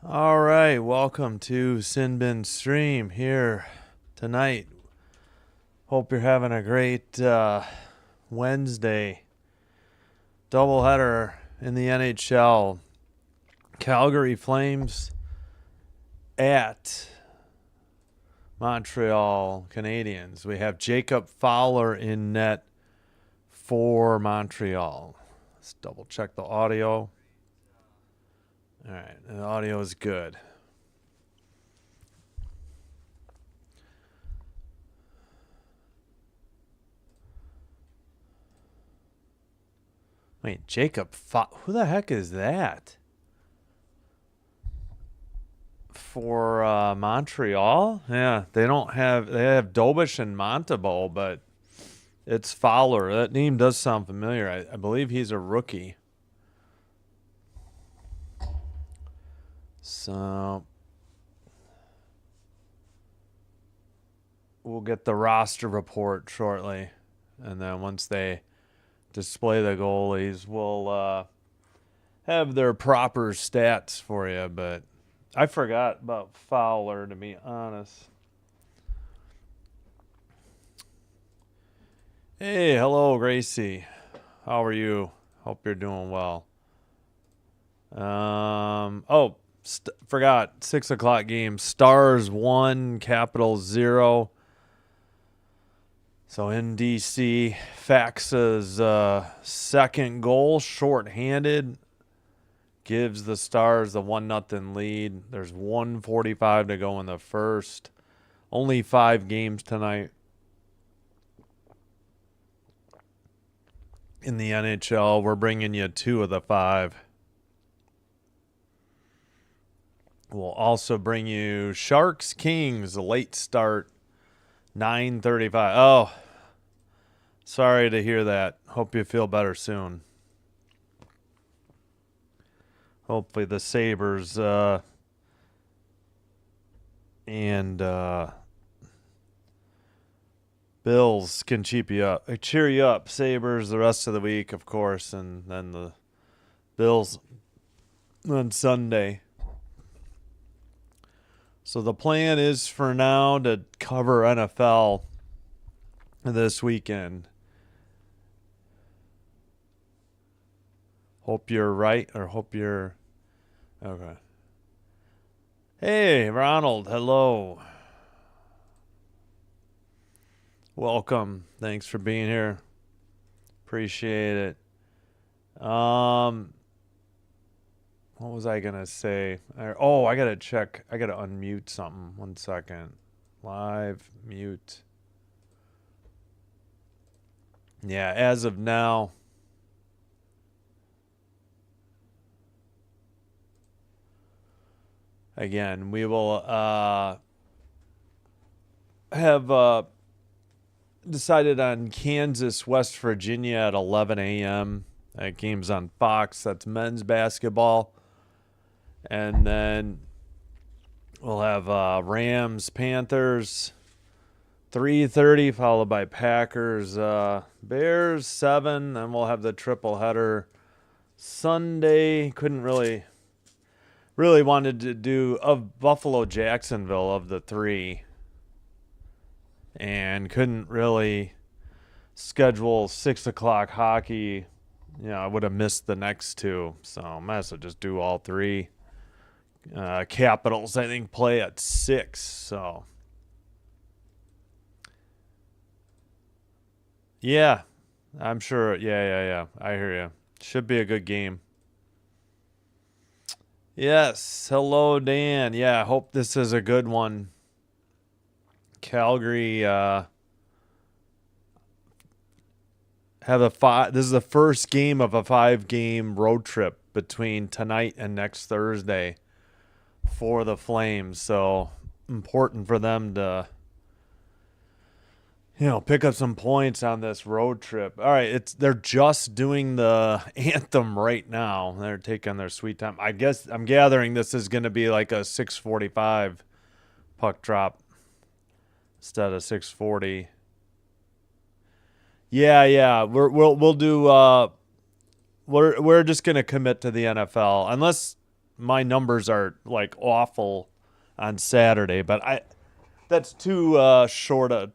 All right, welcome to Sinbin Stream here tonight. Hope you're having a great Wednesday doubleheader in the NHL. Calgary Flames at Montreal Canadiens. We have Jacob Fowler in net for Montreal. Let's double check the audio. All right, the audio is good. Wait, who the heck is that? For Montreal? Yeah, they have Dobish and Montebeau, but it's Fowler. That name does sound familiar. I believe he's a rookie. So we'll get the roster report shortly. And then once they display the goalies, we'll have their proper stats for you. But I forgot about Fowler, to be honest. Hey, hello, Gracie. How are you? Hope you're doing well. Forgot 6 o'clock game. Stars 1, Capitals 0. So in DC, Faxa's second goal, shorthanded, gives the Stars the 1-0 lead. There's 1:45 to go in the first. Only 5 games tonight in the NHL. We're bringing you 2 of the 5. We'll also bring you Sharks Kings, a late start, 9:35. Oh, sorry to hear that. Hope you feel better soon. Hopefully the Sabres and Bills can cheer you up. Sabres the rest of the week, of course, and then the Bills on Sunday. So the plan is for now to cover NFL this weekend. Hope you're right, or hope you're... Okay. Hey, Ronald, hello. Welcome. Thanks for being here. Appreciate it. What was I going to say? I got to check. I got to unmute something. 1 second. Live mute. Yeah, as of now. Again, we will have decided on Kansas, West Virginia at 11 a.m. That game's on Fox. That's men's basketball. And then we'll have Rams, Panthers, 3:30, followed by Packers, Bears, 7. Then we'll have the triple header Sunday. Couldn't really wanted to do of Buffalo, Jacksonville of the 3. And couldn't really schedule 6 o'clock hockey. I would have missed the next 2. So I might as well just do all 3. Capitals, I think, play at 6. So, yeah, I'm sure. Yeah. I hear you. Should be a good game. Yes. Hello, Dan. Yeah, I hope this is a good one. Calgary have this is the first game of a 5-game road trip between tonight and next Thursday for the Flames. So important for them to pick up some points on this road trip. All right, they're just doing the anthem right now. They're taking their sweet time. I guess I'm gathering this is going to be like a 6:45 puck drop instead of 6:40. Yeah. We'll do. We're just gonna commit to the NFL unless my numbers are like awful on Saturday, but that's too short a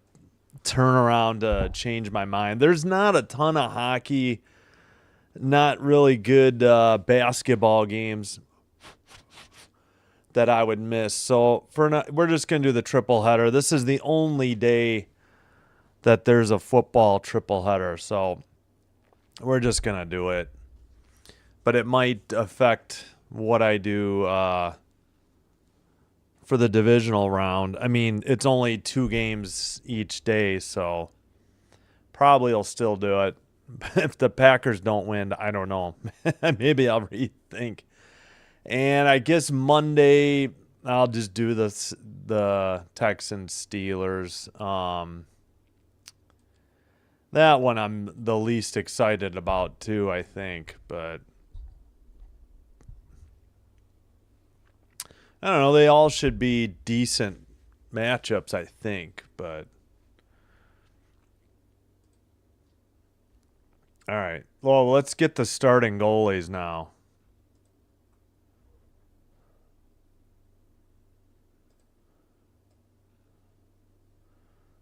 turnaround to change my mind. There's not a ton of hockey, not really good basketball games that I would miss. So we're just going to do the triple header. This is the only day that there's a football triple header. So we're just going to do it. But it might affect what I do for the divisional round. I mean, it's only 2 games each day, so probably I'll still do it. If the Packers don't win, I don't know. Maybe I'll rethink. And I guess Monday I'll just do the Texans Steelers. That one I'm the least excited about too, I think. But I don't know. They all should be decent matchups, I think. But all right. Well, let's get the starting goalies now.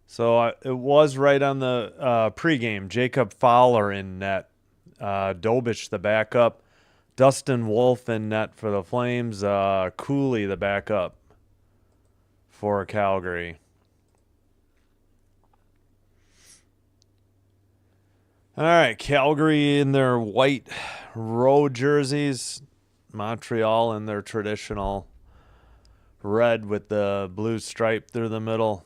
So it was right on the pregame. Jacob Fowler in net. Dobich, the backup. Dustin Wolf in net for the Flames. Cooley, the backup for Calgary. All right, Calgary in their white road jerseys. Montreal in their traditional red with the blue stripe through the middle.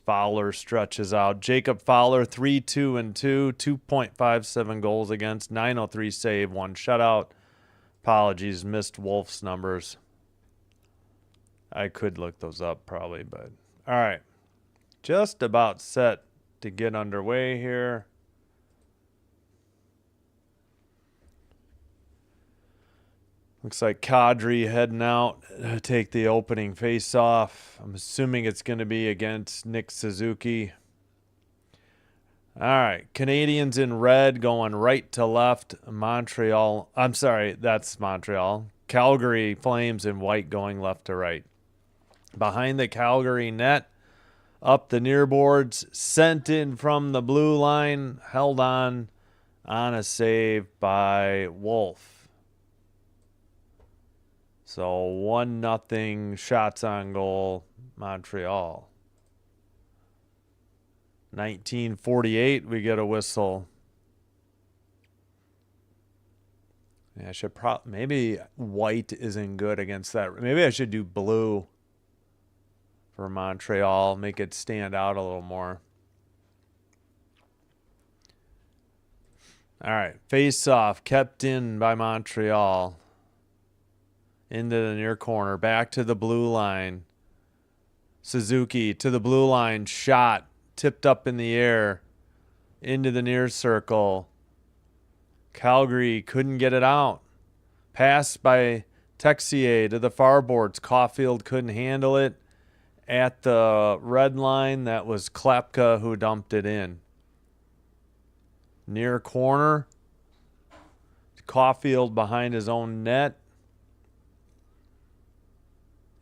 Fowler stretches out. Jacob Fowler, 3-2-2, 2.57 goals against, 903 save, 1 shutout. Apologies, missed Wolf's numbers. I could look those up probably, but all right. Just about set to get underway here. Looks like Kadri heading out to take the opening face-off. I'm assuming it's going to be against Nick Suzuki. All right, Canadians in red going right to left. Montreal. I'm sorry, that's Montreal. Calgary Flames in white going left to right. Behind the Calgary net, up the near boards, sent in from the blue line, held on a save by Wolf. So 1-0 shots on goal, Montreal. 1948, we get a whistle. Yeah, I should maybe white isn't good against that. Maybe I should do blue for Montreal, make it stand out a little more. All right, face off, kept in by Montreal. Into the near corner, back to the blue line. Suzuki to the blue line, shot, tipped up in the air, into the near circle. Calgary couldn't get it out. Pass by Texier to the far boards. Caulfield couldn't handle it. At the red line, that was Klepka who dumped it in. Near corner, Caulfield behind his own net.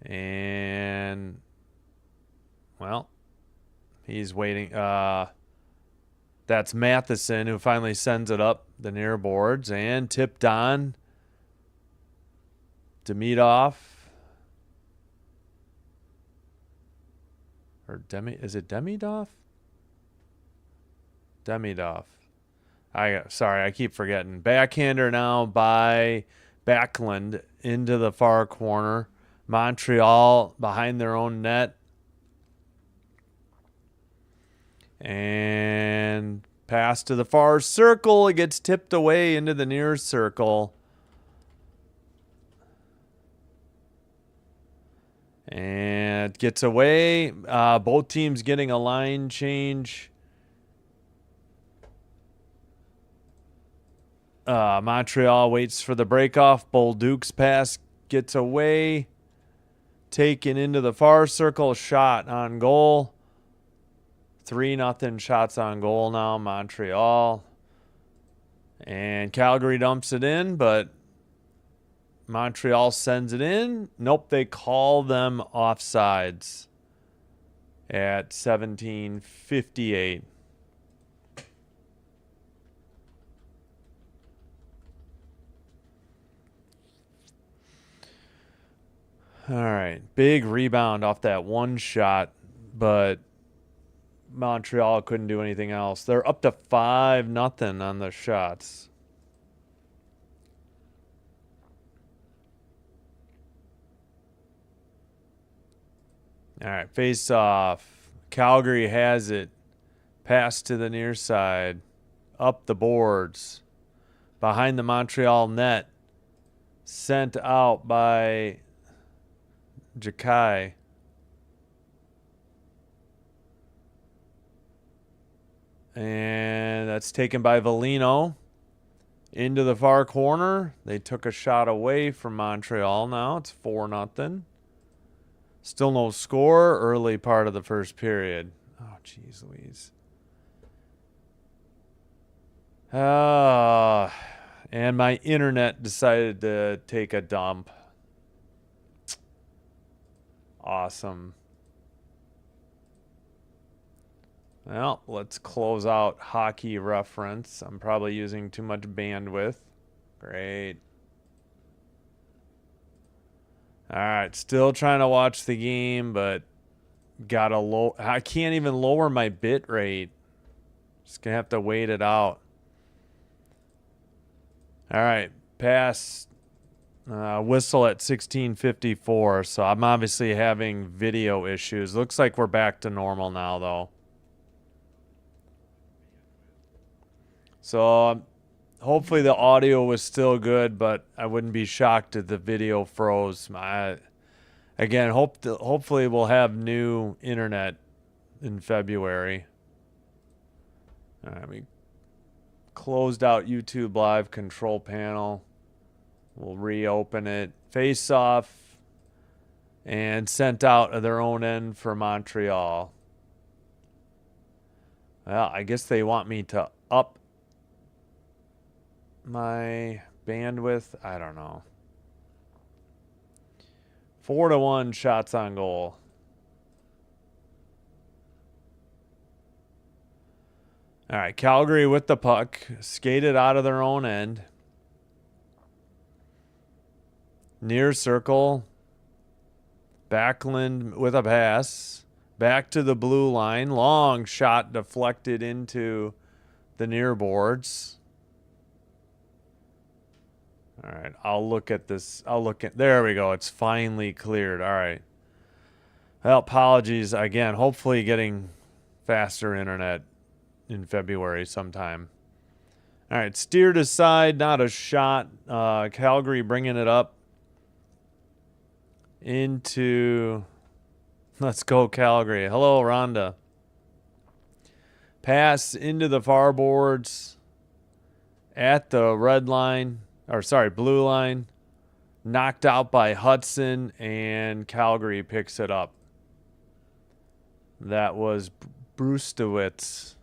And, well, he's waiting. That's Matheson who finally sends it up the near boards and tipped on. Demidov. Or is it Demidov? Demidov. Sorry, I keep forgetting. Backhander now by Backlund into the far corner. Montreal behind their own net. And pass to the far circle. It gets tipped away into the near circle. And gets away. Both teams getting a line change. Montreal waits for the breakoff. Bolduc's pass gets away. Taken into the far circle. Shot on goal. 3-0 shots on goal now, Montreal. And Calgary dumps it in, but Montreal sends it in. Nope, they call them offsides at 17:58. All right, big rebound off that one shot, but Montreal couldn't do anything else. They're up to 5-0 on the shots. All right, face off. Calgary has it. Pass to the near side. Up the boards. Behind the Montreal net. Sent out by Jakai. And that's taken by Valino. Into the far corner. They took a shot away from Montreal now. It's 4-0. Still no score. Early part of the first period. Oh, jeez Louise. And my internet decided to take a dump. Awesome. Well, let's close out hockey reference. I'm probably using too much bandwidth. Great. All right, still trying to watch the game, but got a low. I can't even lower my bit rate. Just gonna have to wait it out. All right, pass. Whistle at 16:54. So I'm obviously having video issues. Looks like we're back to normal now, though. So hopefully the audio was still good, but I wouldn't be shocked if the video froze. Again, hopefully we'll have new internet in February. All right, we closed out YouTube Live control panel. We'll reopen it. Face off and sent out of their own end for Montreal. Well, I guess they want me to up my bandwidth. I don't know. 4-1 shots on goal. All right, Calgary with the puck. Skated out of their own end. Near circle. Backlund with a pass. Back to the blue line. Long shot deflected into the near boards. All right, I'll look at this. There we go. It's finally cleared. All right. Well, apologies again. Hopefully getting faster internet in February sometime. All right, steered aside, not a shot. Calgary bringing it up into, let's go Calgary. Hello, Rhonda. Pass into the far boards at the red line, blue line. Knocked out by Hudson, and Calgary picks it up. That was Brustowitz.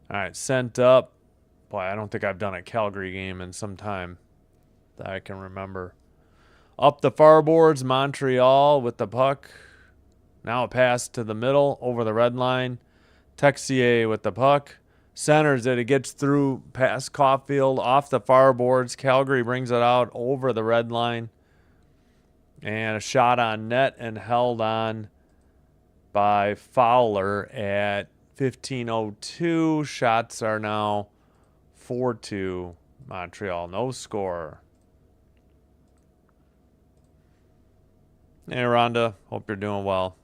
All right, sent up. Boy, I don't think I've done a Calgary game in some time that I can remember. Up the far boards, Montreal with the puck. Now a pass to the middle over the red line. Texier with the puck. Centers it. It gets through past Caulfield off the far boards. Calgary brings it out over the red line. And a shot on net and held on by Fowler at 15:02. Shots are now 4-2 Montreal. No score. Hey, Rhonda. Hope you're doing well.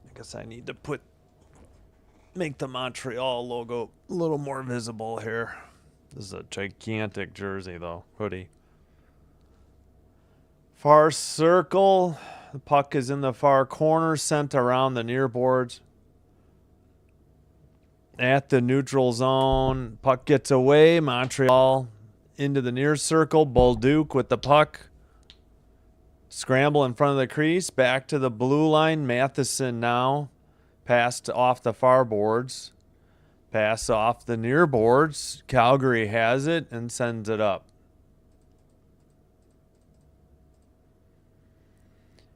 I guess I need to make the Montreal logo a little more visible here. This is a gigantic jersey, though. Hoodie. Far circle. The puck is in the far corner, sent around the near boards. At the neutral zone. Puck gets away. Montreal into the near circle. Bolduc with the puck. Scramble in front of the crease. Back to the blue line. Matheson now. Passed off the far boards. Pass off the near boards. Calgary has it and sends it up.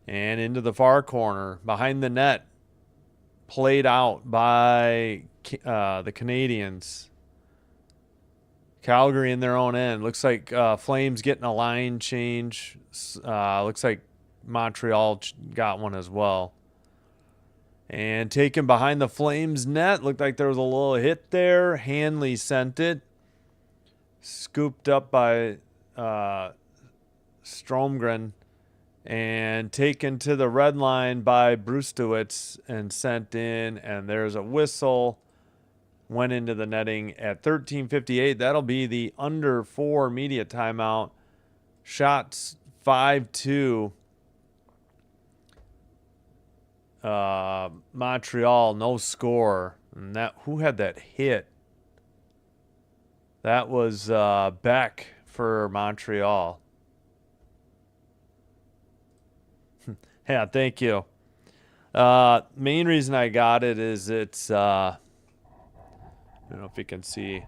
And into the far corner. Behind the net. Played out by the Canadiens. Calgary in their own end. Looks like Flames getting a line change. Looks like Montreal got one as well. And taken behind the Flames net. Looked like there was a little hit there. Hanley sent it. Scooped up by Stromgren. And taken to the red line by Brustewitz and sent in. And there's a whistle. Went into the netting at 13:58. That'll be the under 4 media timeout. Shots 5-2. Montreal, no score. And that, who had that hit? That was Beck for Montreal. Yeah, thank you. Main reason I got it is it's, I don't know if you can see,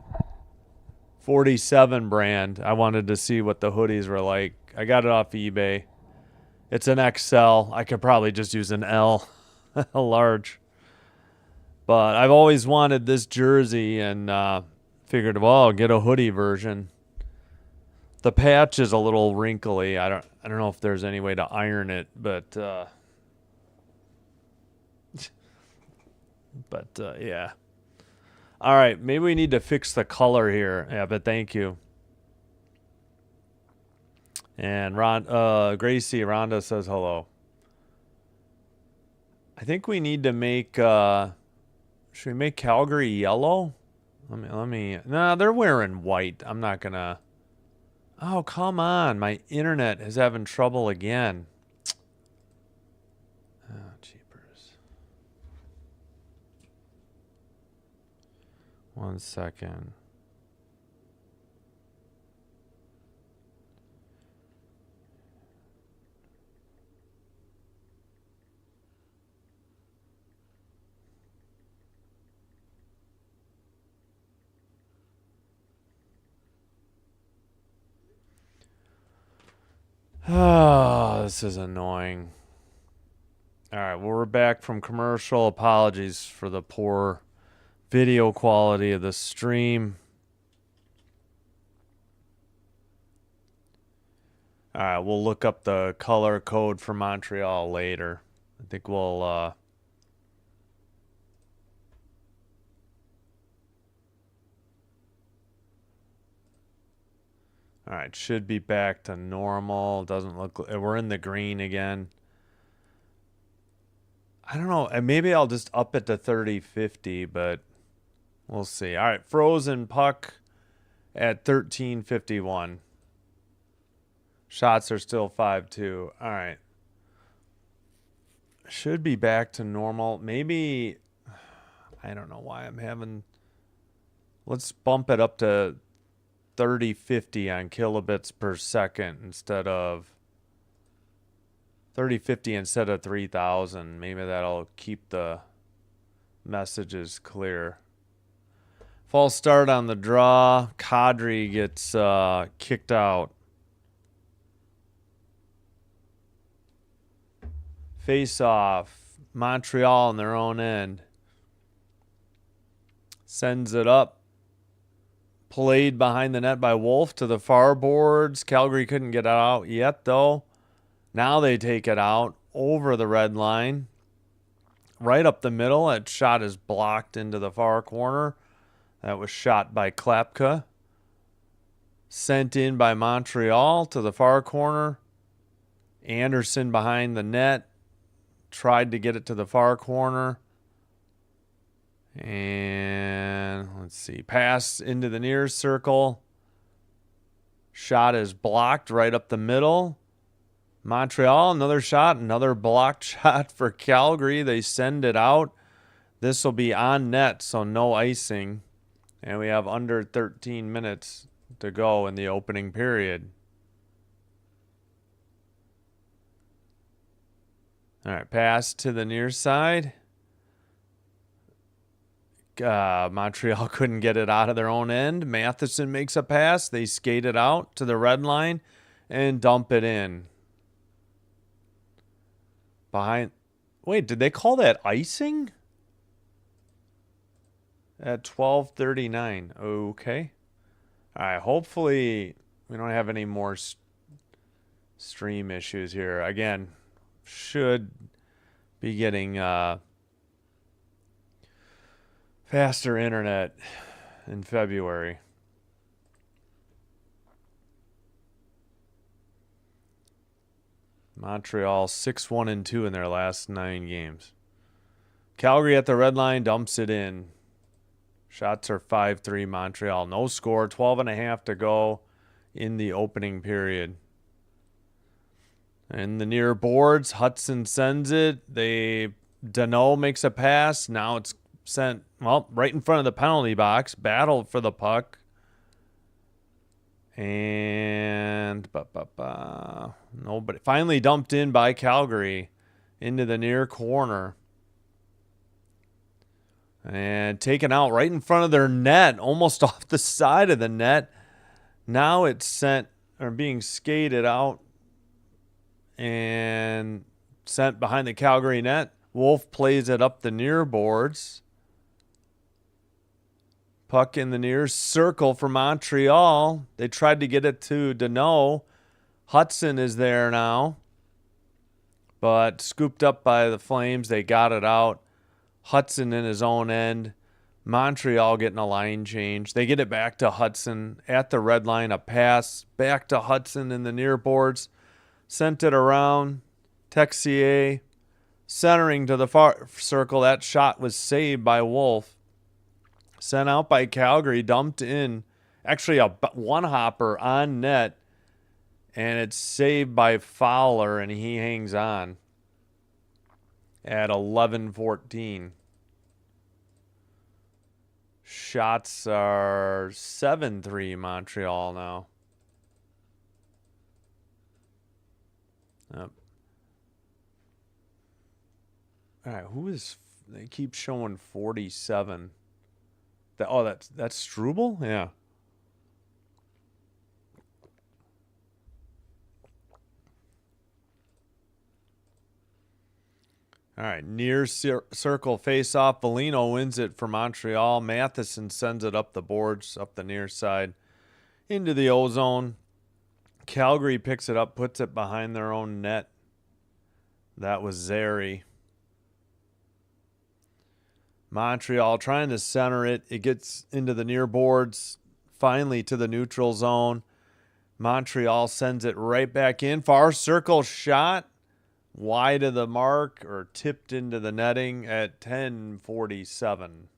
47 brand. I wanted to see what the hoodies were like. I got it off eBay. It's an XL. I could probably just use an L, a large. But I've always wanted this jersey and figured, well, I'll get a hoodie version. The patch is a little wrinkly. I don't know if there's any way to iron it, but yeah. All right, maybe we need to fix the color here. Yeah, but thank you. And Gracie Rhonda says hello. I think we need to make should we make Calgary yellow? Let me nah, they're wearing white. I'm not gonna. Oh, come on. My internet is having trouble again. Oh, jeepers. 1 second. Oh, this is annoying. All right, well, we're back from commercial. Apologies for the poor video quality of the stream. All right, we'll look up the color code for Montreal later. I think we'll all right, should be back to normal. Doesn't look like we're in the green again. I don't know. Maybe I'll just up it to 3050, but we'll see. All right, frozen puck at 13:51. Shots are still 5-2. All right. Should be back to normal. Maybe, I don't know why I'm having, let's bump it up to 3050 on kilobits per second instead of 3050 instead of 3000. Maybe that'll keep the messages clear. False start on the draw. Kadri gets kicked out. Face off. Montreal on their own end. Sends it up. Played behind the net by Wolf to the far boards. Calgary couldn't get it out yet, though. Now they take it out over the red line. Right up the middle. That shot is blocked into the far corner. That was shot by Klapka. Sent in by Montreal to the far corner. Anderson behind the net. Tried to get it to the far corner. And let's see. Pass into the near circle. Shot is blocked right up the middle. Montreal, another shot. Another blocked shot for Calgary. They send it out. This will be on net, so no icing. And we have under 13 minutes to go in the opening period. All right, pass to the near side. Montreal couldn't get it out of their own end. Matheson makes a pass. They skate it out to the red line and dump it in. Behind. Wait, did they call that icing? At 12:39. Okay. All right, hopefully we don't have any more stream issues here. Again, should be getting faster internet in February. Montreal 6-1-2 in their last 9 games. Calgary at the red line dumps it in. Shots are 5-3 Montreal. No score. 12.5 to go in the opening period. And the near boards, Hudson sends it. Danault makes a pass. Now it's sent, well, right in front of the penalty box. Battle for the puck. And nobody. Finally dumped in by Calgary into the near corner. And taken out right in front of their net, almost off the side of the net. Now it's sent, or being skated out and sent behind the Calgary net. Wolf plays it up the near boards. Puck in the near circle for Montreal. They tried to get it to Danault. Hudson is there now, but scooped up by the Flames. They got it out. Hudson in his own end. Montreal getting a line change. They get it back to Hudson at the red line. A pass back to Hudson in the near boards. Sent it around. Texier centering to the far circle. That shot was saved by Wolf. Sent out by Calgary. Dumped in. Actually, a one-hopper on net. And it's saved by Fowler, and he hangs on at 11-14. Shots are 7-3 Montreal now. Yep. All right, who is? They keep showing 47. That's Struble? Yeah. All right, near circle face-off. Foligno wins it for Montreal. Matheson sends it up the boards, up the near side, into the O-zone. Calgary picks it up, puts it behind their own net. That was Zary. Montreal trying to center it. It gets into the near boards, finally to the neutral zone. Montreal sends it right back in. Far circle shot. Wide of the mark, or tipped into the netting at 10:47.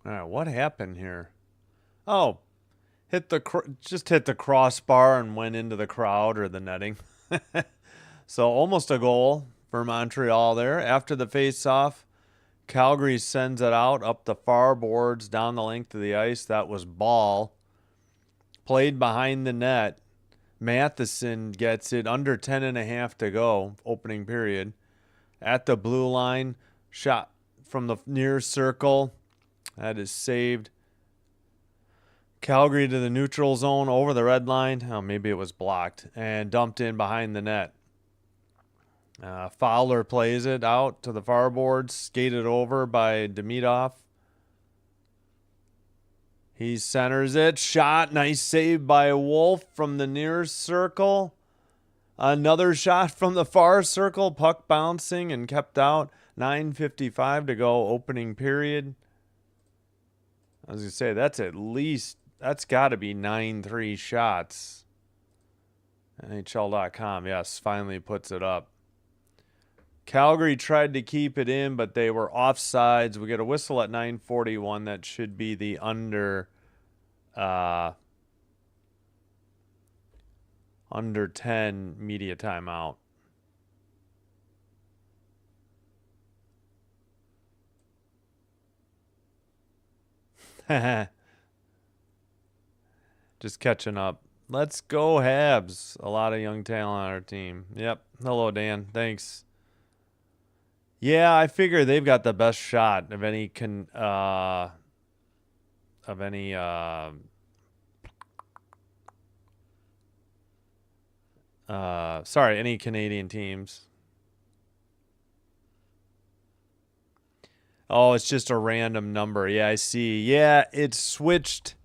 All right, what happened here? Oh, just hit the crossbar and went into the crowd or the netting. So almost a goal for Montreal there. After the face-off, Calgary sends it out up the far boards, down the length of the ice. That was ball. Played behind the net. Matheson gets it under 10.5 to go, opening period. At the blue line, shot from the near circle. That is saved. Calgary to the neutral zone over the red line. Oh, maybe it was blocked. And dumped in behind the net. Fowler plays it out to the far boards. Skated over by Demidov. He centers it. Shot. Nice save by Wolf from the near circle. Another shot from the far circle. Puck bouncing and kept out. 9:55 to go, opening period. I was going to say, that's got to be 9-3 shots. NHL.com, yes, finally puts it up. Calgary tried to keep it in, but they were offsides. We get a whistle at 9:41. That should be the under Under 10 media timeout. Just catching up. Let's go Habs. A lot of young talent on our team. Yep. Hello, Dan. Thanks. Yeah, I figure they've got the best shot of any any Canadian teams. Oh, it's just a random number. Yeah, I see. Yeah, it's switched.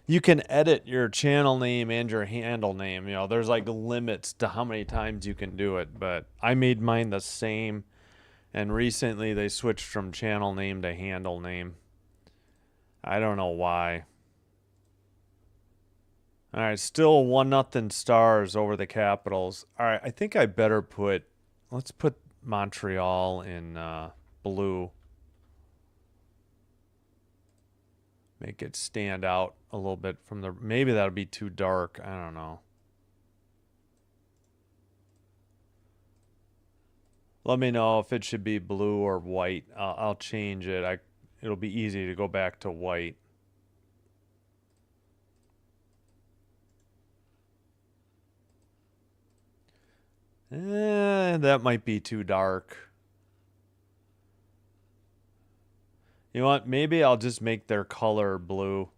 You can edit your channel name and your handle name. You know, there's like limits to how many times you can do it, but I made mine the same. And recently they switched from channel name to handle name. I don't know why. All right, still 1-0 Stars over the Capitals. All right, I think I better let's put Montreal in blue. Make it stand out a little bit from maybe that'll be too dark. I don't know. Let me know if it should be blue or white. I'll change it. It'll be easy to go back to white. That might be too dark. You know what? Maybe I'll just make their color blue.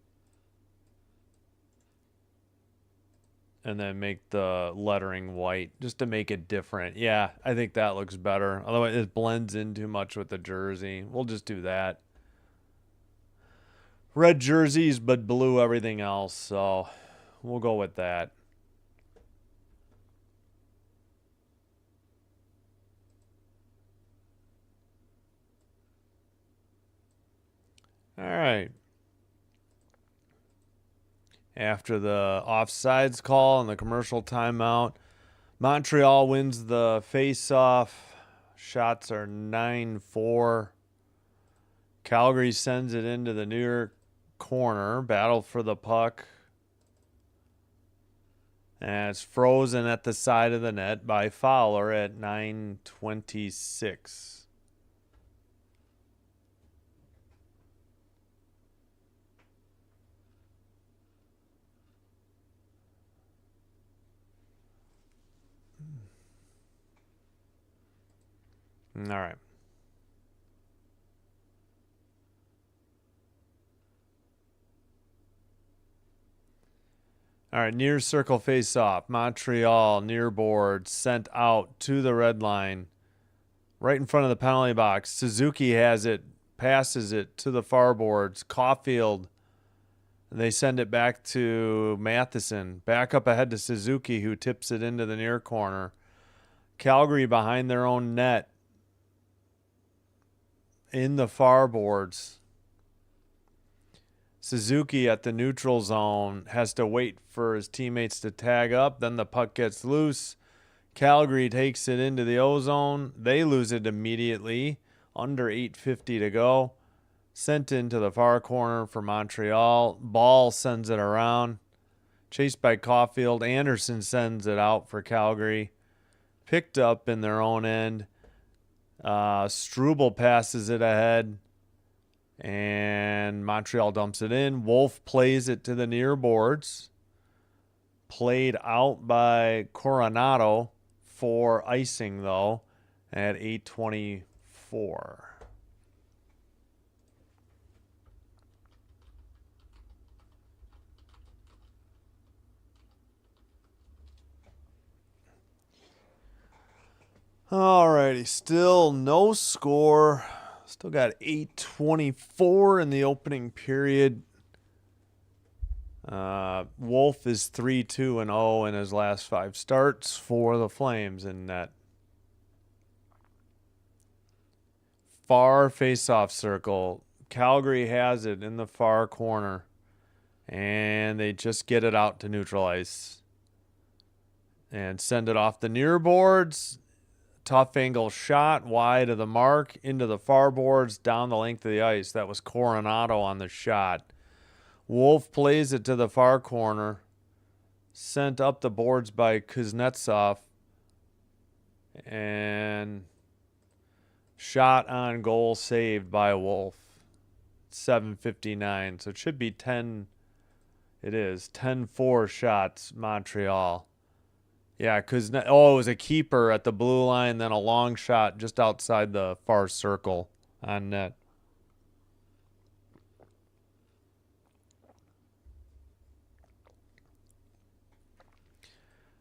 And then make the lettering white just to make it different. Yeah, I think that looks better. Otherwise, it blends in too much with the jersey. We'll just do that. Red jerseys, but blue everything else. So we'll go with that. All right. After the offsides call and the commercial timeout, Montreal wins the face-off. Shots are 9-4. Calgary sends it into the near corner. Battle for the puck. And it's frozen at the side of the net by Fowler at 9:26. All right. All right, near circle face-off. Montreal, near board, sent out to the red line. Right in front of the penalty box. Suzuki has it, passes it to the far boards. Caulfield, they send it back to Matheson. Back up ahead to Suzuki, who tips it into the near corner. Calgary behind their own net. In the far boards. Suzuki at the neutral zone has to wait for his teammates to tag up. Then the puck gets loose. Calgary takes it into the O zone. They lose it immediately. Under 8:50 to go. Sent into the far corner for Montreal. Ball sends it around. Chased by Caulfield. Anderson sends it out for Calgary. Picked up in their own end. Struble passes it ahead. And Montreal dumps it in. Wolf plays it to the near boards. Played out by Coronado for icing, though, at 8:24. Alrighty, still no score. Still got 8:24 in the opening period. Wolf is 3-2-0 in his last 5 starts for the Flames in net. Far face-off circle. Calgary has it in the far corner. And they just get it out to neutral ice. And send it off the near boards. Tough angle shot wide of the mark into the far boards down the length of the ice. That was Coronado on the shot. Wolf plays it to the far corner. Sent up the boards by Kuznetsov. And shot on goal saved by Wolf. 7:59. So it should be 10. It is 10-4 shots, Montreal. Yeah, because it was a keeper at the blue line, then a long shot just outside the far circle on net.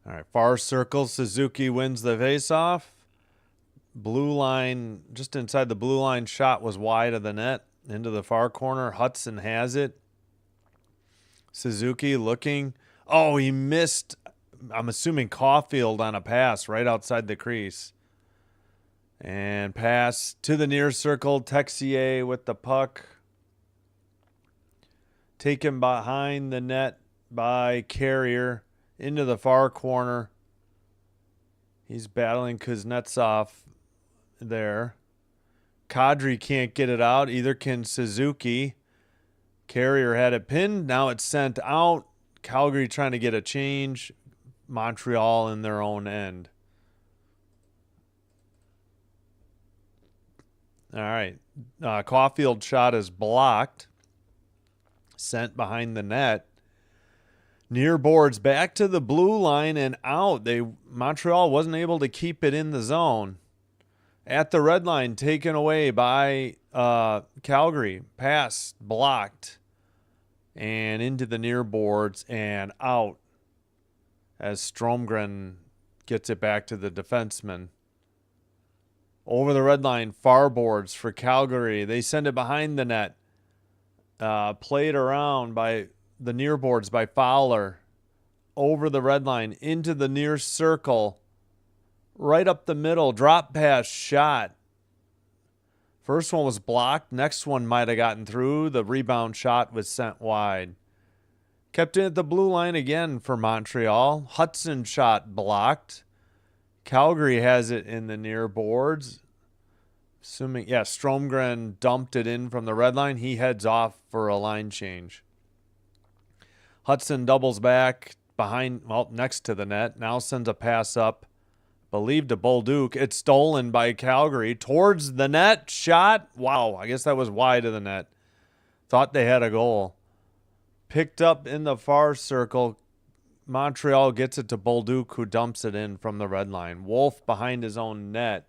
All right, far circle, Suzuki wins the faceoff. Blue line, just inside the blue line, shot was wide of the net into the far corner. Hudson has it. Suzuki looking. Oh, he missed, I'm assuming, Caulfield on a pass right outside the crease. And pass to the near circle. Texier with the puck. Taken behind the net by Carrier into the far corner. He's battling Kuznetsov there. Kadri can't get it out. Either can Suzuki. Carrier had it pinned. Now it's sent out. Calgary trying to get a change. Montreal in their own end. All right. Caulfield shot is blocked. Sent behind the net. Near boards back to the blue line and out. Montreal wasn't able to keep it in the zone. At the red line, taken away by Calgary. Pass blocked. And into the near boards and out as Stromgren gets it back to the defenseman. Over the red line, far boards for Calgary. They send it behind the net. Played around by the near boards by Fowler. Over the red line, into the near circle. Right up the middle, drop pass shot. First one was blocked. Next one might have gotten through. The rebound shot was sent wide. Kept it at the blue line again for Montreal. Hudson shot blocked. Calgary has it in the near boards. Stromgren dumped it in from the red line. He heads off for a line change. Hudson doubles back next to the net. Now sends a pass up. Believed to Bolduc. It's stolen by Calgary. Towards the net. Shot. Wow. I guess that was wide of the net. Thought they had a goal. Picked up in the far circle. Montreal gets it to Bolduc, who dumps it in from the red line. Wolf behind his own net.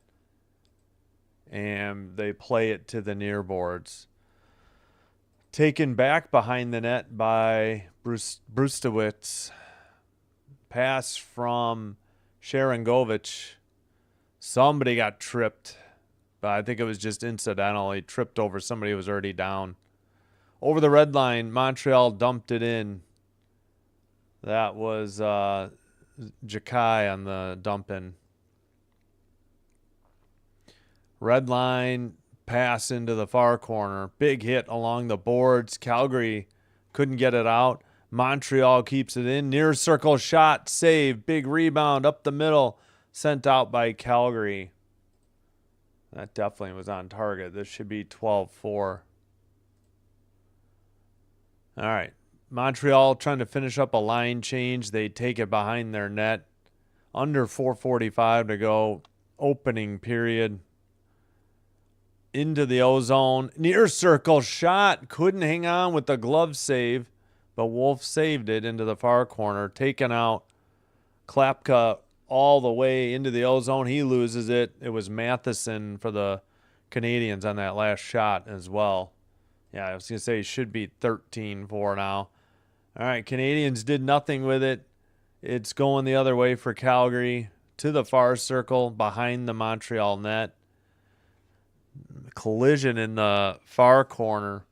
And they play it to the near boards. Taken back behind the net by Brustowitz. Pass from Sharangovich. Somebody got tripped, but I think it was just incidental. He tripped over somebody who was already down. Over the red line, Montreal dumped it in. That was Jakai on the dump in. Red line, pass into the far corner. Big hit along the boards. Calgary couldn't get it out. Montreal keeps it in. Near circle shot, save. Big rebound up the middle. Sent out by Calgary. That definitely was on target. This should be 12-4. All right. Montreal trying to finish up a line change. They take it behind their net. Under 4:45 to go. Opening period. Into the O-zone. Near circle shot. Couldn't hang on with the glove save. But Wolf saved it into the far corner. Taken out. Klapka all the way into the O-zone. He loses it. It was Matheson for the Canadiens on that last shot as well. Yeah, I was going to say it should be 13-4 now. All right, Canadiens did nothing with it. It's going the other way for Calgary to the far circle behind the Montreal net. Collision in the far corner.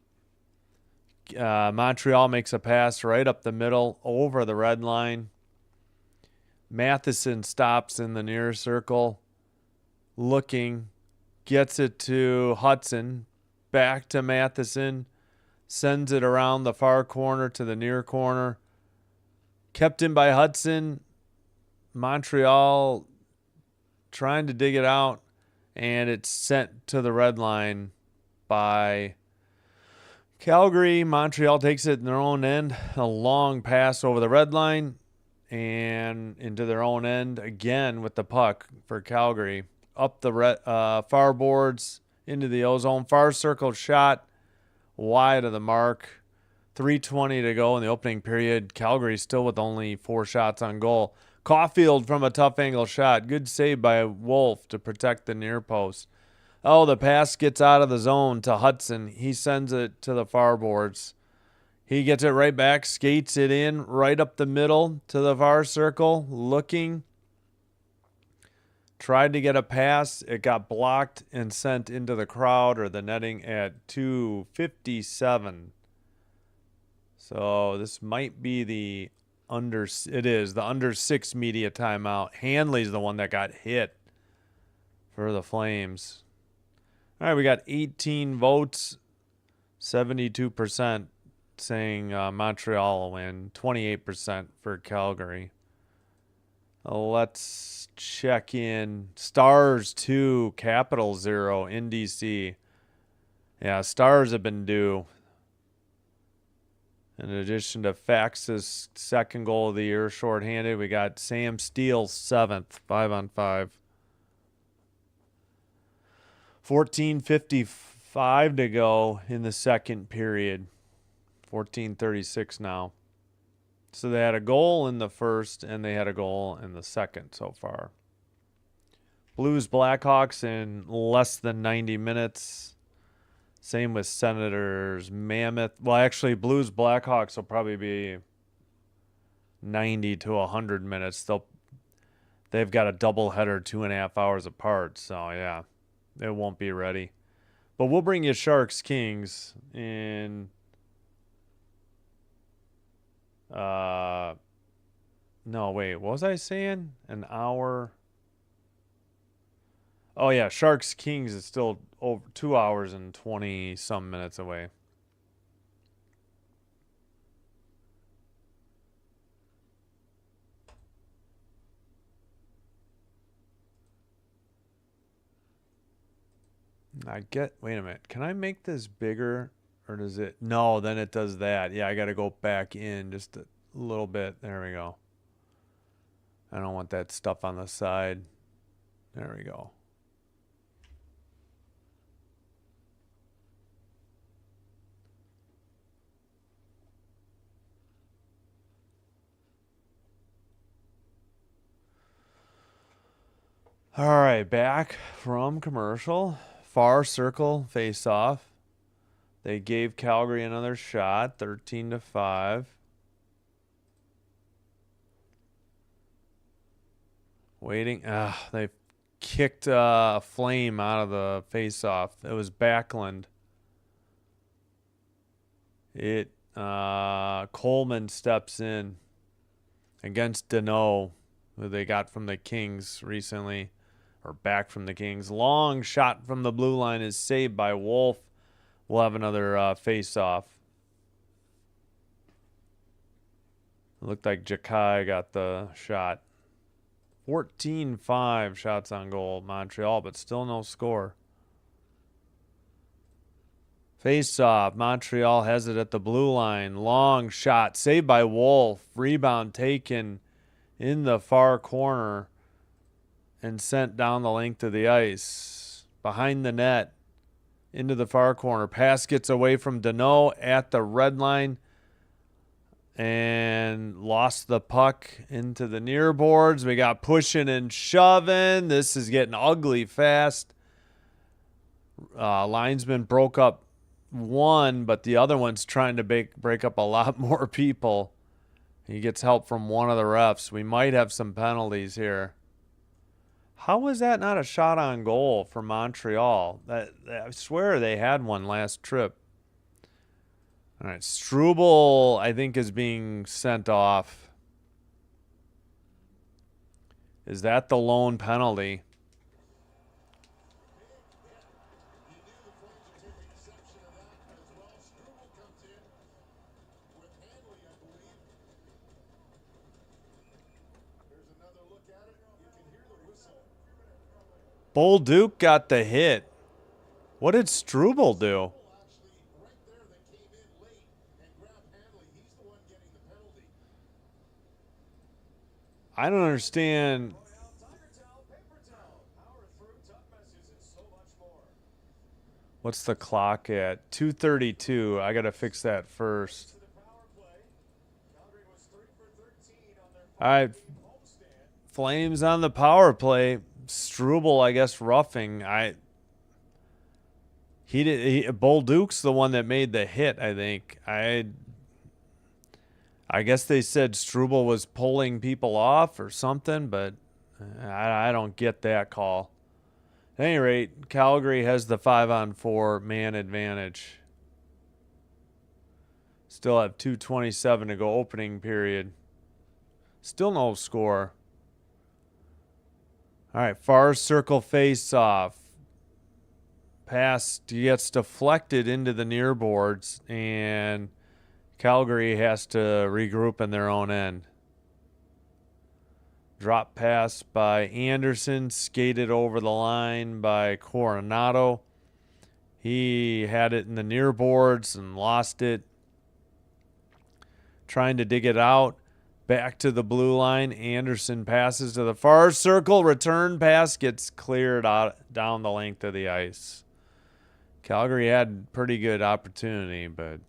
Montreal makes a pass right up the middle over the red line. Matheson stops in the near circle. Looking. Gets it to Hudson. Back to Matheson. Sends it around the far corner to the near corner. Kept in by Hudson. Montreal trying to dig it out. And it's sent to the red line by Calgary. Montreal takes it in their own end. A long pass over the red line. and into their own end again with the puck for Calgary. Up the far boards into the ozone. Far circle shot wide of the mark. 3:20 to go in the opening period. Calgary still with only 4 shots on goal. Caulfield from a tough angle shot. Good save by Wolf to protect the near post. Oh, the pass gets out of the zone to Hudson. He sends it to the far boards. He gets it right back, skates it in right up the middle to the far circle, looking. Tried to get a pass. It got blocked and sent into the crowd or the netting at 2:57. So this might be the under 6 media timeout. Hanley's the one that got hit for the Flames. All right, we got 18 votes, 72% saying Montreal will win, 28% for Calgary. Let's check in. Stars 2, Capitals 0 in DC. Yeah, Stars have been due. In addition to Fax's second goal of the year, shorthanded, we got Sam Steele's 7th, 5-on-5. 14:55 to go in the second period. 14:36 now. So they had a goal in the first, and they had a goal in the second so far. Blues Blackhawks in less than 90 minutes. Same with Senators Mammoth. Well, actually, Blues Blackhawks will probably be 90 to 100 minutes. They've got a doubleheader 2.5 hours apart. So, yeah, it won't be ready. But we'll bring you Sharks Kings in... no, wait, what was I saying? An hour? Oh, yeah, Sharks Kings is still over 2 hours and 20-some minutes away. Wait a minute. Can I make this bigger? Or does it? No, then it does that. Yeah, I got to go back in just a little bit. There we go. I don't want that stuff on the side. There we go. All right, back from commercial. Far circle face off. They gave Calgary another shot, 13-5. Waiting. They kicked a Flame out of the face-off. It was Backlund. Coleman steps in against Deneau, who they got from the Kings recently, or back from the Kings. Long shot from the blue line is saved by Wolf. We'll have another face-off. It looked like Jakai got the shot. 14-5 shots on goal, Montreal, but still no score. Face-off. Montreal has it at the blue line. Long shot. Saved by Wolf. Rebound taken in the far corner and sent down the length of the ice. Behind the net. Into the far corner. Pass gets away from Deneau at the red line. And lost the puck into the near boards. We got pushing and shoving. This is getting ugly fast. Linesman broke up one, but the other one's trying to break up a lot more people. He gets help from one of the refs. We might have some penalties here. How was that not a shot on goal for Montreal? I swear they had one last trip. All right, Struble, I think, is being sent off. Is that the lone penalty? Bolduc got the hit. What did Struble do? I don't understand. What's the clock at? 2:32. I got to fix that first. All right. Flames on the power play. Struble, I guess, roughing. Bolduc's the one that made the hit, I think. I guess they said Struble was pulling people off or something, but I don't get that call. At any rate, Calgary has the 5-on-4 man advantage. Still have 2:27 to go opening period. Still no score. All right, far circle face-off. Pass gets deflected into the near boards, and Calgary has to regroup in their own end. Drop pass by Anderson, skated over the line by Coronado. He had it in the near boards and lost it. Trying to dig it out. Back to the blue line. Anderson passes to the far circle. Return pass gets cleared out down the length of the ice. Calgary had pretty good opportunity, but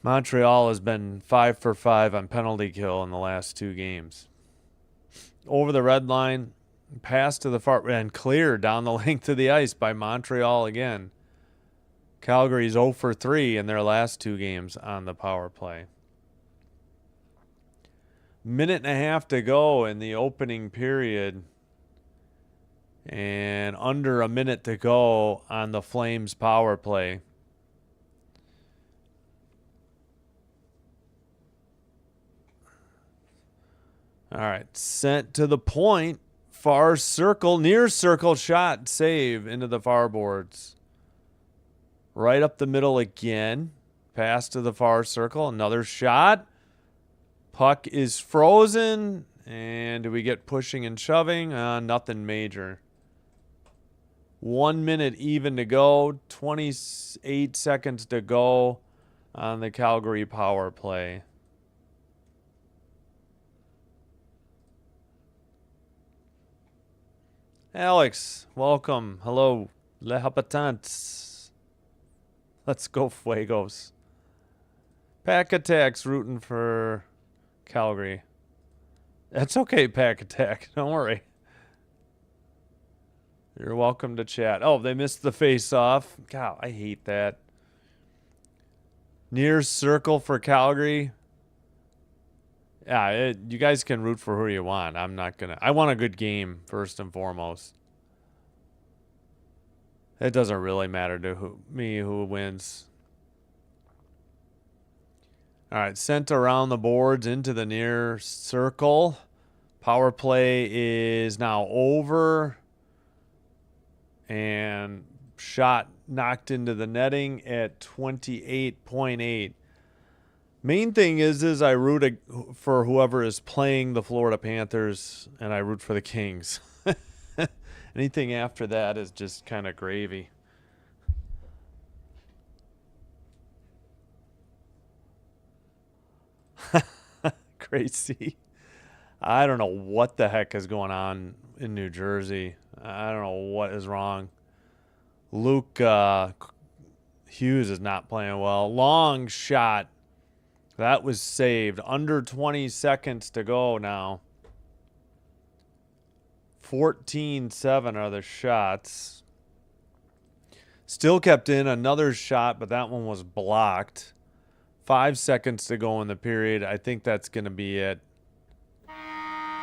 Montreal has been 5 for 5 on penalty kill in the last 2 games. Over the red line, pass to the far and cleared down the length of the ice by Montreal again. Calgary's 0 for 3 in their last 2 games on the power play. Minute and a half to go in the opening period. And under a minute to go on the Flames power play. All right, sent to the point. Far circle, near circle shot, save into the far boards. Right up the middle again. Pass to the far circle, another shot. Puck is frozen. And do we get pushing and shoving? Nothing major. 1 minute even to go. 28 seconds to go on the Calgary power play. Alex, welcome. Hello, Le Habitants. Let's go, Fuegos. Pack Attack's rooting for Calgary. That's okay, Pack Attack. Don't worry. You're welcome to chat. Oh, they missed the face-off. God, I hate that. Near circle for Calgary. Yeah, you guys can root for who you want. I'm not going to. I want a good game, first and foremost. It doesn't really matter to me who wins. All right, sent around the boards into the near circle. Power play is now over. And shot knocked into the netting at 28.8. Main thing is I root for whoever is playing the Florida Panthers, and I root for the Kings. Anything after that is just kind of gravy. Crazy. I don't know what the heck is going on in New Jersey. I don't know what is wrong. Luke Hughes is not playing well. Long shot. That was saved. Under 20 seconds to go now. 14-7 are the shots. Still kept in another shot, but that one was blocked. 5 seconds to go in the period. I think that's going to be it.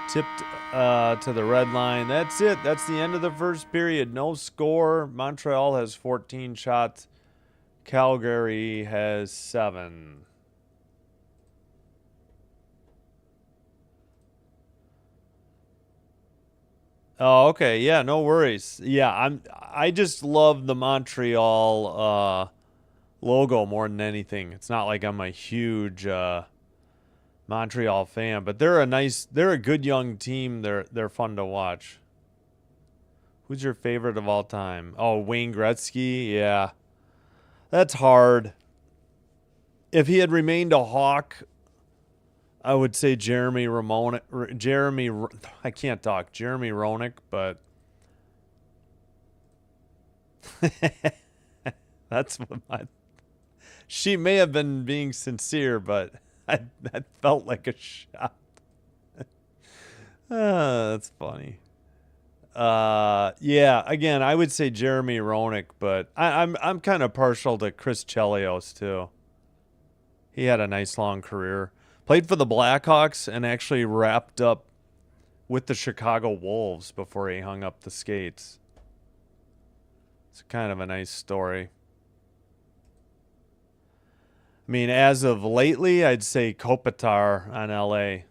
Tipped to the red line. That's it. That's the end of the first period. No score. Montreal has 14 shots. Calgary has 7. Oh, okay. Yeah, no worries. Yeah, I just love the Montreal logo more than anything. It's not like I'm a huge Montreal fan, but they're a good young team. They're fun to watch. Who's your favorite of all time? Oh, Wayne Gretzky. Yeah. That's hard. If he had remained a Hawk, I would say Jeremy Ramon. I can't talk. Jeremy Roenick, but that's what my. She may have been being sincere, but that felt like a shot. That's funny. Yeah. Again, I would say Jeremy Roenick, but I'm kind of partial to Chris Chelios too. He had a nice long career. Played for the Blackhawks and actually wrapped up with the Chicago Wolves before he hung up the skates. It's kind of a nice story. I mean, as of lately, I'd say Kopitar on LA.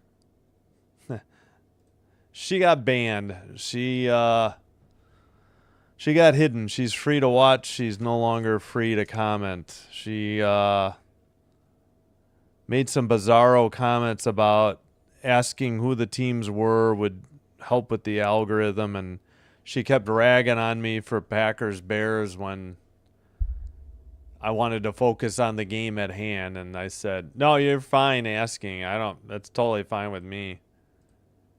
She got banned. She got hidden. She's free to watch. She's no longer free to comment. She made some bizarro comments about asking who the teams were would help with the algorithm, and she kept ragging on me for Packers Bears when I wanted to focus on the game at hand, and I said, "No, you're fine asking. That's totally fine with me."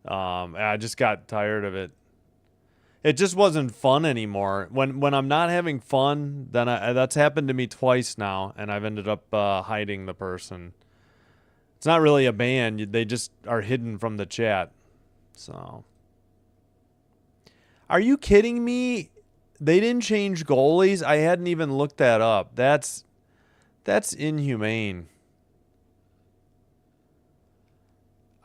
I just got tired of it. It just wasn't fun anymore. When I'm not having fun, then that's happened to me twice now, and I've ended up hiding the person. It's not really a ban. They just are hidden from the chat. So, are you kidding me? They didn't change goalies. I hadn't even looked that up. That's inhumane.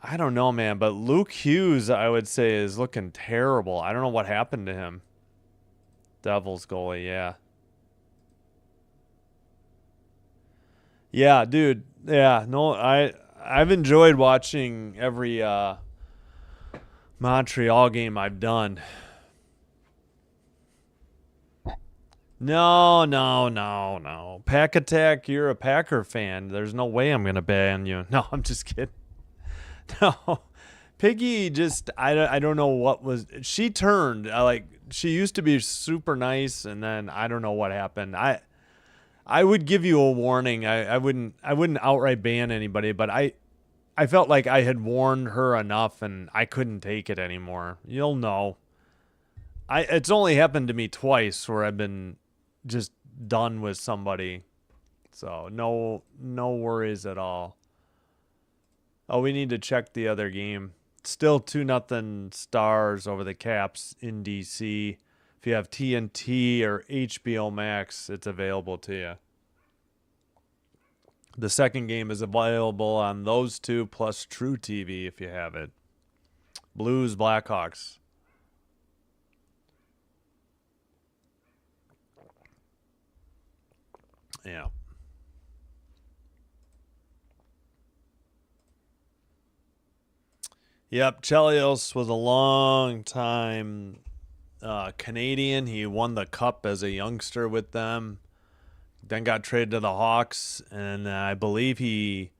I don't know, man, but Luke Hughes, I would say, is looking terrible. I don't know what happened to him. Devils goalie, yeah. Yeah, dude. Yeah, no, I've enjoyed watching every Montreal game I've done. No. Pack Attack, you're a Packer fan. There's no way I'm going to ban you. No, I'm just kidding. No. Piggy just, I don't know what was, she turned, she used to be super nice, and then I don't know what happened. I would give you a warning. I wouldn't outright ban anybody, but I felt like I had warned her enough, and I couldn't take it anymore. You'll know. It's only happened to me twice where I've been just done with somebody. So no worries at all. Oh, we need to check the other game. Still 2-0 Stars over the Caps in DC. If you have TNT or HBO Max, it's available to you. The second game is available on those two plus True TV if you have it. Blues, Blackhawks. Yeah. Yep, Chelios was a long time Canadian. He won the cup as a youngster with them. Then got traded to the Hawks, and I believe he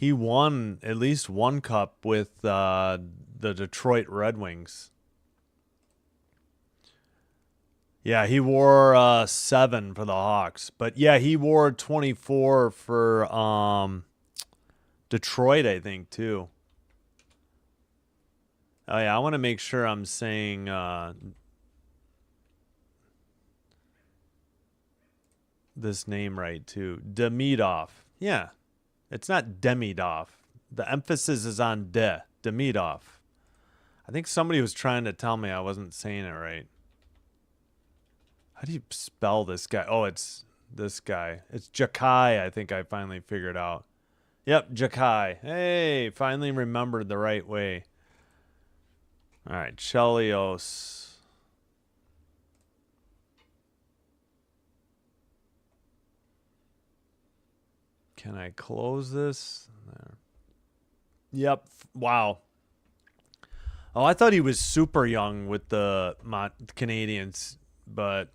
won at least one cup with the Detroit Red Wings. Yeah, he wore 7 for the Hawks, but yeah, he wore 24 for Detroit, I think, too. Oh yeah, I want to make sure I'm saying this name right too. Demidov. Yeah. It's not Demidov. The emphasis is on Demidov. I think somebody was trying to tell me I wasn't saying it right. How do you spell this guy? Oh, it's this guy. It's Jakai, I think I finally figured out. Yep, Jakai. Hey, finally remembered the right way. All right, Chelios. Can I close this? There. Yep. Wow. Oh, I thought he was super young with the Canadians, but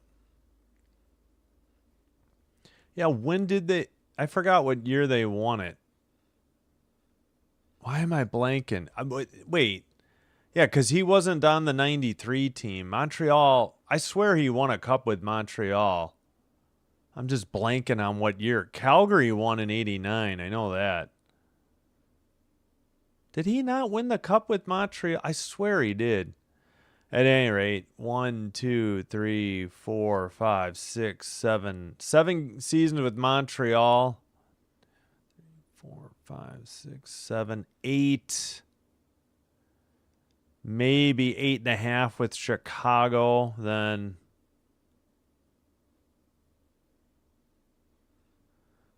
yeah, when did they? I forgot what year they won it. Why am I blanking? Wait. Yeah, because he wasn't on the 93 team. Montreal, I swear he won a cup with Montreal. I'm just blanking on what year. Calgary won in 89. I know that. Did he not win the cup with Montreal? I swear he did. At any rate, 1, 2, 3, 4, 5, 6, 7. 7 seasons with Montreal. 4, 5, 6, 7, 8. Maybe 8.5 with Chicago. Then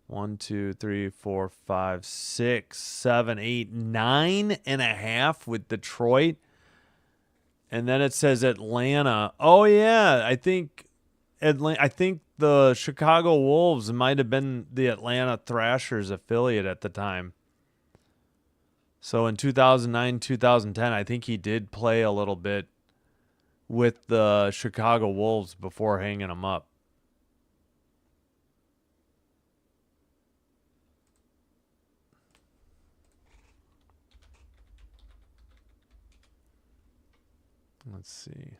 1, 2, 3, 4, 5, 6, 7, 8, 9.5 with Detroit. And then it says Atlanta. Oh yeah, I think the Chicago Wolves might have been the Atlanta Thrashers affiliate at the time. So in 2009, 2010, I think he did play a little bit with the Chicago Wolves before hanging them up. Let's see.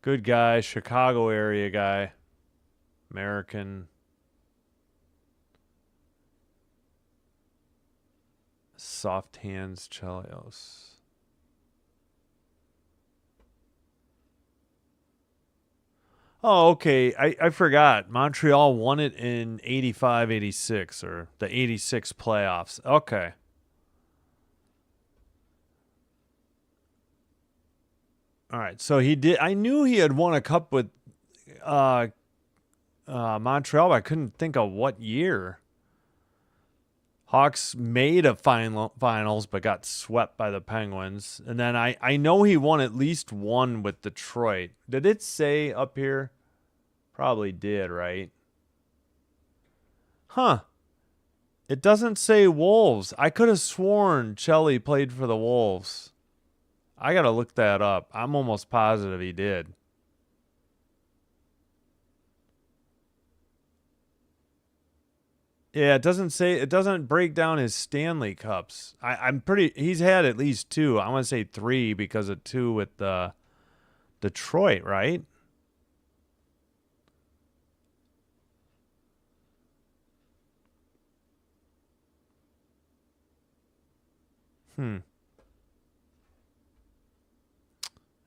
Good guy, Chicago area guy. American. Soft hands Chelios. Oh, okay. I forgot. Montreal won it in 85, 86, or the 86 playoffs. Okay. All right. So he did. I knew he had won a cup with Montreal, but I couldn't think of what year. Hawks made a finals, but got swept by the Penguins. And then I know he won at least one with Detroit. Did it say up here? Probably did, right? Huh. It doesn't say Wolves. I could have sworn Chelly played for the Wolves. I got to look that up. I'm almost positive he did. Yeah, it doesn't break down his Stanley Cups. He's had at least 2. I want to say 3 because of 2 with Detroit, right?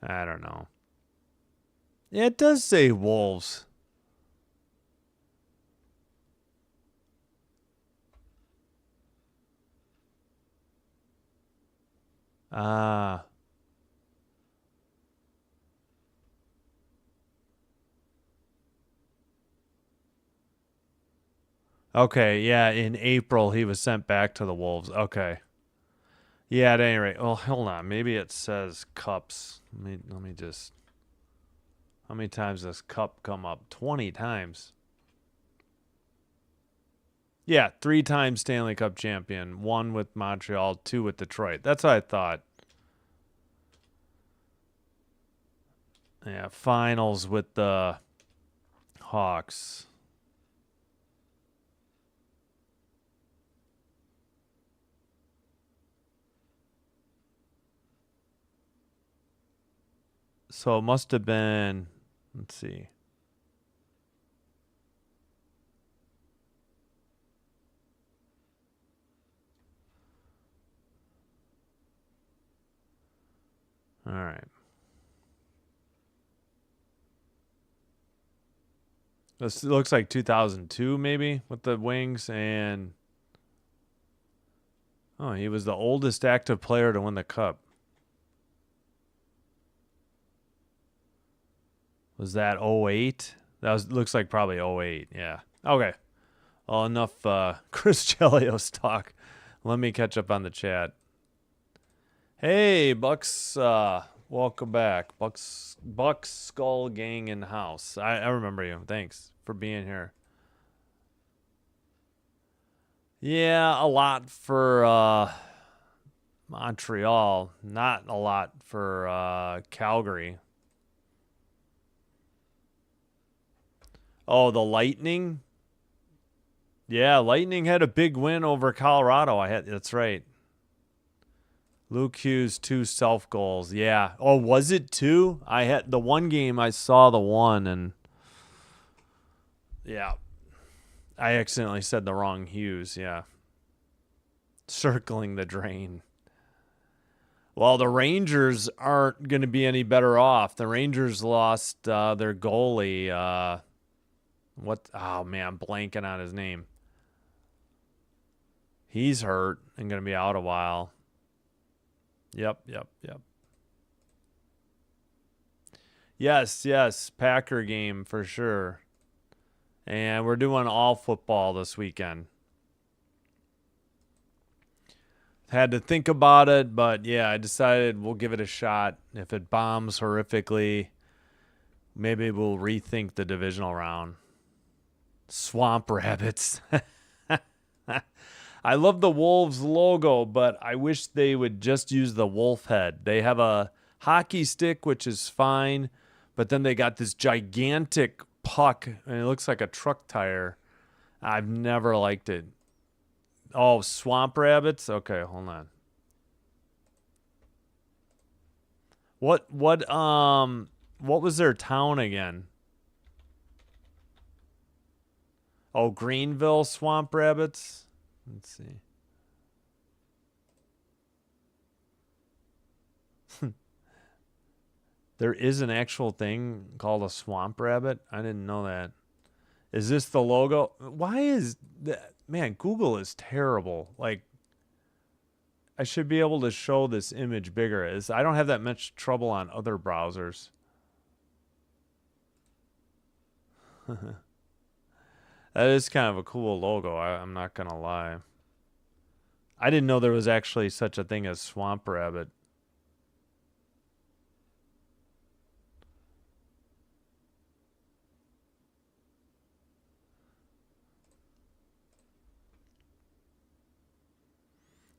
I don't know. Yeah, it does say Wolves. Ah. Okay, yeah, in April he was sent back to the Wolves. Okay. Yeah, at any rate. Well, hold on. Maybe it says cups. Let me just. How many times does cup come up? 20 times. Yeah, 3 times Stanley Cup champion. 1 with Montreal, 2 with Detroit. That's what I thought. Yeah, finals with the Hawks. So it must have been, let's see. All right. This looks like 2002 maybe with the Wings, and oh, he was the oldest active player to win the cup. Was that 08? Looks like probably 08. Yeah. Okay. Well, enough Chris Chelios talk. Let me catch up on the chat. Hey, Bucks. Welcome back. Bucks Skull Gang in house. I remember you. Thanks for being here. Yeah, a lot for Montreal. Not a lot for Calgary. Oh, the Lightning? Yeah, Lightning had a big win over Colorado. That's right. Luke Hughes 2 self goals. Yeah. Oh, was it 2? I had the one game I saw the one, and yeah. I accidentally said the wrong Hughes, yeah. circling the drain. Well, the Rangers aren't going to be any better off. The Rangers lost their goalie. What? Oh, man, I'm blanking on his name. He's hurt and going to be out a while. Yep. Yes. Packer game for sure. And we're doing all football this weekend. Had to think about it, but yeah, I decided we'll give it a shot. If it bombs horrifically, maybe we'll rethink the divisional round. Swamp Rabbits. I love the Wolves logo, but I wish they would just use the wolf head. They have a hockey stick, which is fine, but then they got this gigantic puck, and it looks like a truck tire. I've never liked it. Oh, Swamp Rabbits? Okay, hold on. What was their town again? Oh, Greenville Swamp Rabbits? Let's see. There is an actual thing called a swamp rabbit? I didn't know that. Is this the logo? Why is that? Man, Google is terrible. Like, I should be able to show this image bigger. I don't have that much trouble on other browsers. That is kind of a cool logo. I'm not going to lie. I didn't know there was actually such a thing as swamp rabbit.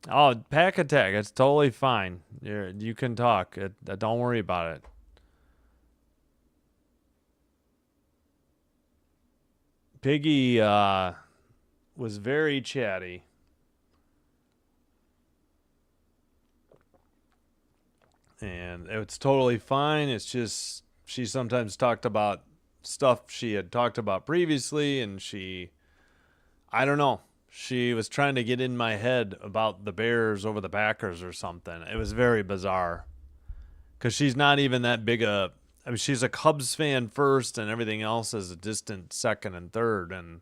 Oh, pack attack. It's totally fine. You can talk. Don't worry about it. Piggy was very chatty. And it's totally fine. It's just she sometimes talked about stuff she had talked about previously, and I don't know. She was trying to get in my head about the Bears over the Packers or something. It was very bizarre. Because she's not even that big a. I mean, she's a Cubs fan first, and everything else is a distant second and third, and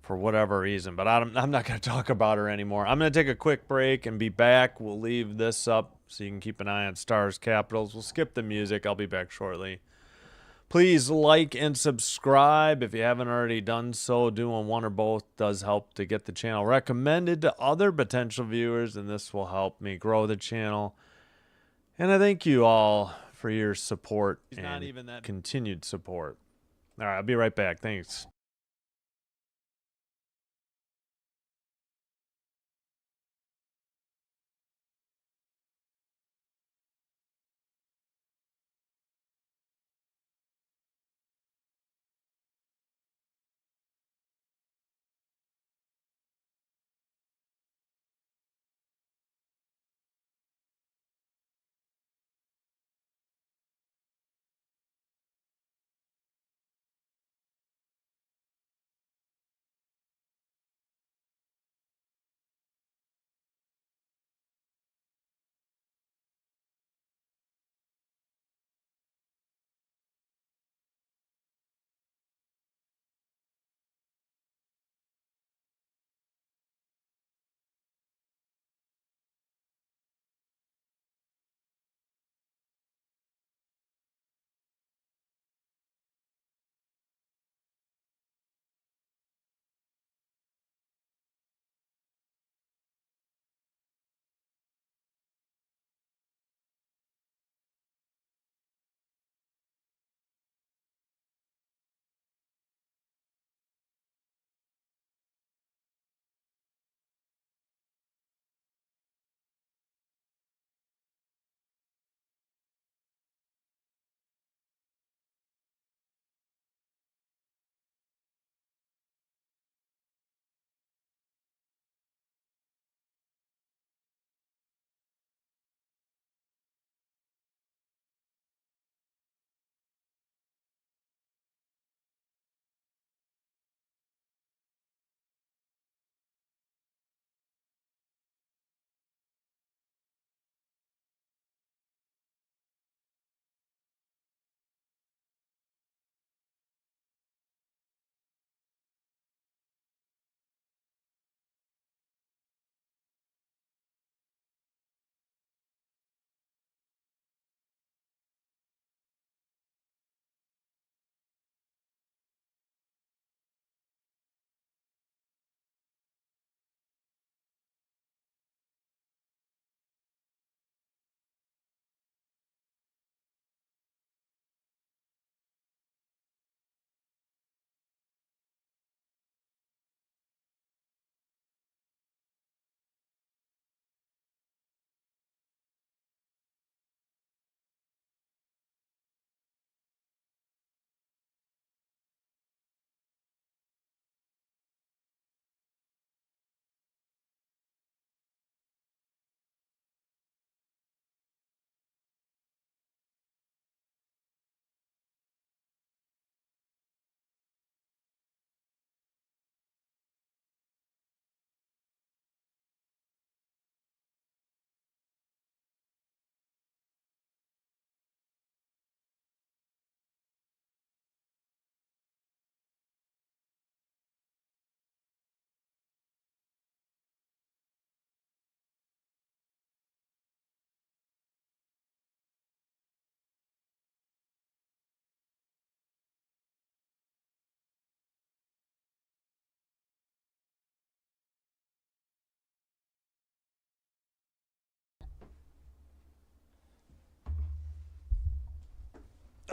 for whatever reason. But I'm not going to talk about her anymore. I'm going to take a quick break and be back. We'll leave this up so you can keep an eye on Stars Capitals. We'll skip the music. I'll be back shortly. Please like and subscribe if you haven't already done so. Doing one or both does help to get the channel recommended to other potential viewers, and this will help me grow the channel. And I thank you all for your support and continued support. All right, I'll be right back. Thanks.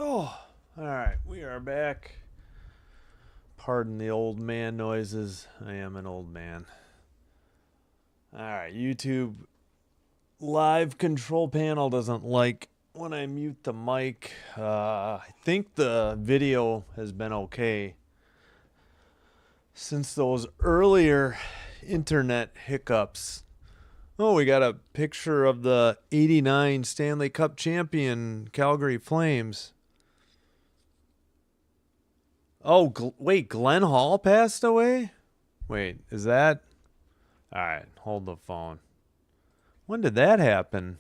Oh, all right. We are back. Pardon the old man noises. I am an old man. All right. YouTube live control panel doesn't like when I mute the mic. I think the video has been okay since those earlier internet hiccups. Oh, we got a picture of the '89 Stanley Cup champion Calgary Flames. Oh, wait, Glenn Hall passed away? Wait, is that? All right, hold the phone. When did that happen?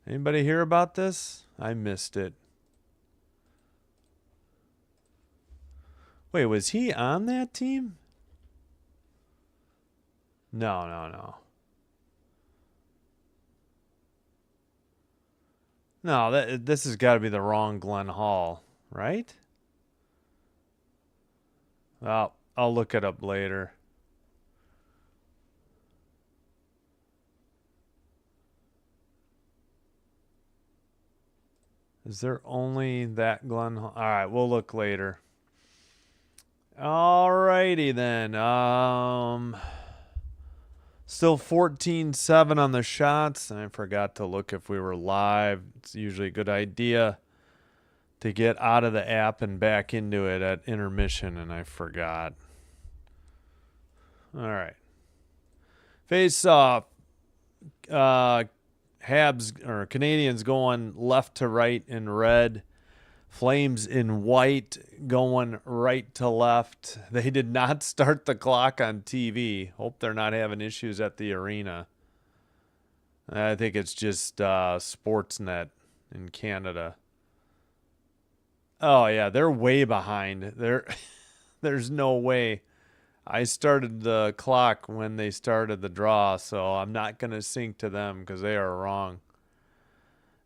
Anybody hear about this? I missed it. Wait, was he on that team? No. No, this has got to be the wrong Glenn Hall, right? Well, I'll look it up later. Is there only that Glenn Hall? All right, we'll look later. All righty then. Still 14-7 on the shots. I forgot to look if we were live. It's usually a good idea to get out of the app and back into it at intermission, and I forgot. All right. Face off. Habs or Canadians going left to right in red. Flames in white going right to left. They did not start the clock on TV. Hope they're not having issues at the arena. I think it's just Sportsnet in Canada. Oh, yeah, they're way behind. There's no way. I started the clock when they started the draw, so I'm not going to sync to them because they are wrong.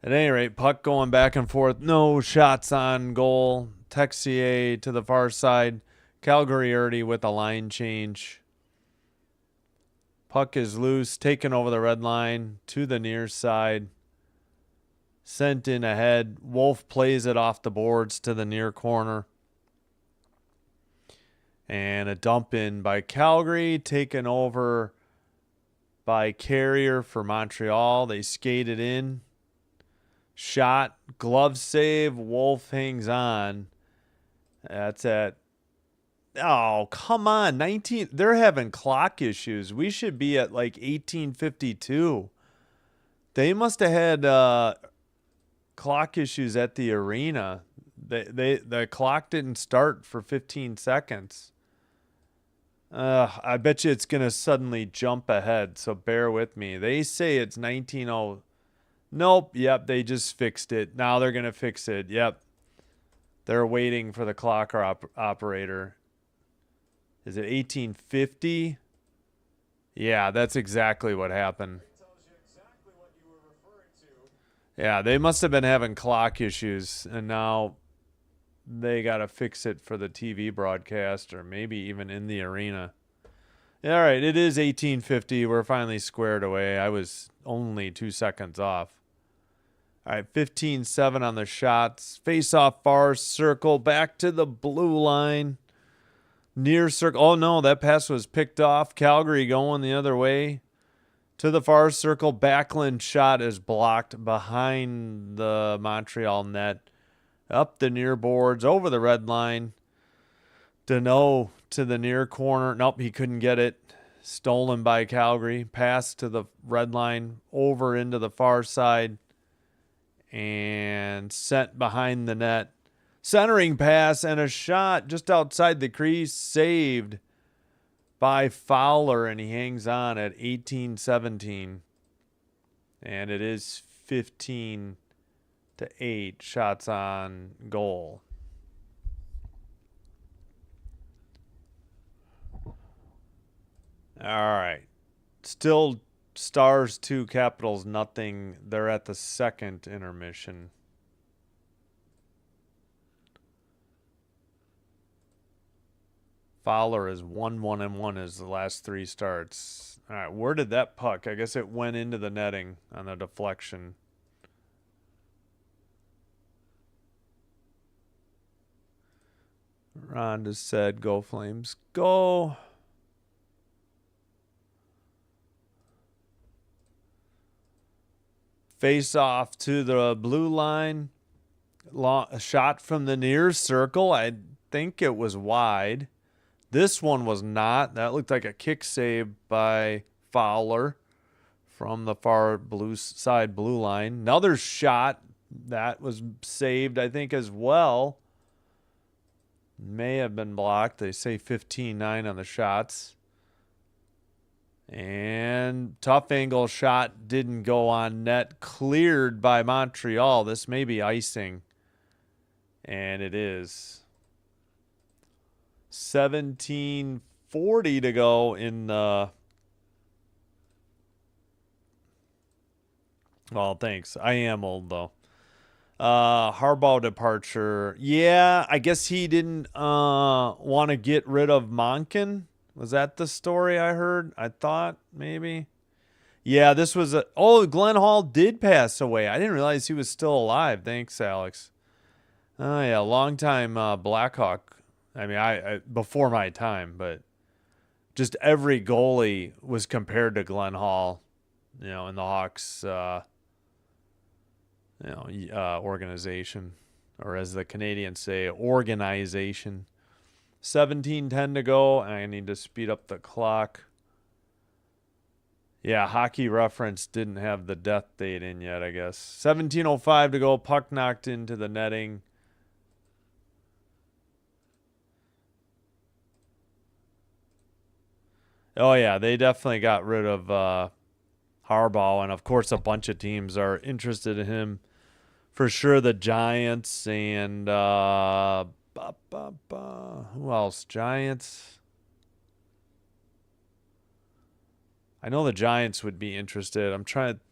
At any rate, puck going back and forth. No shots on goal. Texier to the far side. Calgary already with a line change. Puck is loose. Taken over the red line to the near side. Sent in ahead. Wolf plays it off the boards to the near corner. And a dump in by Calgary. Taken over by Carrier for Montreal. They skated in. Shot, glove save, Wolf hangs on. That's at, oh, come on, 19, they're having clock issues. We should be at like 1852. They must have had clock issues at the arena. The clock didn't start for 15 seconds. I bet you it's going to suddenly jump ahead, so bear with me. They say it's 19:00. Nope. Yep. They just fixed it. Now they're going to fix it. Yep. They're waiting for the clock operator. Is it 1850? Yeah, that's exactly what happened. Yeah, they must have been having clock issues, and now they got to fix it for the TV broadcast or maybe even in the arena. All right, it is 1850. We're finally squared away. I was only 2 seconds off. All right, 15-7 on the shots. Face off far circle, back to the blue line. Near circle. Oh, no, that pass was picked off. Calgary going the other way. To the far circle, Backlund shot is blocked behind the Montreal net. Up the near boards, over the red line. Deneau to the near corner. Nope, he couldn't get it. Stolen by Calgary. Pass to the red line, over into the far side. And sent behind the net. Centering pass and a shot just outside the crease. Saved by Fowler, and he hangs on at 18-17. And it is 15-8 shots on goal. All right. Still Stars 2, Capitals nothing. They're at the second intermission. Fowler is 1-1-1 as the last 3 starts. All right, where did that puck? I guess it went into the netting on the deflection. Ron just said, go Flames, go. Face off to the blue line. A shot from the near circle. I think it was wide. This one was not. That looked like a kick save by Fowler from the far blue side blue line. Another shot that was saved, I think, as well. May have been blocked. They say 15-9 on the shots. And tough angle shot didn't go on net. Cleared by Montreal. This may be icing. And it is. 17:40 to go in the... Well, thanks. I am old, though. Harbaugh departure. Yeah, I guess he didn't want to get rid of Monken. Was that the story I heard? I thought maybe. Yeah, this was a... Oh, Glenn Hall did pass away. I didn't realize he was still alive. Thanks, Alex. Oh, yeah, long-time Blackhawk. I mean, I before my time, but just every goalie was compared to Glenn Hall, in the Hawks, organization, or as the Canadians say, organization. 17:10 to go. I need to speed up the clock. Yeah, Hockey Reference didn't have the death date in yet, I guess. 17:05 to go. Puck knocked into the netting. Oh, yeah, they definitely got rid of Harbaugh, and of course a bunch of teams are interested in him. For sure, the Giants and who else? Giants. I know the Giants would be interested.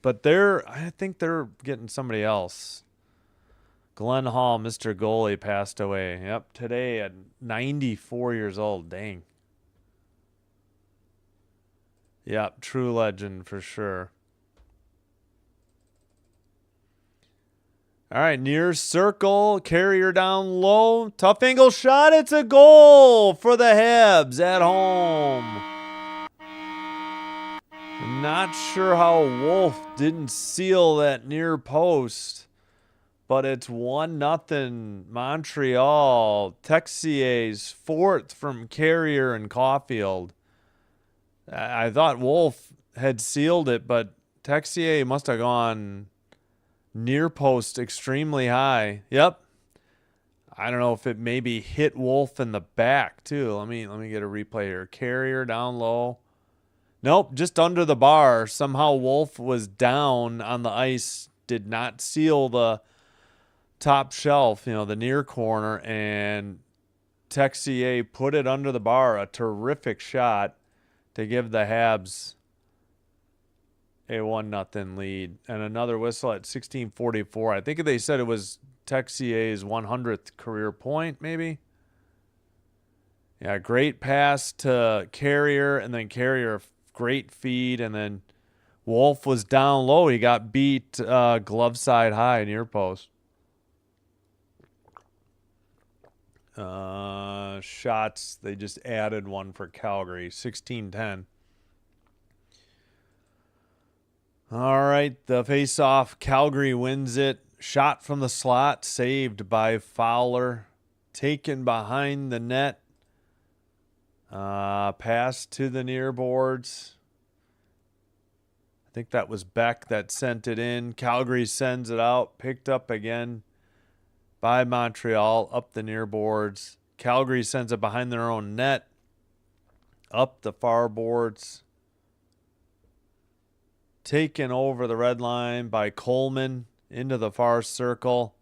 But I think they're getting somebody else. Glenn Hall, Mr. Goalie, passed away. Yep, today at 94 years old. Dang. Yep, true legend for sure. All right, near circle, Carrier down low, tough angle shot. It's a goal for the Habs at home. I'm not sure how Wolf didn't seal that near post, but it's 1-0 Montreal. Texier's fourth from Carrier and Caulfield. I thought Wolf had sealed it, but Texier must have gone near post extremely high. Yep. I don't know if it maybe hit Wolf in the back too. Let me get a replay here. Carrier down low. Nope, just under the bar. Somehow Wolf was down on the ice, did not seal the top shelf, the near corner, and Texier put it under the bar. A terrific shot to give the Habs a 1-0 lead. And another whistle at 16:44. I think they said it was Texier's 100th career point, maybe. Yeah, great pass to Carrier, and then Carrier, great feed, and then Wolf was down low. He got beat glove side high near post. Shots, they just added one for Calgary, 16:10. All right, the face-off, Calgary wins it. Shot from the slot, saved by Fowler. Taken behind the net. Pass to the near boards. I think that was Beck that sent it in. Calgary sends it out, picked up again by Montreal, up the near boards. Calgary sends it behind their own net, up the far boards. Taken over the red line by Coleman into the far circle.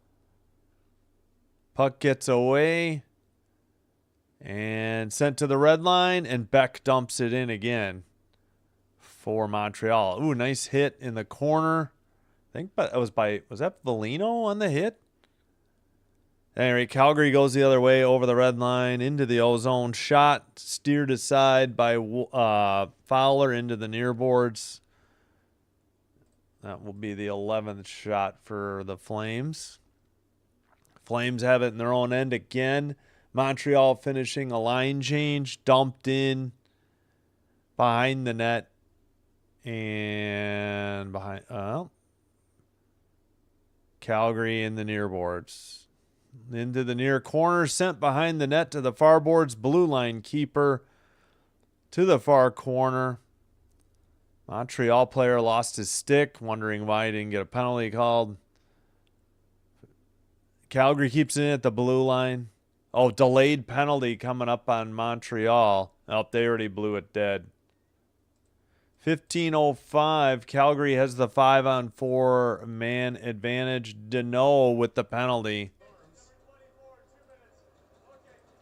Puck gets away and sent to the red line, and Beck dumps it in again for Montreal. Ooh, nice hit in the corner. I think was that Valino on the hit? Anyway, Calgary goes the other way over the red line into the ozone. Shot steered aside by Fowler into the near boards. That will be the 11th shot for the Flames. Flames have it in their own end again. Montreal finishing a line change, dumped in behind the net and behind Calgary in the near boards. Into the near corner, sent behind the net to the far boards. Blue line keeper to the far corner. Montreal player lost his stick, wondering why he didn't get a penalty called. Calgary keeps it in at the blue line. Oh, delayed penalty coming up on Montreal. Oh, they already blew it dead. 15:05. Calgary has the 5-on-4 man advantage. Deneau with the penalty.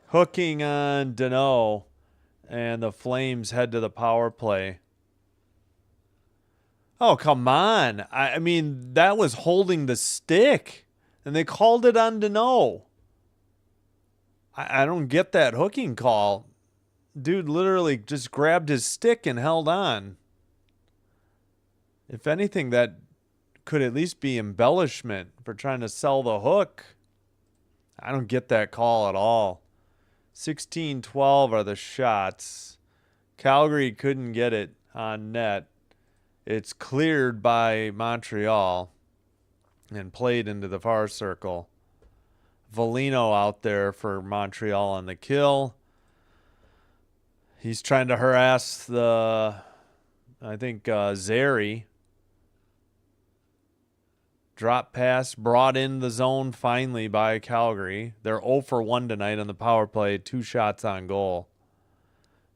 Hooking on Deneau. And the Flames head to the power play. Oh, come on. I mean, that was holding the stick. And they called it on Deneau. I don't get that hooking call. Dude literally just grabbed his stick and held on. If anything, that could at least be embellishment for trying to sell the hook. I don't get that call at all. 16-12 are the shots. Calgary couldn't get it on net. It's cleared by Montreal and played into the far circle. Volino out there for Montreal on the kill. He's trying to harass Zary. Drop pass brought in the zone finally by Calgary. They're 0 for 1 tonight on the power play. 2 shots on goal.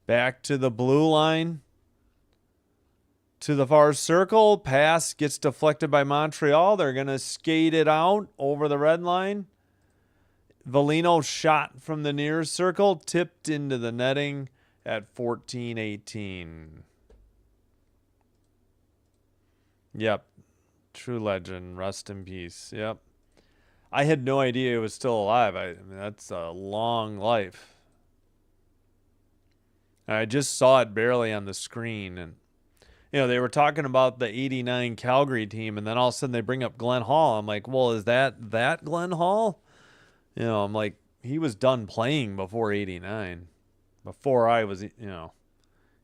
Back to the blue line. To the far circle. Pass gets deflected by Montreal. They're going to skate it out over the red line. Volino shot from the near circle. Tipped into the netting at 14-18. Yep. True legend. Rest in peace. Yep. I had no idea he was still alive. I mean, that's a long life. I just saw it barely on the screen. And, they were talking about the 89 Calgary team, and then all of a sudden they bring up Glenn Hall. I'm like, well, is that Glenn Hall? I'm like, he was done playing before 89. Before I was,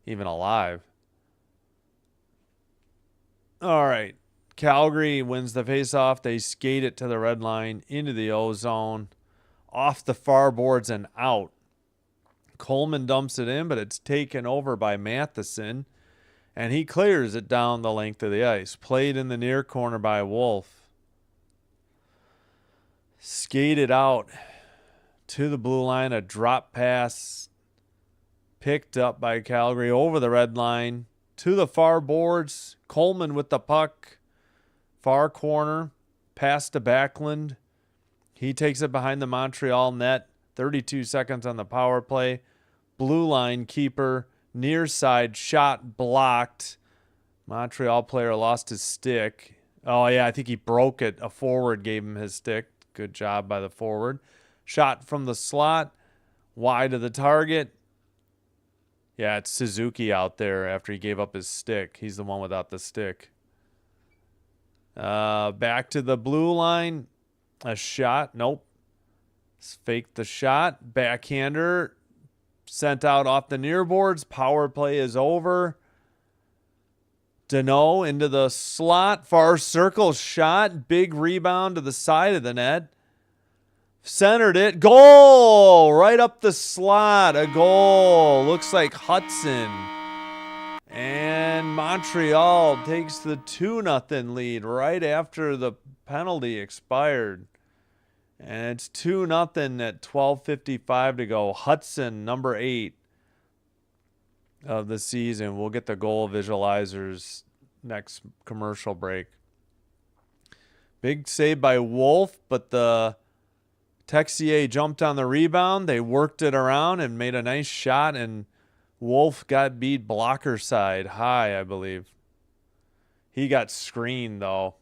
even alive. All right. Calgary wins the faceoff. They skate it to the red line, into the O zone, off the far boards and out. Coleman dumps it in, but it's taken over by Matheson, and he clears it down the length of the ice. Played in the near corner by Wolf. Skated out to the blue line, a drop pass picked up by Calgary over the red line to the far boards. Coleman with the puck. Far corner, pass to Backlund. He takes it behind the Montreal net. 32 seconds on the power play. Blue line keeper, near side shot blocked. Montreal player lost his stick. Oh, yeah, I think he broke it. A forward gave him his stick. Good job by the forward. Shot from the slot, wide of the target. Yeah, it's Suzuki out there after he gave up his stick. He's the one without the stick. Back to the blue line. A shot. Nope. Faked the shot. Backhander. Sent out off the near boards. Power play is over. Deneau into the slot. Far circle shot. Big rebound to the side of the net. Centered it. Goal! Right up the slot. A goal. Looks like Hudson. And Montreal takes the 2-0 lead right after the penalty expired. And it's 2-0 at 12:55 to go. Hudson, number 8 of the season. We'll get the goal visualizers next commercial break. Big save by Wolf, but the Texier jumped on the rebound. They worked it around and made a nice shot, and Wolf got beat blocker side high, I believe. He got screened, though.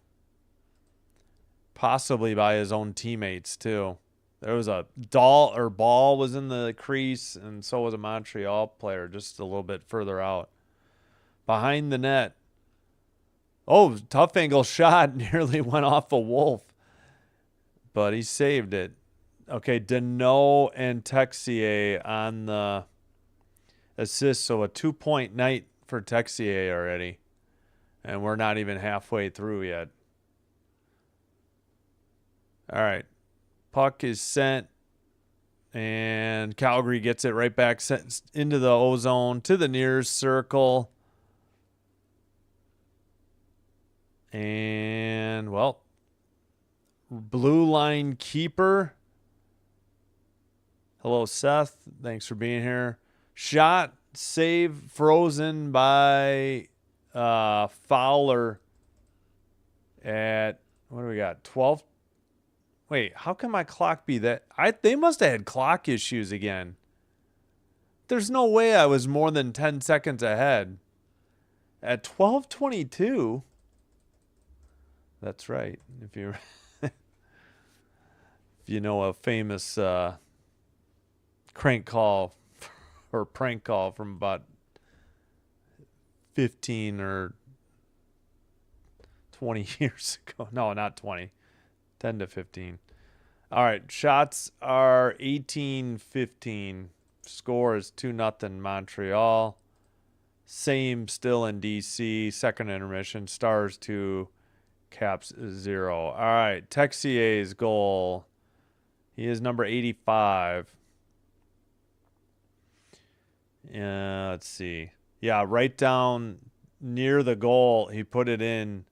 Possibly by his own teammates, too. There was a ball was in the crease, and so was a Montreal player just a little bit further out. Behind the net. Oh, tough angle shot. Nearly went off a Wolf. But he saved it. Okay, Deneau and Texier on the assist, so a 2-point night for Texier already. And we're not even halfway through yet. All right. Puck is sent, and Calgary gets it right back sent into the O-zone to the near circle. And, well, blue line keeper. Hello, Seth. Thanks for being here. Shot, save, frozen by Fowler at, what do we got, 12? Wait, how can my clock be that? They must have had clock issues again. There's no way I was more than 10 seconds ahead. At 12:22. That's right. If you if you know a famous crank call or prank call from about 15 or 20 years ago. No, not 20. 10 to 15. All right, shots are 18-15. Score is 2-0 Montreal. Same still in DC. Second intermission. Stars 2, Caps 0. All right, Texier's goal. He is number 85. Let's see. Yeah, right down near the goal. He put it in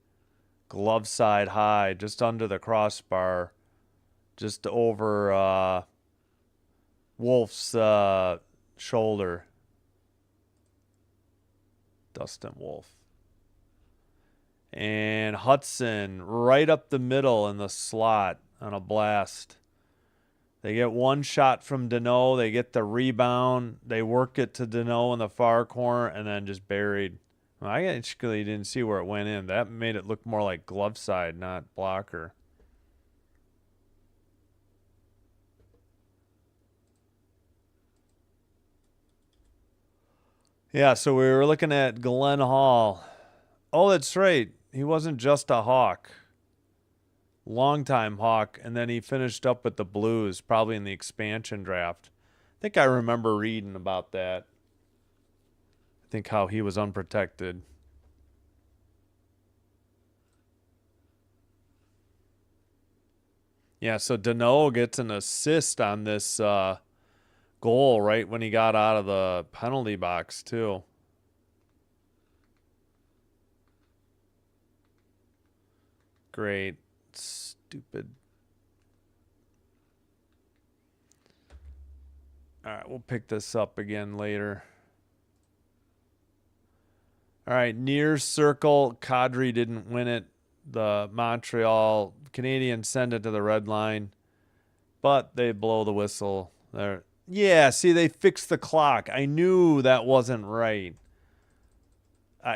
glove side high, just under the crossbar, just over Wolf's shoulder. Dustin Wolf. And Hudson right up the middle in the slot on a blast. They get one shot from Deneau. They get the rebound. They work it to Deneau in the far corner and then just buried. Well, I actually didn't see where it went in. That made it look more like glove side, not blocker. Yeah, so we were looking at Glenn Hall. Oh, that's right. He wasn't just a Hawk. Longtime Hawk, and then he finished up with the Blues, probably in the expansion draft. I think I remember reading about that. I think how he was unprotected. Yeah, so Deneau gets an assist on this goal right when he got out of the penalty box, too. Great. Stupid. All right, we'll pick this up again later. All right, near circle. Kadri didn't win it. The Montreal Canadiens send it to the red line, but they blow the whistle there. Yeah, see, they fixed the clock. I knew that wasn't right.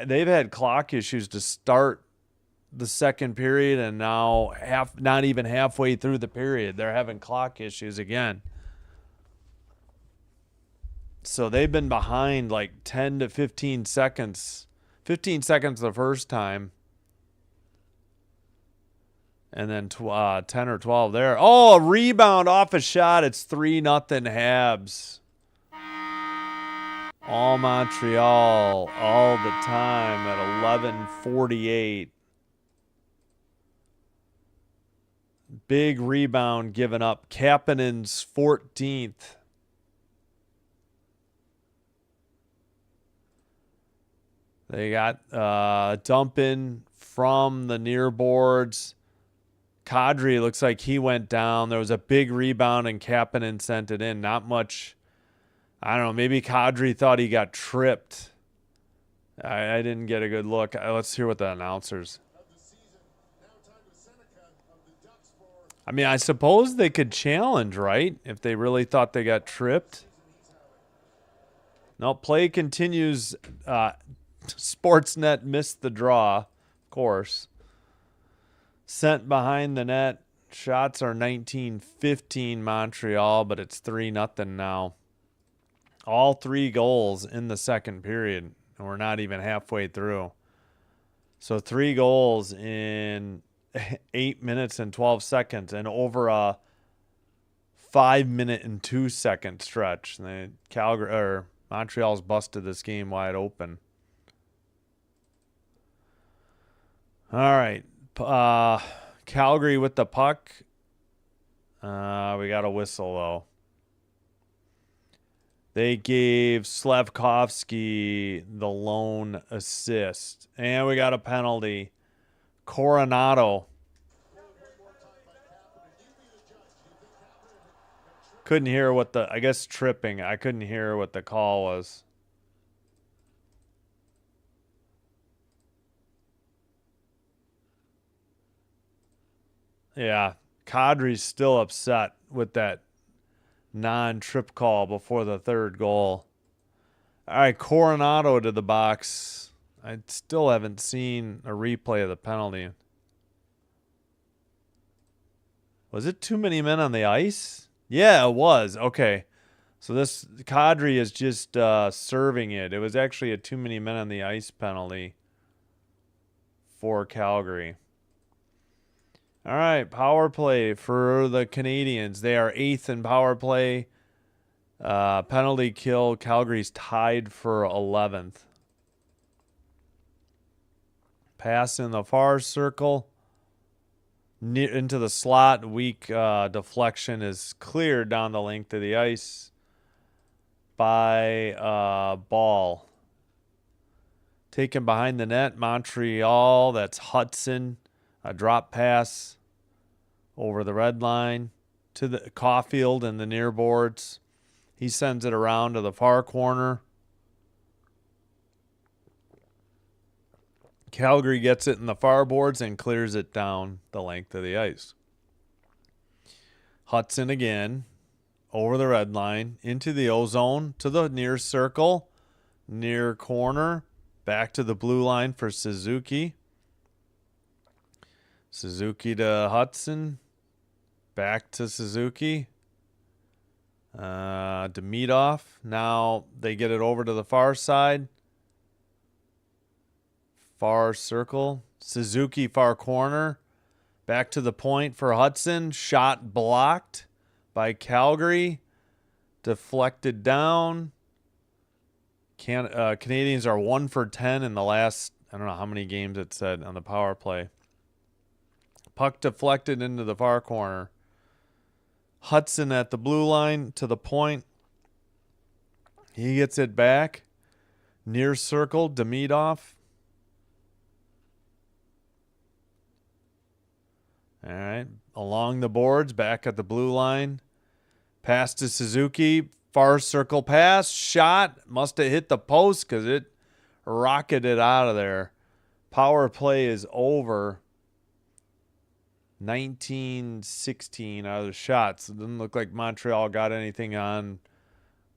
They've had clock issues to start the second period, and now not even halfway through the period, they're having clock issues again. So they've been behind like 10 to 15 seconds. 15 seconds the first time. And then 10 or 12 there. Oh, a rebound off a shot. It's 3-0 Habs. All Montreal all the time at 11:48. Big rebound given up. Kapanen's 14th. They got dumping from the near boards. Kadri looks like he went down. There was a big rebound and Kapanen sent it in. Not much. I don't know. Maybe Kadri thought he got tripped. I didn't get a good look. Let's hear what the announcers. I mean, I suppose they could challenge, right? If they really thought they got tripped. No, play continues. Sportsnet missed the draw, of course. Sent behind the net. Shots are 19-15 Montreal, but it's 3-0 now. All 3 goals in the second period, and we're not even halfway through. So 3 goals in 8 minutes and 12 seconds, and over a 5-minute and 2-second stretch. And Montreal's busted this game wide open. All right. Calgary with the puck. We got a whistle, though. They gave Slavkovsky the lone assist. And we got a penalty. Coronado. Couldn't hear what I guess tripping. I couldn't hear what the call was. Yeah. Kadri's still upset with that non-trip call before the third goal. All right, Coronado to the box. I still haven't seen a replay of the penalty. Was it too many men on the ice? Yeah, it was. Okay. So this Kadri is just serving it. It was actually a too many men on the ice penalty for Calgary. All right, power play for the Canadiens. They are 8th in power play. Penalty kill. Calgary's tied for 11th. Pass in the far circle. Into the slot. Weak deflection is cleared down the length of the ice by Ball. Taken behind the net. Montreal. That's Hudson. A drop pass over the red line to the Caulfield and the near boards. He sends it around to the far corner. Calgary gets it in the far boards and clears it down the length of the ice. Hudson again over the red line into the O-zone to the near circle, near corner, back to the blue line for Suzuki. Suzuki to Hudson. Back to Suzuki. Demidov. Now they get it over to the far side. Far circle. Suzuki far corner. Back to the point for Hudson. Shot blocked by Calgary. Deflected down. Canadians are 1 for 10 in the last, I don't know how many games it said on the power play. Puck deflected into the far corner. Hudson at the blue line to the point. He gets it back. Near circle, Demidov. All right. Along the boards, back at the blue line. Pass to Suzuki. Far circle pass. Shot. Must have hit the post because it rocketed out of there. Power play is over. 19-16 out of the shots. It didn't look like Montreal got anything on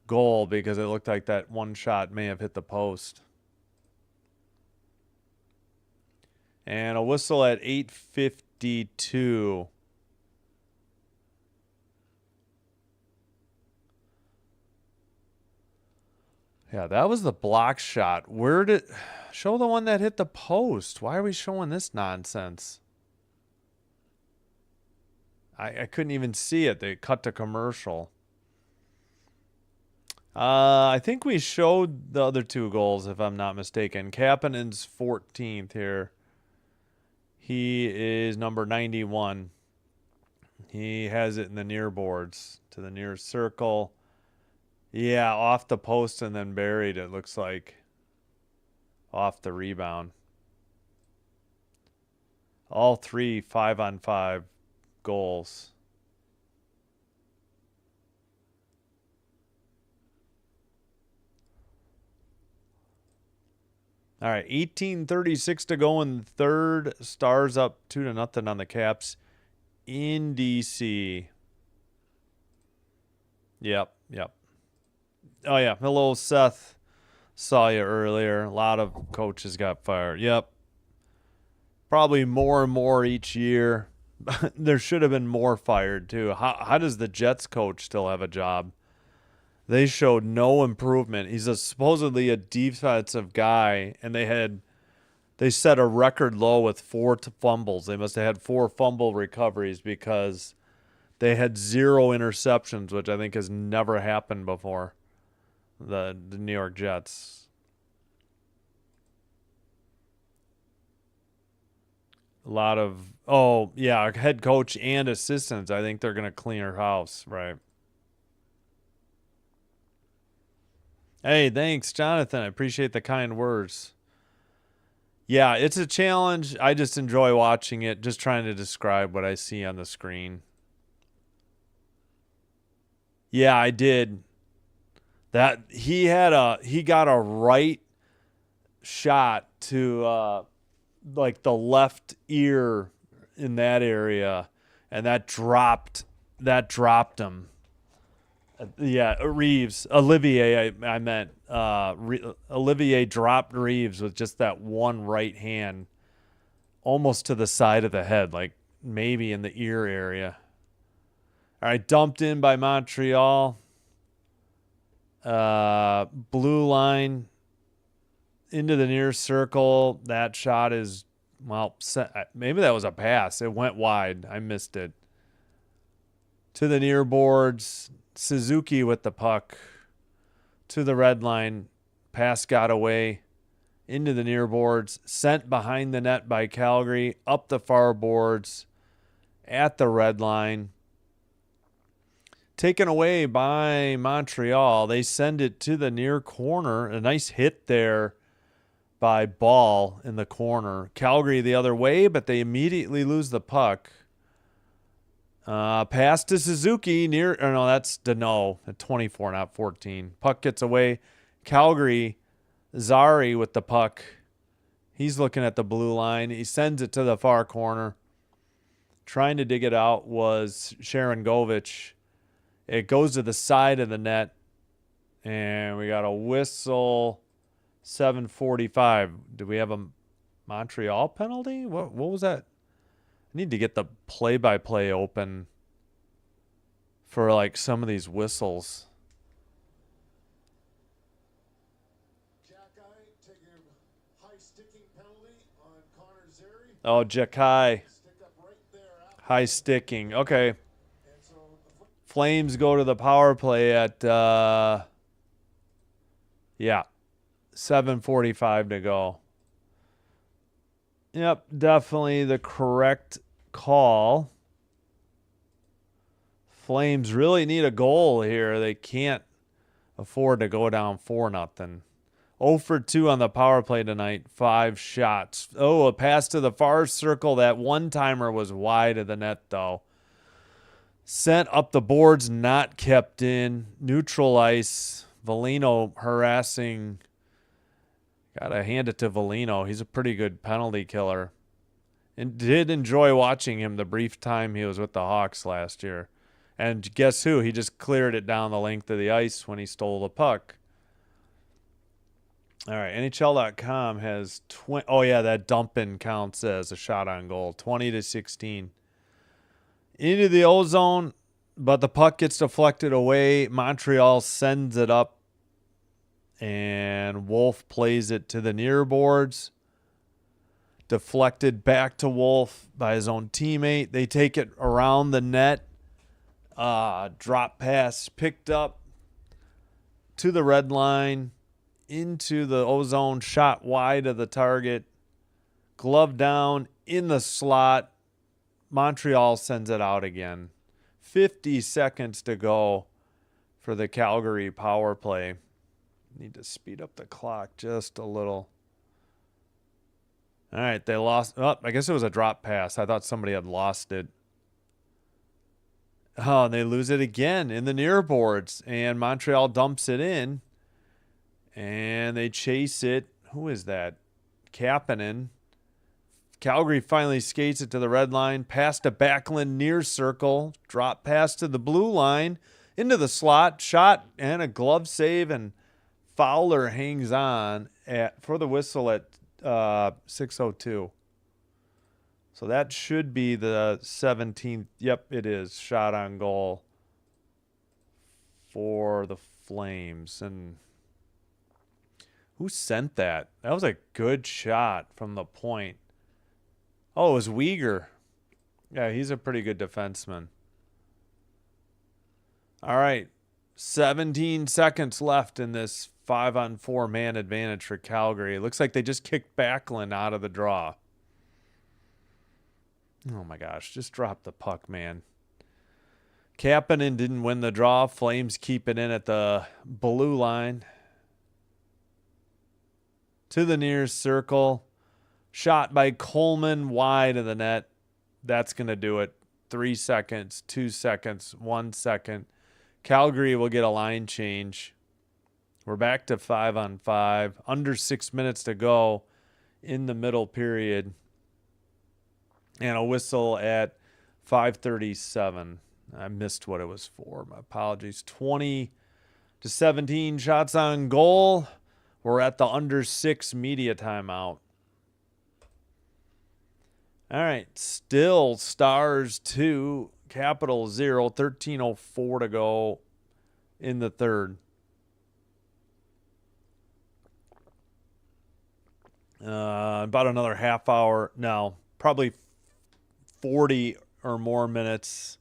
goal because it looked like that one shot may have hit the post. And a whistle at 8:52. Yeah, that was the block shot. Show the one that hit the post? Why are we showing this nonsense? I couldn't even see it. They cut to commercial. I think we showed the other two goals, if I'm not mistaken. Kapanen's 14th here. He is number 91. He has it in the near boards to the near circle. Yeah, off the post and then buried, it looks like. Off the rebound. All three 5-on-5 goals. All right, 18:36 to go in the third. Stars up 2-0 on the Caps in DC. Yep. Oh, yeah. Hello, Seth. Saw you earlier. A lot of coaches got fired. Yep. Probably more and more each year. There should have been more fired, too. How does the Jets coach still have a job? They showed no improvement. He's supposedly a defensive guy, and they set a record low with 4 fumbles. They must have had 4 fumble recoveries because They had 0 interceptions, which I think has never happened before. The New York Jets. A lot of, head coach and assistants. I think they're going to clean her house, right? Hey, thanks, Jonathan. I appreciate the kind words. Yeah, it's a challenge. I just enjoy watching it, just trying to describe what I see on the screen. Yeah, I did. That he got a right shot to like the left ear in that area, and that dropped him. Olivier, I meant Olivier dropped Reeves with just that one right hand, almost to the side of the head, like maybe in the ear area. All right, dumped in by Montreal. Blue line into the near circle. That shot is, maybe that was a pass. It went wide. I missed it. To the near boards. Suzuki with the puck. To the red line. Pass got away. Into the near boards. Sent behind the net by Calgary. Up the far boards. At the red line. Taken away by Montreal. They send it to the near corner. A nice hit there by Ball in the corner. Calgary the other way, but they immediately lose the puck. Pass to Suzuki that's Deneau at 24, not 14. Puck gets away. Calgary, Zari with the puck. He's looking at the blue line. He sends it to the far corner. Trying to dig it out was Sharon Govich. It goes to the side of the net, and we got a whistle. 7:45. Do we have a Montreal penalty? What was that? I need to get the play-by-play open for like some of these whistles. Jacky taking a high sticking penalty on Connor Zary. Oh, Jacky. High sticking. Okay. Flames go to the power play at 7:45 to go. Yep, definitely the correct call. Flames really need a goal here. They can't afford to go down 4-0. 0 for 2 on the power play tonight. 5 shots. Oh, a pass to the far circle. That one-timer was wide of the net, though. Sent up the boards, not kept in. Neutral ice. Velino harassing. Gotta hand it to Velino. He's a pretty good penalty killer. And did enjoy watching him the brief time he was with the Hawks last year. And guess who? He just cleared it down the length of the ice when he stole the puck. All right, NHL.com has that dump-in counts as a shot on goal. 20-16. Into the O-zone, but the puck gets deflected away. Montreal sends it up, and Wolf plays it to the near boards. Deflected back to Wolf by his own teammate. They take it around the net. Drop pass picked up to the red line. Into the O-zone, shot wide of the target. Glove down in the slot. Montreal sends it out again. 50 seconds to go for the Calgary power play. Need to speed up the clock just a little. All right, they lost. Oh, I guess it was a drop pass. I thought somebody had lost it. Oh, and they lose it again in the near boards. And Montreal dumps it in. And they chase it. Who is that? Kapanen. Calgary finally skates it to the red line. Pass to Backlund near circle. Drop pass to the blue line. Into the slot. Shot and a glove save. And Fowler hangs on for the whistle at 6:02. So that should be the 17th. Yep, it is. Shot on goal for the Flames. And who sent that? That was a good shot from the point. Oh, it was Weegar. Yeah, he's a pretty good defenseman. All right. 17 seconds left in this 5-on-4 man advantage for Calgary. It looks like they just kicked Backlund out of the draw. Oh my gosh, just drop the puck, man. Kapanen didn't win the draw. Flames keep it in at the blue line. To the near circle. Shot by Coleman wide of the net. That's going to do it. 3 seconds, 2 seconds, 1 second. Calgary will get a line change. We're back to 5-on-5. Under 6 minutes to go in the middle period. And a whistle at 5:37. I missed what it was for. My apologies. 20-17 shots on goal. We're at the under 6 media timeout. All right. Still Stars 2, Capital 0. 13:04 to go in the third. About another half hour. No, probably 40 or more minutes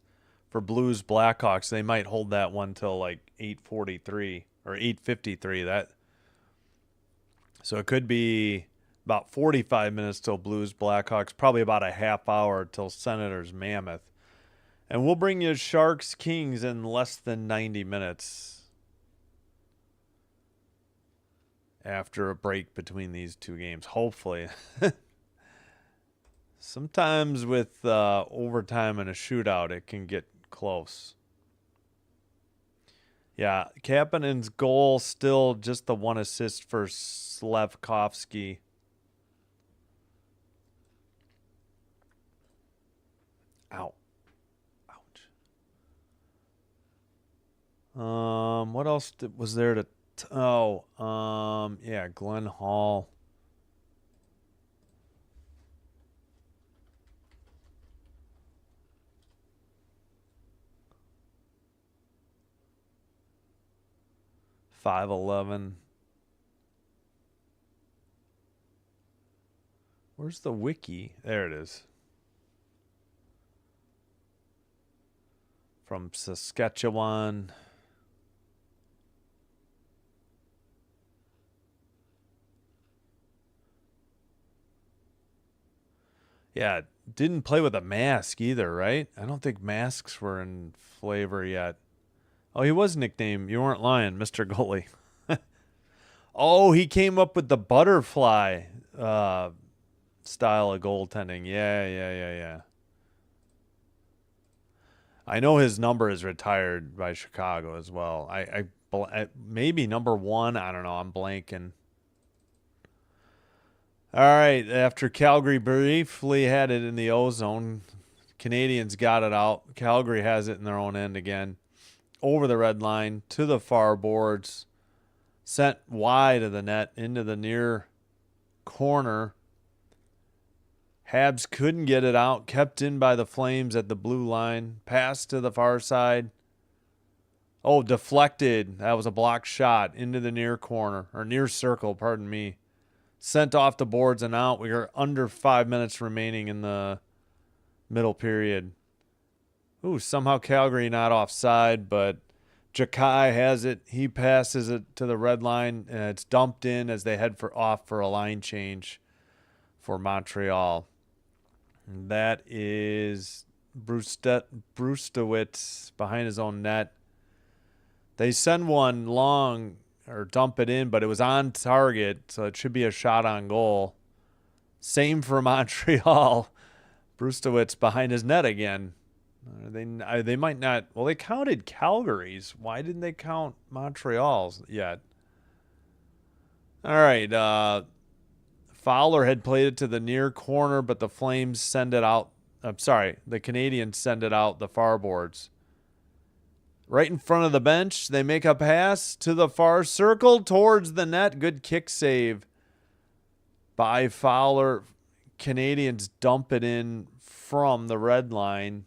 for Blues Blackhawks. They might hold that one till like 8:43 or 8:53. So it could be about 45 minutes till Blues Blackhawks, probably about a half hour till Senators Mammoth. And we'll bring you Sharks Kings in less than 90 minutes after a break between these two games, hopefully. Sometimes with overtime and a shootout, it can get close. Yeah, Kapanen's goal still just the one assist for Slavkovsky. Ow. Ouch. What else was there to... yeah, Glenn Hall. .511. Where's the wiki? There it is. From Saskatchewan. Yeah, didn't play with a mask either, right? I don't think masks were in flavor yet. Oh, he was nicknamed, you weren't lying, Mr. Goalie. Oh, he came up with the butterfly style of goaltending. Yeah. I know his number is retired by Chicago as well. I maybe number 1. I don't know. I'm blanking. All right. After Calgary briefly had it in the O-zone, Canadians got it out. Calgary has it in their own end again. Over the red line to the far boards. Sent wide of the net into the near corner. Habs couldn't get it out. Kept in by the Flames at the blue line. Passed to the far side. Oh, deflected. That was a blocked shot into the near corner. Or near circle, pardon me. Sent off the boards and out. We are under 5 minutes remaining in the middle period. Ooh, somehow Calgary not offside, but Jakai has it. He passes it to the red line, and it's dumped in as they head off for a line change for Montreal. And that is Brustowitz behind his own net. They send one long or dump it in, but it was on target, so it should be a shot on goal. Same for Montreal. Brustowitz behind his net again. They might not. Well, they counted Calgary's. Why didn't they count Montreal's yet? All right. Fowler had played it to the near corner, but the Flames send it out. I'm sorry, the Canadians send it out the far boards. Right in front of the bench, they make a pass to the far circle towards the net. Good kick save by Fowler. Canadians dump it in from the red line.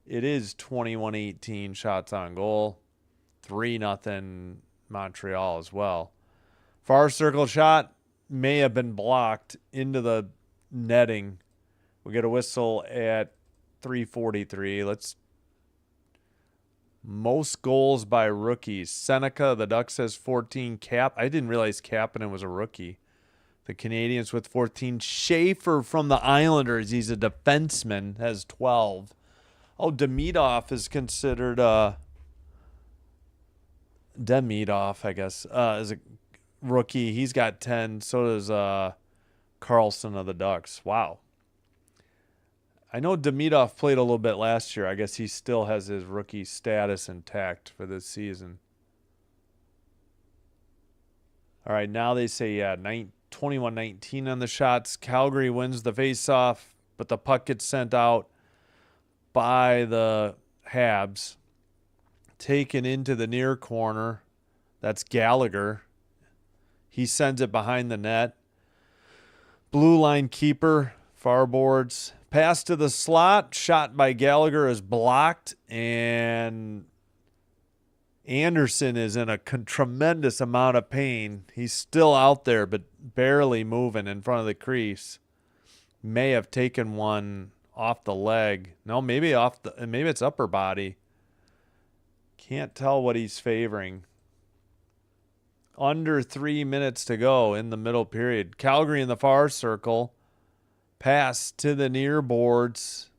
It is 21-18 shots on goal. 3-0 Montreal as well. Far circle shot may have been blocked into the netting. We get a whistle at 3:43. Most goals by rookies. Seneca, the Ducks, has 14. I didn't realize Kapanen was a rookie. The Canadiens with 14. Schaefer from the Islanders, he's a defenseman, has 12. Oh, Demidov is considered Demidov, I guess, is a rookie. He's got 10. So does Carlson of the Ducks. Wow. I know Demidov played a little bit last year. I guess he still has his rookie status intact for this season. All right, now they say, 21-19 on the shots. Calgary wins the faceoff, but the puck gets sent out by the Habs. Taken into the near corner. That's Gallagher. He sends it behind the net. Blue line keeper, far boards. Pass to the slot. Shot by Gallagher is blocked. And Anderson is in a tremendous amount of pain. He's still out there, but barely moving in front of the crease. May have taken one off the leg. No, maybe maybe it's upper body. Can't tell what he's favoring. Under 3 minutes to go in the middle period. Calgary in the far circle. Pass to the near boards.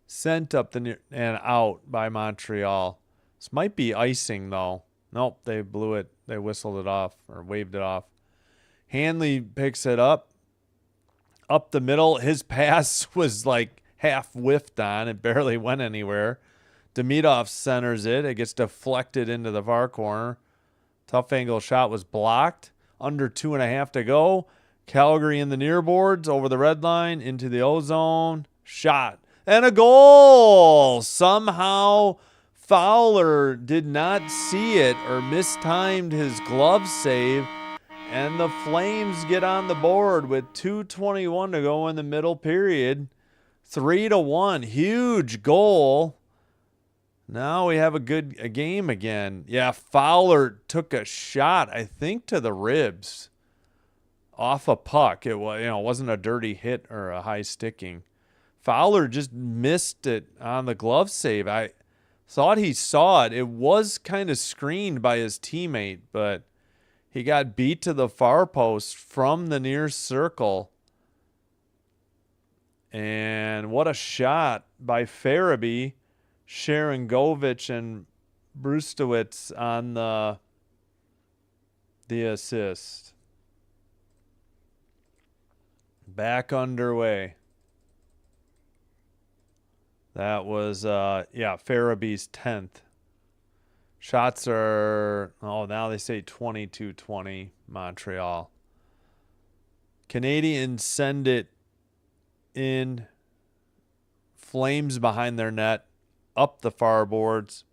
Sent up the near and out by Montreal. This might be icing, though. Nope, they blew it. They whistled it off or waved it off. Hanley picks it up. Up the middle. His pass was like half whiffed on. It barely went anywhere. Demidov centers it. It gets deflected into the far corner. Tough angle shot was blocked. Under 2.5 to go. Calgary in the near boards. Over the red line. Into the O-zone. Shot. And a goal! Somehow Fowler did not see it or mistimed his glove save. And the Flames get on the board with 2:21 to go in the middle period. 3-1. Huge goal. Now we have a game again. Yeah, Fowler took a shot, I think, to the ribs off a puck. It wasn't a dirty hit or a high sticking. Fowler just missed it on the glove save. I thought he saw it. It was kind of screened by his teammate, but he got beat to the far post from the near circle. And what a shot by Farabee. Sharangovich and Brustowitz on the assist. Back underway. That was, Farabee's 10th. Shots are, now they say 22-20 Montreal. Canadiens send it in. Flames behind their net. Up the far boards.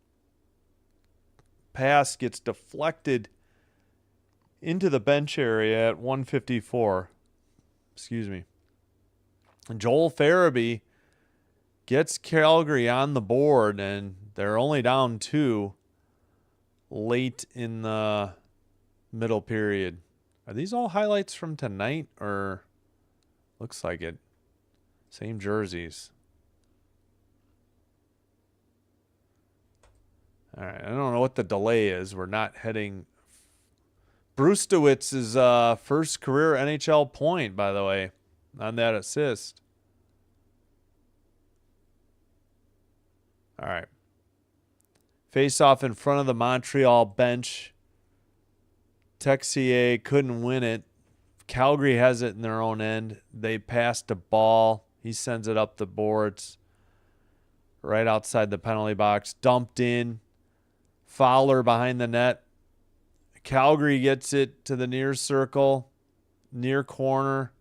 Pass gets deflected into the bench area at 154. Excuse me. And Joel Farabee gets Calgary on the board, and they're only down 2 late in the middle period. Are these all highlights from tonight, or looks like it? Same jerseys. All right, I don't know what the delay is. We're not heading. Brustowitz's first career NHL point, by the way, on that assist. All right. Face off in front of the Montreal bench. Texier couldn't win it. Calgary has it in their own end. They passed the ball. He sends it up the boards. Right outside the penalty box. Dumped in. Fowler behind the net. Calgary gets it to the near circle. Near corner.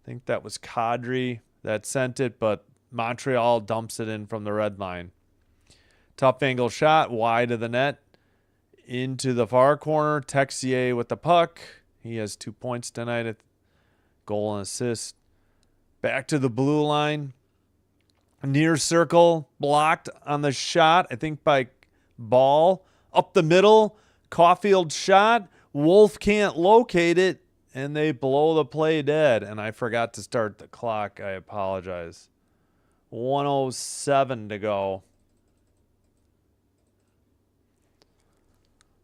I think that was Kadri that sent it, but Montreal dumps it in from the red line. Tough angle shot, wide of the net. Into the far corner. Texier with the puck. He has 2 points tonight. Goal and assist. Back to the blue line. Near circle. Blocked on the shot, I think by Ball. Up the middle. Caulfield shot. Wolf can't locate it. And they blow the play dead. And I forgot to start the clock. I apologize. 1:07 to go.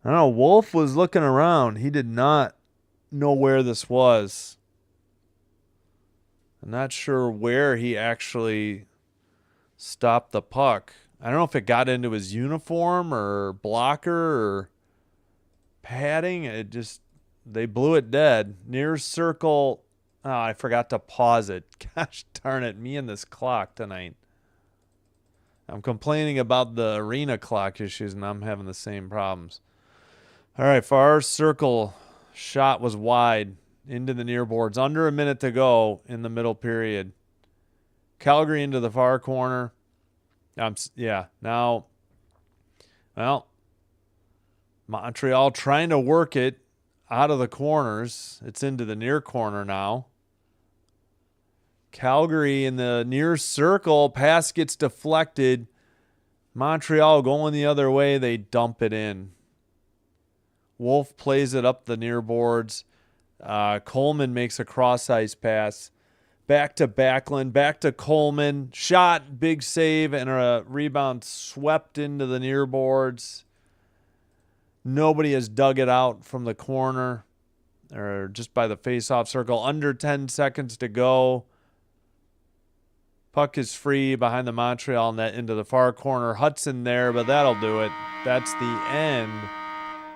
I don't know. Wolf was looking around. He did not know where this was. I'm not sure where he actually stopped the puck. I don't know if it got into his uniform or blocker or padding. They blew it dead. Near circle. Oh, I forgot to pause it. Gosh darn it. Me and this clock tonight. I'm complaining about the arena clock issues, and I'm having the same problems. All right, far circle shot was wide into the near boards. Under a minute to go in the middle period. Calgary into the far corner. Now, well, Montreal trying to work it out of the corners. It's into the near corner now. Calgary in the near circle. Pass gets deflected. Montreal going the other way. They dump it in. Wolf plays it up the near boards. Coleman makes a cross ice pass. Back to Backlund. Back to Coleman. Shot. Big save. And a rebound swept into the near boards. Nobody has dug it out from the corner or just by the face-off circle. Under 10 seconds to go. Puck is free behind the Montreal net into the far corner. Hudson there, but that'll do it. That's the end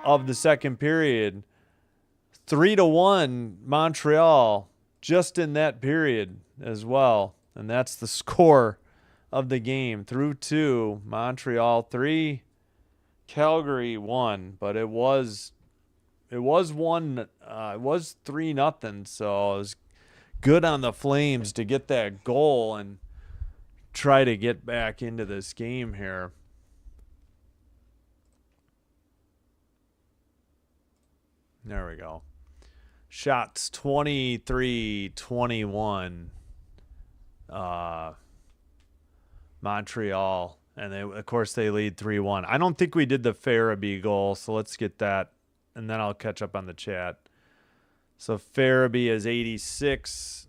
of the second period. 3-1 Montreal just in that period as well. And that's the score of the game. Through 2, Montreal 3, Calgary 1. But it was 3-0, so it was good on the Flames to get that goal and try to get back into this game here. There we go. Shots 23-21. Montreal. And of course they lead 3-1. I don't think we did the Farabee goal, so let's get that. And then I'll catch up on the chat. So Farabee is 86.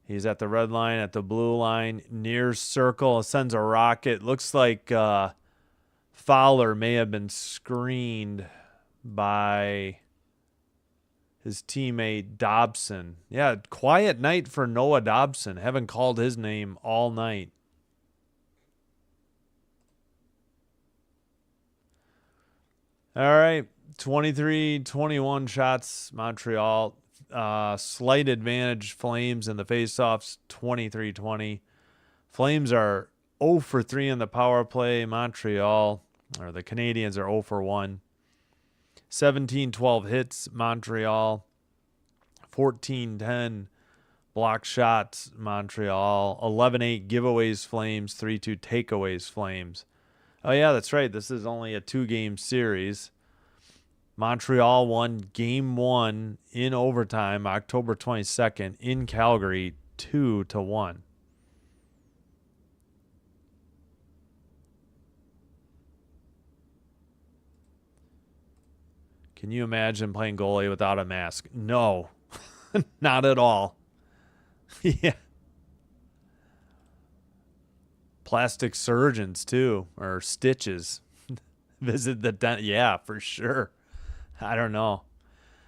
He's at the red line, at the blue line, near circle. Sends a rocket. Looks like Fowler may have been screened by his teammate Dobson. Yeah, quiet night for Noah Dobson. Haven't called his name all night. All right, 23-21 shots, Montreal. Slight advantage, Flames in the faceoffs, 23-20. Flames are 0 for 3 in the power play. Montreal, or the Canadiens, are 0 for 1. 17-12 hits, Montreal. 14-10 block shots, Montreal. 11-8 giveaways, Flames. 3-2 takeaways, Flames. Oh, yeah, that's right. This is only a 2-game series. Montreal won Game 1 in overtime, October 22nd, in Calgary, 2-1. Can you imagine playing goalie without a mask? No, not at all. Yeah. Plastic surgeons, too, or stitches. Visit the dentist. Yeah, for sure. I don't know.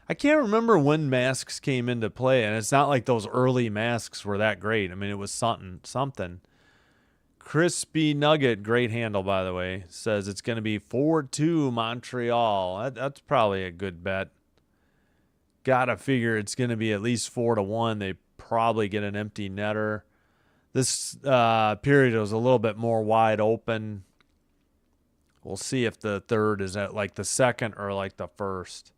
I can't remember when masks came into play, and it's not like those early masks were that great. I mean, it was something. Crispy Nugget, great handle, by the way, says it's going to be 4-2 Montreal. That's probably a good bet. Gotta figure it's going to be at least 4-1. They probably get an empty netter. This period was a little bit more wide open. We'll see if the third is at like the second or like the first.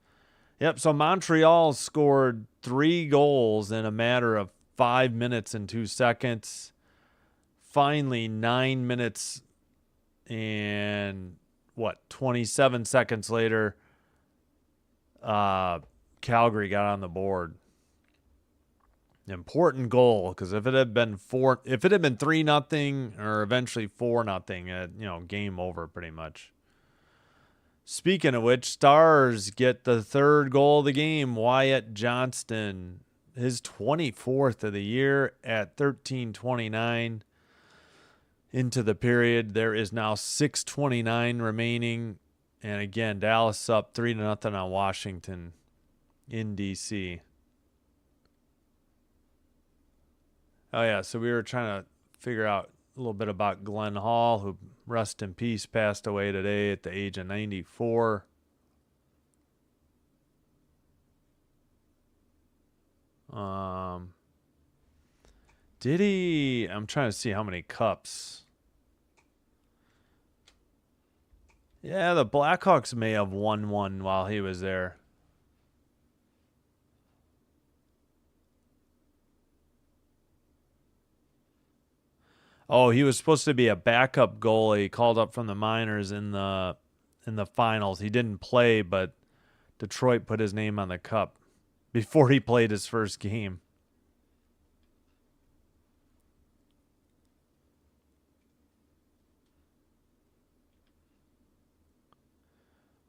Yep, so Montreal scored 3 goals in a matter of 5 minutes and 2 seconds. Finally, 9 minutes and 27 seconds later, Calgary got on the board. Important goal, because if it had been 3-0 or eventually 4-0, game over pretty much. Speaking of which, Stars get the third goal of the game. Wyatt Johnston, his 24th of the year at 13:29 into the period. There is now 6:29 remaining, And again, Dallas up 3-0 on Washington in D.C. Oh, yeah, so we were trying to figure out a little bit about Glenn Hall, who, rest in peace, passed away today at the age of 94. Did he? I'm trying to see how many cups. Yeah, the Blackhawks may have won one while he was there. Oh, he was supposed to be a backup goalie called up from the minors in the finals. He didn't play, but Detroit put his name on the cup before he played his first game.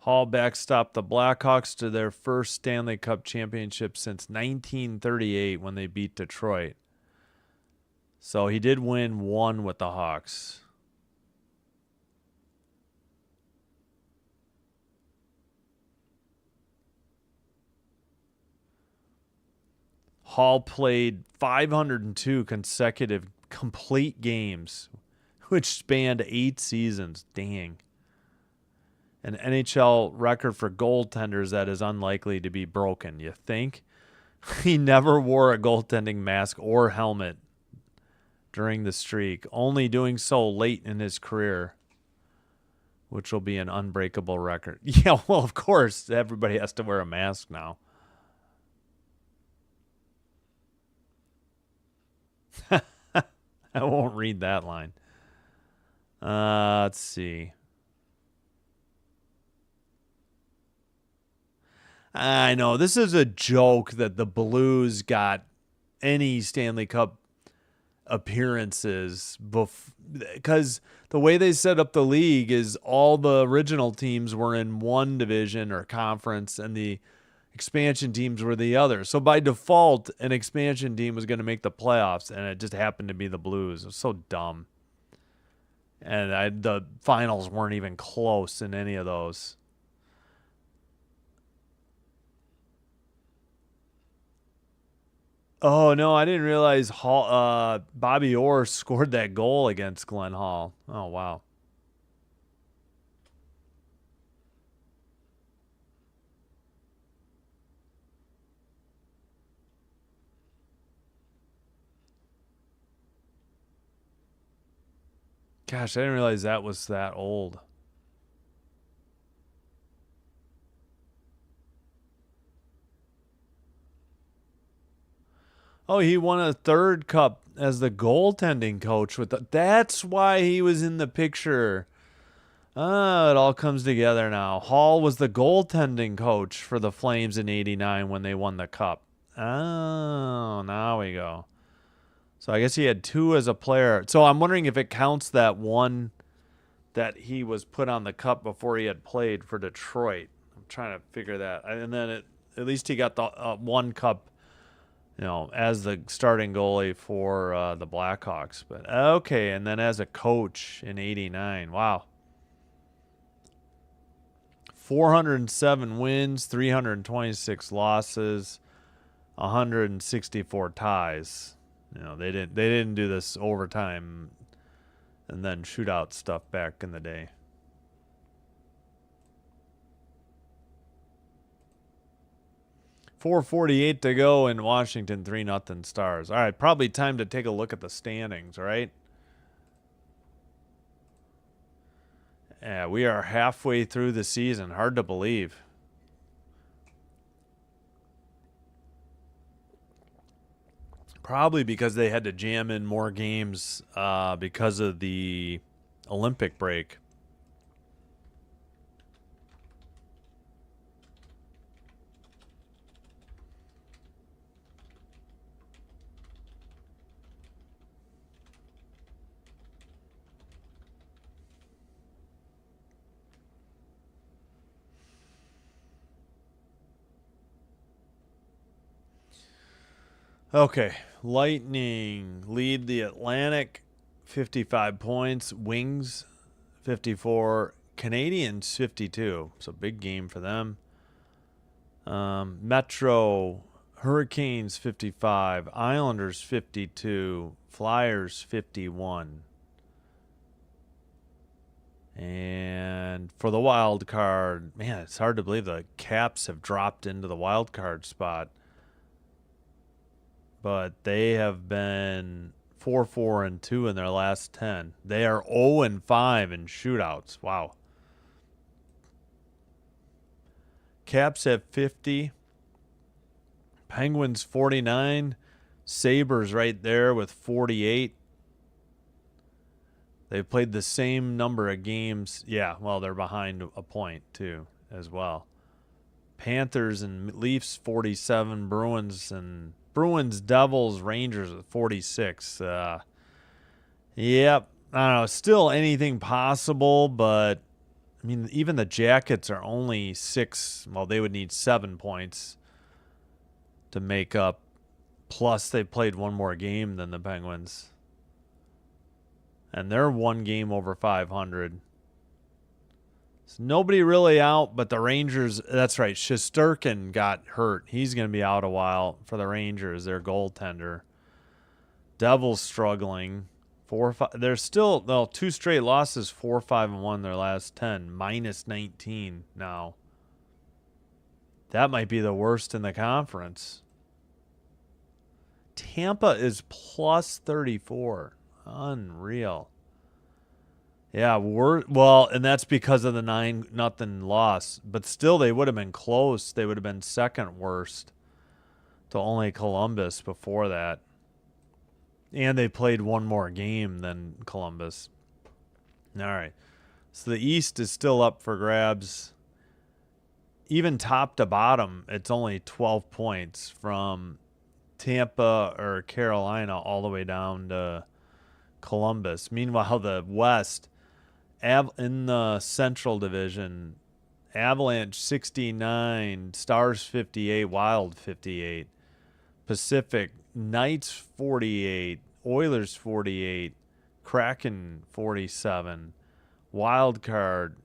Hall backstopped the Blackhawks to their first Stanley Cup championship since 1938 when they beat Detroit. So he did win one with the Hawks. Hall played 502 consecutive complete games, which spanned 8 seasons. Dang. An NHL record for goaltenders that is unlikely to be broken, you think? He never wore a goaltending mask or helmet during the streak, only doing so late in his career, which will be an unbreakable record. Yeah, well, of course, everybody has to wear a mask now. I won't read that line. Let's see. I know this is a joke that the Blues got any Stanley Cup appearances because the way they set up the league is all the original teams were in one division or conference and the expansion teams were the other. So by default, an expansion team was going to make the playoffs, and it just happened to be the Blues. It was so dumb. And the finals weren't even close in any of those. Oh, no, I didn't realize Bobby Orr scored that goal against Glenn Hall. Oh, wow. Gosh, I didn't realize that was that old. Oh, he won a third cup as the goaltending coach that's why he was in the picture. Ah, it all comes together now. Hall was the goaltending coach for the Flames in '89 when they won the cup. Oh, now we go. So I guess he had 2 as a player. So I'm wondering if it counts that one that he was put on the cup before he had played for Detroit. I'm trying to figure that. And then at least he got the one cup, as the starting goalie for the Blackhawks. But okay, and then as a coach in '89. Wow. 407 wins, 326 losses, 164 ties. They didn't do this overtime and then shootout stuff back in the day. .448 to go in Washington, 3-0 Stars. All right, probably time to take a look at the standings, right? Yeah, we are halfway through the season. Hard to believe. Probably because they had to jam in more games because of the Olympic break. Okay, Lightning lead the Atlantic, 55 points. Wings, 54. Canadiens 52. So big game for them. Metro Hurricanes 55. Islanders 52. Flyers 51. And for the wild card, man, it's hard to believe the Caps have dropped into the wild card spot. But they have been 4-4-2 in their last 10. They are 0-5 in shootouts. Wow. Caps have 50. Penguins 49. Sabres right there with 48. They've played the same number of games. Yeah, well, they're behind a point, too, as well. Panthers and Leafs 47. Bruins, Devils, Rangers at 46. Yep. I don't know. Still anything possible, but I mean, even the Jackets are only 6. Well, they would need 7 points to make up. Plus, they played one more game than the Penguins. And they're one game over 500. So nobody really out, but the Rangers, that's right, Shesterkin got hurt. He's going to be out a while for the Rangers, their goaltender. Devils struggling. 4-5. They're still, 2 straight losses, 4-5-1 their last 10, minus 19 now. That might be the worst in the conference. Tampa is plus 34. Unreal. Yeah, and that's because of the 9-0 loss. But still, they would have been close. They would have been second worst to only Columbus before that. And they played one more game than Columbus. All right. So the East is still up for grabs. Even top to bottom, it's only 12 points from Tampa or Carolina all the way down to Columbus. Meanwhile, the West, in the Central Division, Avalanche 69, Stars 58, Wild 58, Pacific, Knights 48, Oilers 48, Kraken 47, Wild Card,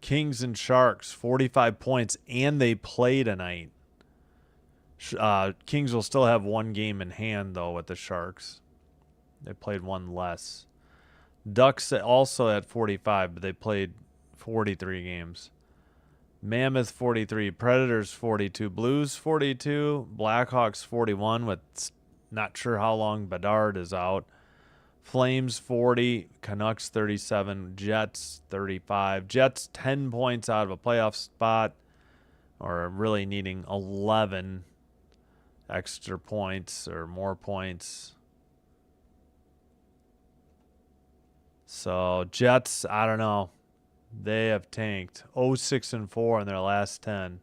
Kings and Sharks 45 points, and they play tonight. Kings will still have one game in hand, though, with the Sharks. They played one less. Ducks also at 45, but they played 43 games. Mammoth 43, Predators 42, Blues 42, Blackhawks 41 with not sure how long Bedard is out. Flames 40, Canucks 37, Jets 35. Jets 10 points out of a playoff spot, or really needing 11 extra points or more points. So Jets, I don't know. They have tanked 0-6-4 in their last 10.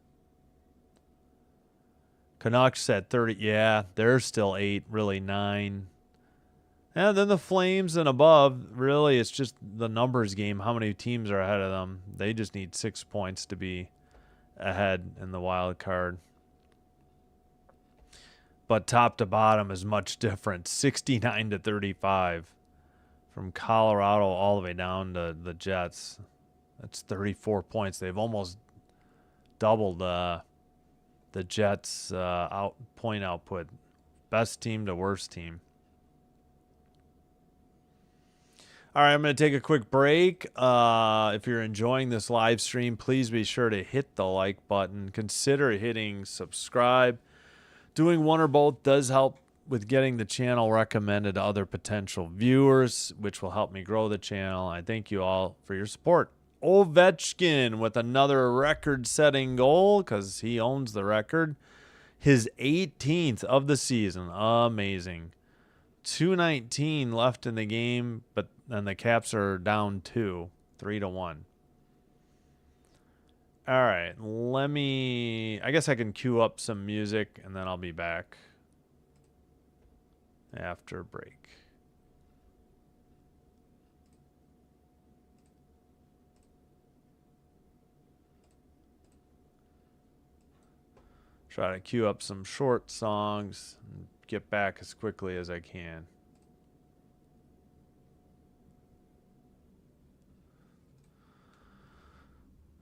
Canucks at 30. Yeah, they're still 8, really 9. And then the Flames and above, really, it's just the numbers game. How many teams are ahead of them? They just need 6 points to be ahead in the wild card. But top to bottom is much different. 69-35 from Colorado all the way down to the Jets. That's 34 points. They've almost doubled the Jets' point output. Best team to worst team. All right, I'm going to take a quick break. If you're enjoying this live stream, please be sure to hit the like button. Consider hitting subscribe. Doing one or both does help with getting the channel recommended to other potential viewers, which will help me grow the channel. I thank you all for your support. Ovechkin with another record-setting goal because he owns the record. His 18th of the season. Amazing. 2:19 left in the game, but then the Caps are down 2, 3-1. All right, I guess I can cue up some music and then I'll be back after break. Try to cue up some short songs and get back as quickly as I can.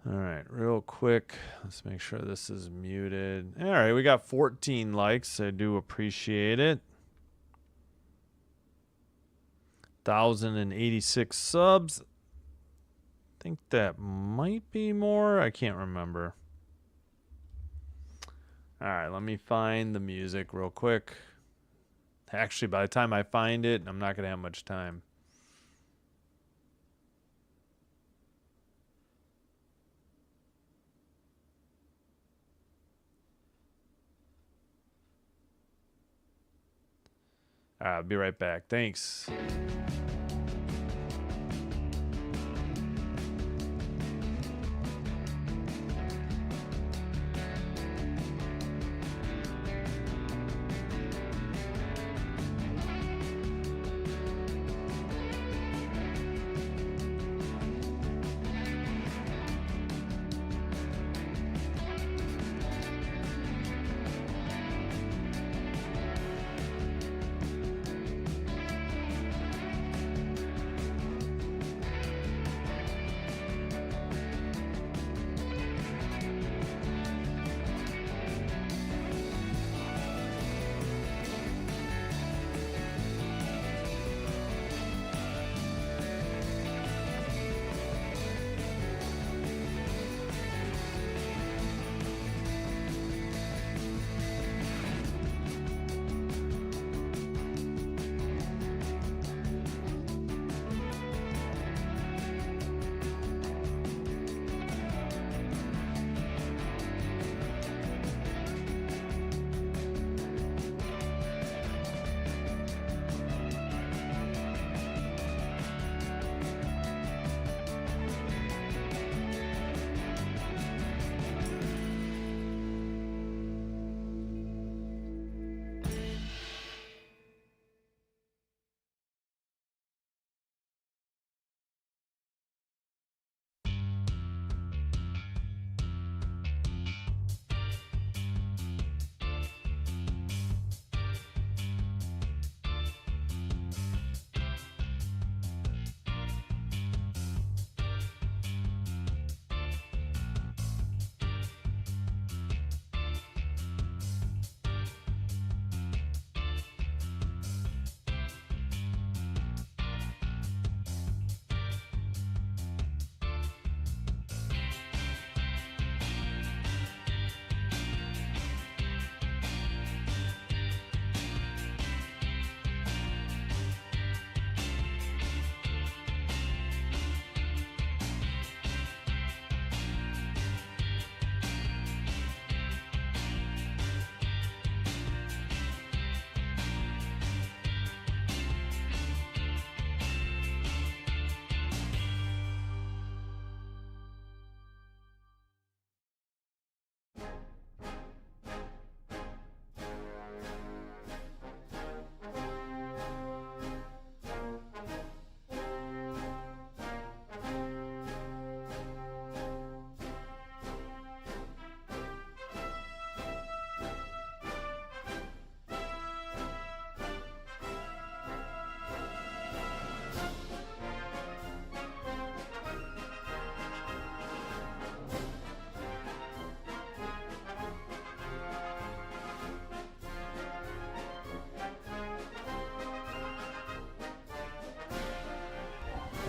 All right, real quick. Let's make sure this is muted. All right, we got 14 likes. I do appreciate it. 1,086 subs. I think that might be more. I can't remember. All right, let me find the music real quick. Actually, by the time I find it, I'm not going to have much time. All right, I'll be right back. Thanks.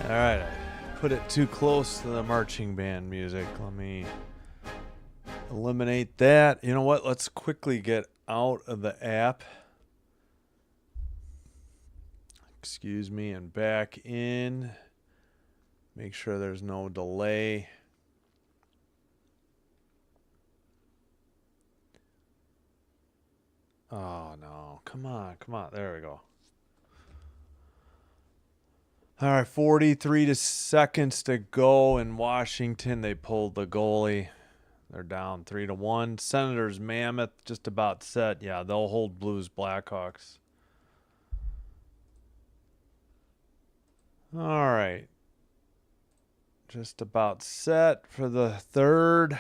All right, I put it too close to the marching band music. Let me eliminate that. You know what? Let's quickly get out of the app. Excuse me, and back in. Make sure there's no delay. Oh, no. Come on. Come on. There we go. All right, 43 seconds to go in Washington. They pulled the goalie. They're down 3-1. Senators, Mammoth, just about set. Yeah, they'll hold Blues, Blackhawks. All right. Just about set for the third.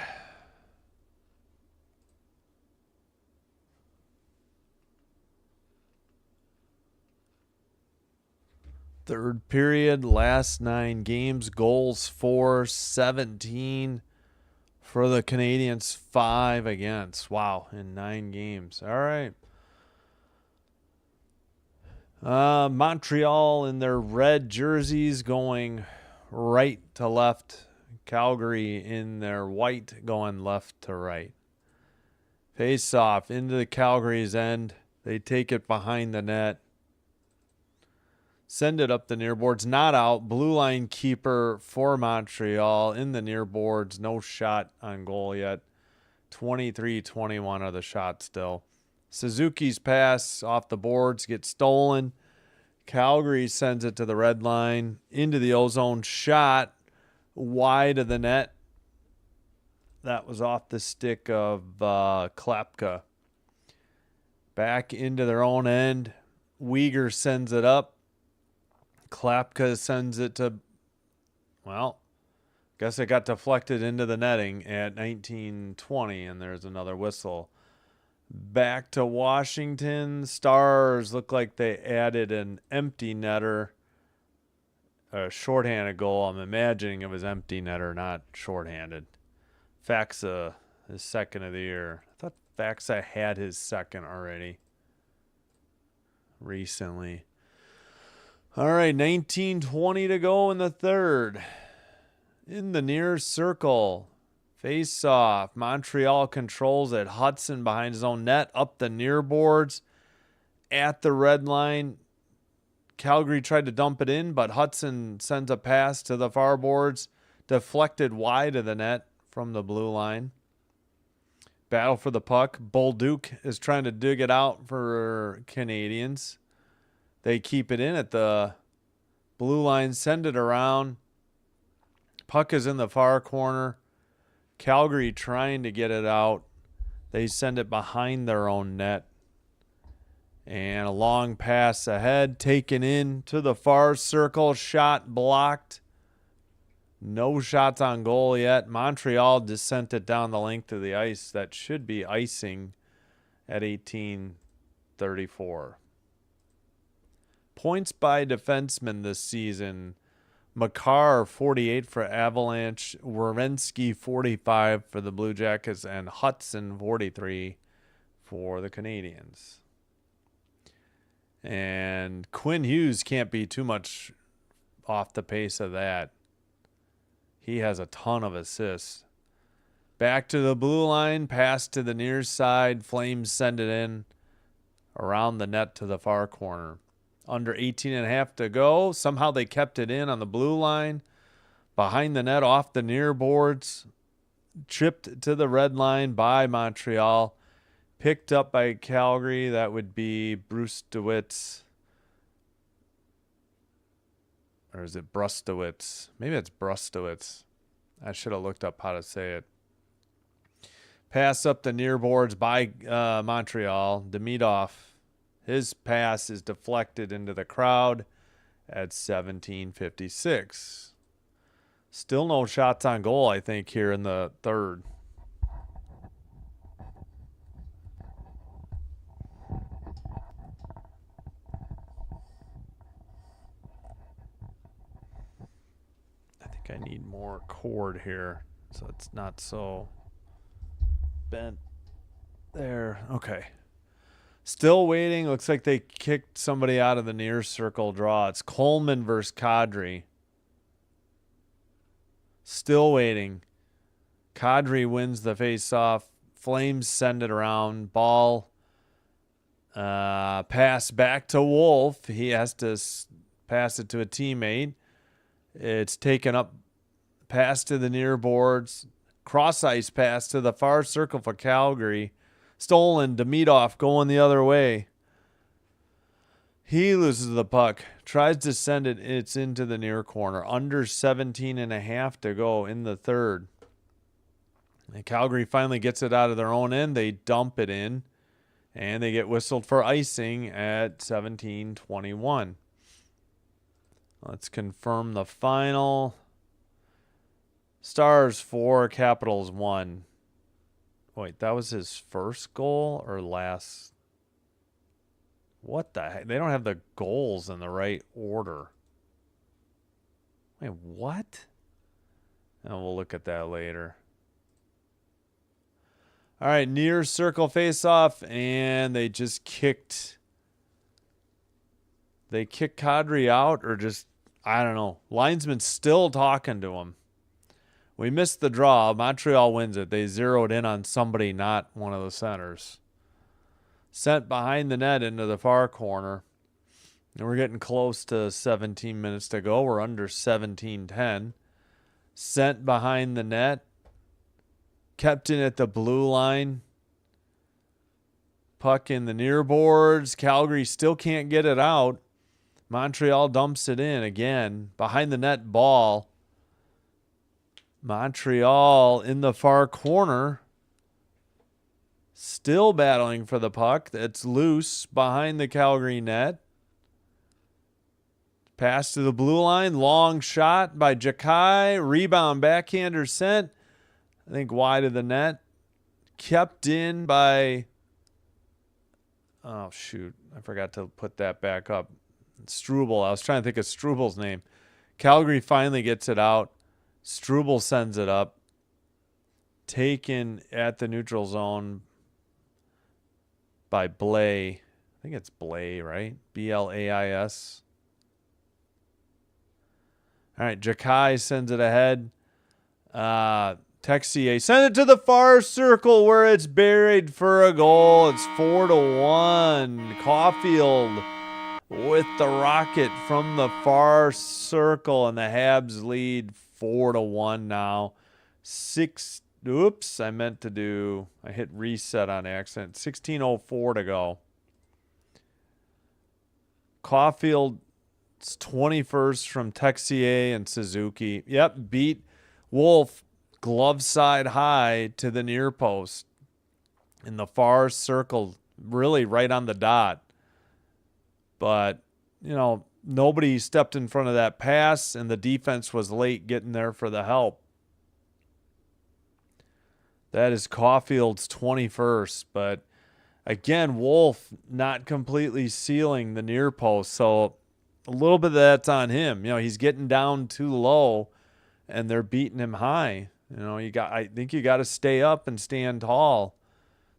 Third period, last 9 games, goals 4, 17. For the Canadiens, 5 against. Wow, in 9 games. All right. Montreal in their red jerseys going right to left. Calgary in their white going left to right. Face off into the Calgary's end. They take it behind the net. Send it up the near boards. Not out. Blue line keeper for Montreal in the near boards. No shot on goal yet. 23-21 are the shots still. Suzuki's pass off the boards gets stolen. Calgary sends it to the red line. Into the ozone. Shot wide of the net. That was off the stick of Klapka. Back into their own end. Uyghur sends it up. Klapka sends it to, well, guess it got deflected into the netting at 19-20, and there's another whistle. Back to Washington. Stars look like they added an empty netter. A shorthanded goal. I'm imagining it was empty netter, not shorthanded. Faxa, his second of the year. I thought Faxa had his second already recently. All right, 19-20 to go in the third. In the near circle. Face off. Montreal controls it. Hudson behind his own net. Up the near boards. At the red line. Calgary tried to dump it in, but Hudson sends a pass to the far boards. Deflected wide of the net from the blue line. Battle for the puck. Bolduc is trying to dig it out for Canadians. They keep it in at the blue line. Send it around. Puck is in the far corner. Calgary trying to get it out. They send it behind their own net. And a long pass ahead. Taken in to the far circle. Shot blocked. No shots on goal yet. Montreal just sent it down the length of the ice. That should be icing at 18-34. Points by defenseman this season. Makar, 48 for Avalanche. Werenski, 45 for the Blue Jackets. And Hudson, 43 for the Canadiens. And Quinn Hughes can't be too much off the pace of that. He has a ton of assists. Back to the blue line. Pass to the near side. Flames send it in around the net to the far corner. Under 18.5 to go. Somehow they kept it in on the blue line. Behind the net, off the near boards. Chipped to the red line by Montreal. Picked up by Calgary. That would be Bruce DeWitt's. Or is it Brustowitz? Maybe it's Brustowitz. I should have looked up how to say it. Pass up the near boards by Montreal. Demidov. His pass is deflected into the crowd at 17:56. Still no shots on goal, I think, here in the third. I think I need more cord here so it's not so bent there. Okay. Still waiting. Looks like they kicked somebody out of the near circle draw. It's Coleman versus Kadri. Still waiting. Kadri wins the face-off. Flames send it around. Ball. Pass back to Wolf. He has to pass it to a teammate. It's taken up. Pass to the near boards. Cross-ice pass to the far circle for Calgary. Stolen. Demidov going the other way. He loses the puck. Tries to send it. It's into the near corner. Under 17.5 to go in the third. And Calgary finally gets it out of their own end. They dump it in. And they get whistled for icing at 17:21. Let's confirm the final. Stars 4, Capitals 1. Wait, that was his first goal or last? What the heck? They don't have the goals in the right order. Wait, what? And we'll look at that later. All right, near circle face-off, and they just kicked. They kicked Kadri out, or just, I don't know. Linesman still talking to him. We missed the draw. Montreal wins it. They zeroed in on somebody, not one of the centers. Sent behind the net into the far corner. And we're getting close to 17 minutes to go. We're under 17:10. Sent behind the net. Kept in at the blue line. Puck in the near boards. Calgary still can't get it out. Montreal dumps it in again. Behind the net ball. Montreal in the far corner. Still battling for the puck. It's loose behind the Calgary net. Pass to the blue line. Long shot by Jakai. Rebound backhander sent. I think wide of the net. Kept in by... Oh, shoot. I forgot to put that back up. Struble. I was trying to think of Struble's name. Calgary finally gets it out. Struble sends it up. Taken at the neutral zone by Blais. I think it's Blais, right? Blais. All right, Jakai sends it ahead. Texier send it to the far circle where it's buried for a goal. It's 4-1. Caulfield with the rocket from the far circle, and the Habs lead 4-1 now. Oops, I hit reset on accident. 16:04 to go. Caulfield's 21st from Texier and Suzuki. Yep, beat Wolf glove side high to the near post in the far circle, really right on the dot. But, nobody stepped in front of that pass, and the defense was late getting there for the help. That is Caulfield's 21st. But, again, Wolf not completely sealing the near post. So, a little bit of that's on him. He's getting down too low, and they're beating him high. I think you got to stay up and stand tall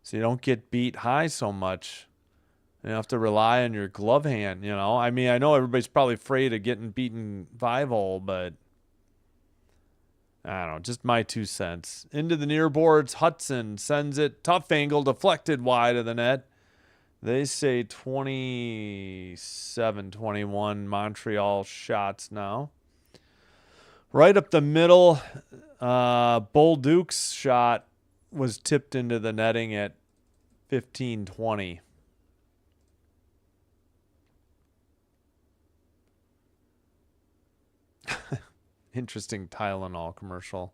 so you don't get beat high so much. You have to rely on your glove hand, I know everybody's probably afraid of getting beaten 5-hole, but I don't know, just my 2 cents. Into the near boards, Hudson sends it. Tough angle, deflected wide of the net. They say 27-21 Montreal shots now. Right up the middle, Bolduc's shot was tipped into the netting at 15-20. Interesting Tylenol commercial.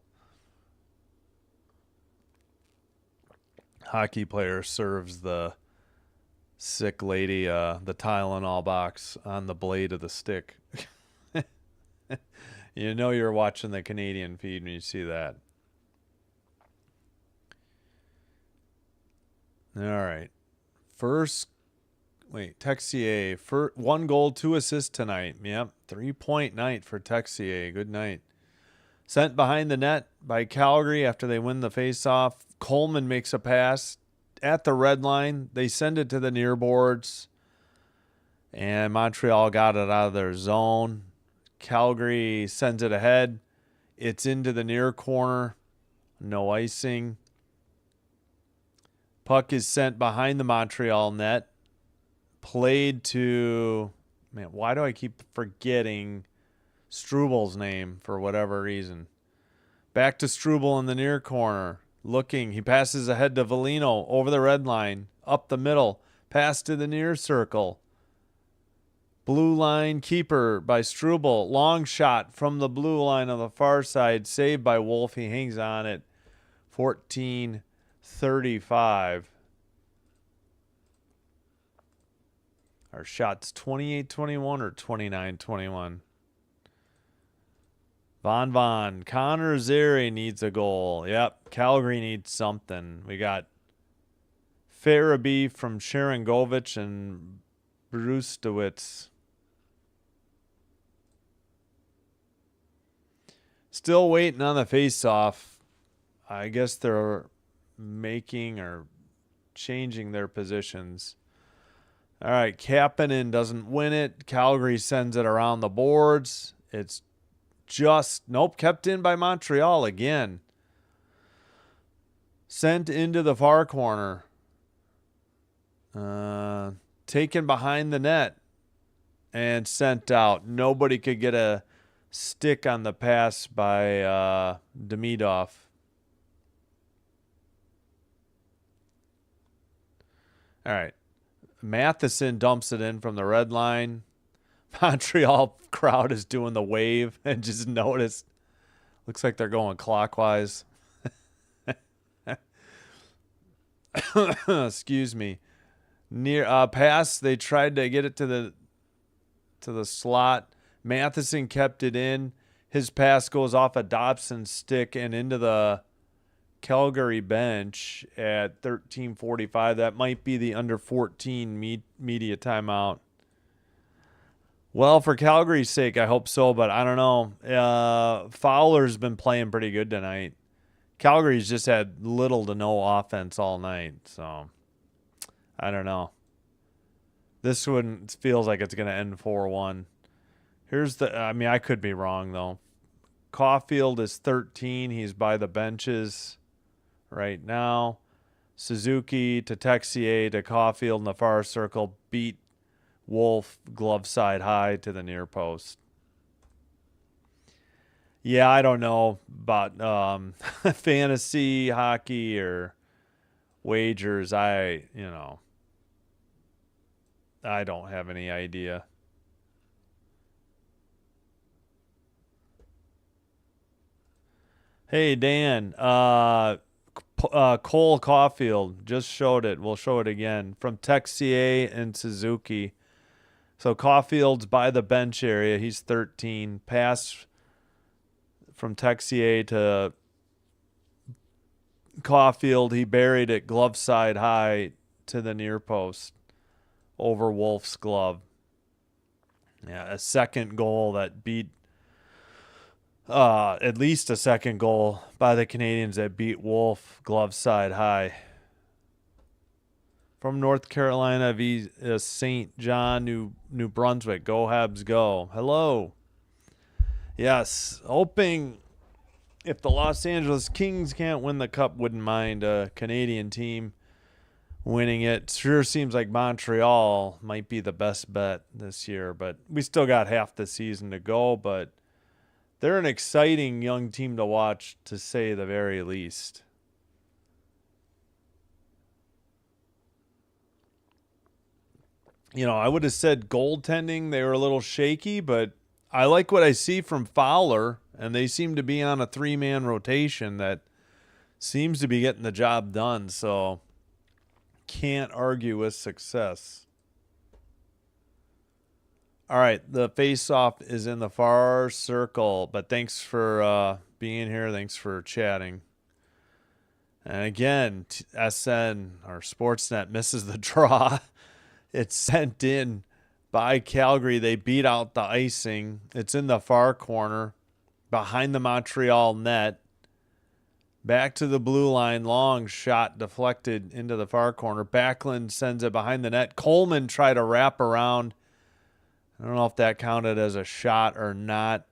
Hockey player serves the sick lady the Tylenol box on the blade of the stick. You're watching the Canadian feed when you see that. All right. Texier, 1 goal, 2 assists tonight. Yep, 3-point night for Texier. Good night. Sent behind the net by Calgary after they win the faceoff. Coleman makes a pass at the red line. They send it to the near boards, and Montreal got it out of their zone. Calgary sends it ahead. It's into the near corner. No icing. Puck is sent behind the Montreal net. Played to... Man, why do I keep forgetting Struble's name for whatever reason? Back to Struble in the near corner. Looking. He passes ahead to Velino over the red line. Up the middle. Pass to the near circle. Blue line keeper by Struble. Long shot from the blue line on the far side. Saved by Wolf. He hangs on it. 14-35. Our shot's 28-21 or 29-21. Von. Connor Zary needs a goal. Yep. Calgary needs something. We got Farabee from Sharangovich and Brustowitz. Still waiting on the face-off. I guess they're making or changing their positions. All right, Kapanen doesn't win it. Calgary sends it around the boards. It's kept in by Montreal again. Sent into the far corner. Taken behind the net and sent out. Nobody could get a stick on the pass by Demidov. All right. Matheson dumps it in from the red line. Montreal crowd is doing the wave and just noticed. Looks like they're going clockwise. Excuse me. Near pass, they tried to get it to the slot. Matheson kept it in. His pass goes off a Dobson's stick and into the Calgary bench at 13:45. That might be the under 14 media timeout. Well, for Calgary's sake, I hope so, but I don't know. Fowler's been playing pretty good tonight. Calgary's just had little to no offense all night, so I don't know. This one feels like it's going to end 4-1. I could be wrong, though. Caulfield is 13. He's by the benches right now. Suzuki to Texier to Caulfield in the far circle. Beat Wolf glove side high to the near post. Yeah, I don't know about fantasy hockey or wagers. I don't have any idea. Hey, Dan. Cole Caulfield just showed it. We'll show it again. From Texier and Suzuki. So Caulfield's by the bench area. He's 13. Pass from Texier to Caulfield. He buried it glove side high to the near post over Wolf's glove. Yeah, a second goal that beat at least a second goal by the Canadiens that beat Wolf glove side high. From North Carolina via St. John, New Brunswick. Go Habs, go. Hello. Yes, hoping if the Los Angeles Kings can't win the cup, wouldn't mind a Canadian team winning it. Sure seems like Montreal might be the best bet this year, but we still got half the season to go, but they're an exciting young team to watch, to say the very least. I would have said goaltending, they were a little shaky, but I like what I see from Fowler, and they seem to be on a 3-man rotation that seems to be getting the job done, so can't argue with success. All right, the face-off is in the far circle, but thanks for being here. Thanks for chatting. And again, SN or Sportsnet misses the draw. It's sent in by Calgary. They beat out the icing. It's in the far corner behind the Montreal net. Back to the blue line. Long shot deflected into the far corner. Backlund sends it behind the net. Coleman tried to wrap around. I don't know if that counted as a shot or not.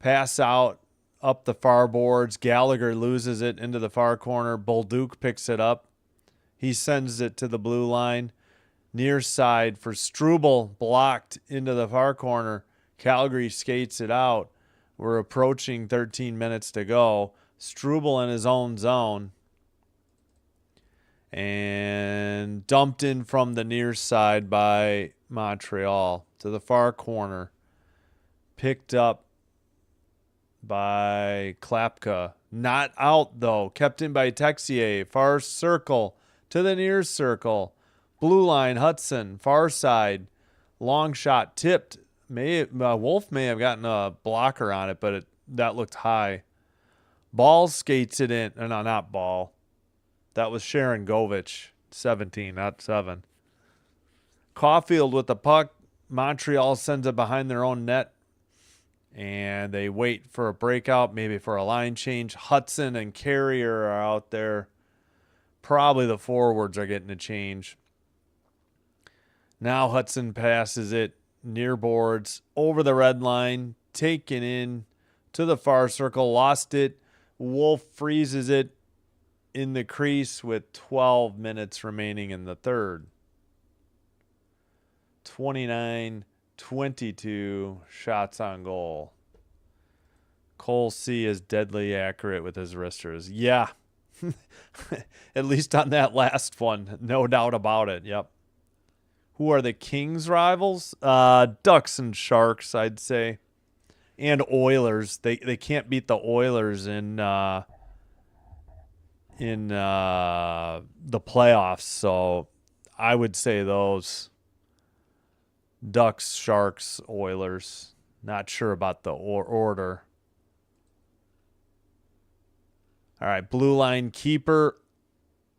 Pass out up the far boards. Gallagher loses it into the far corner. Bolduc picks it up. He sends it to the blue line. Near side for Struble, blocked into the far corner. Calgary skates it out. We're approaching 13 minutes to go. Struble in his own zone. And dumped in from the near side by Montreal to the far corner. Picked up by Klapka. Not out, though. Kept in by Texier. Far circle to the near circle. Blue line, Hudson, far side, long shot, tipped. Wolf may have gotten a blocker on it, but that looked high. Ball skates it in. No, not Ball. That was Sharon Govich, 17, not 7. Caulfield with the puck. Montreal sends it behind their own net, and they wait for a breakout, maybe for a line change. Hudson and Carrier are out there. probably the forwards are getting a change. Now Hudson passes it near boards, over the red line, taken in to the far circle, lost it. Wolf freezes it in the crease with 12 minutes remaining in the third. 29-22 shots on goal. Cole C is deadly accurate with his wristers. Yeah. At least on that last one. No doubt about it. Yep. Who are the Kings' rivals? Ducks and Sharks, I'd say. And Oilers. They can't beat the Oilers in the playoffs. So I would say those. Ducks, Sharks, Oilers. Not sure about the order. All right, blue line keeper.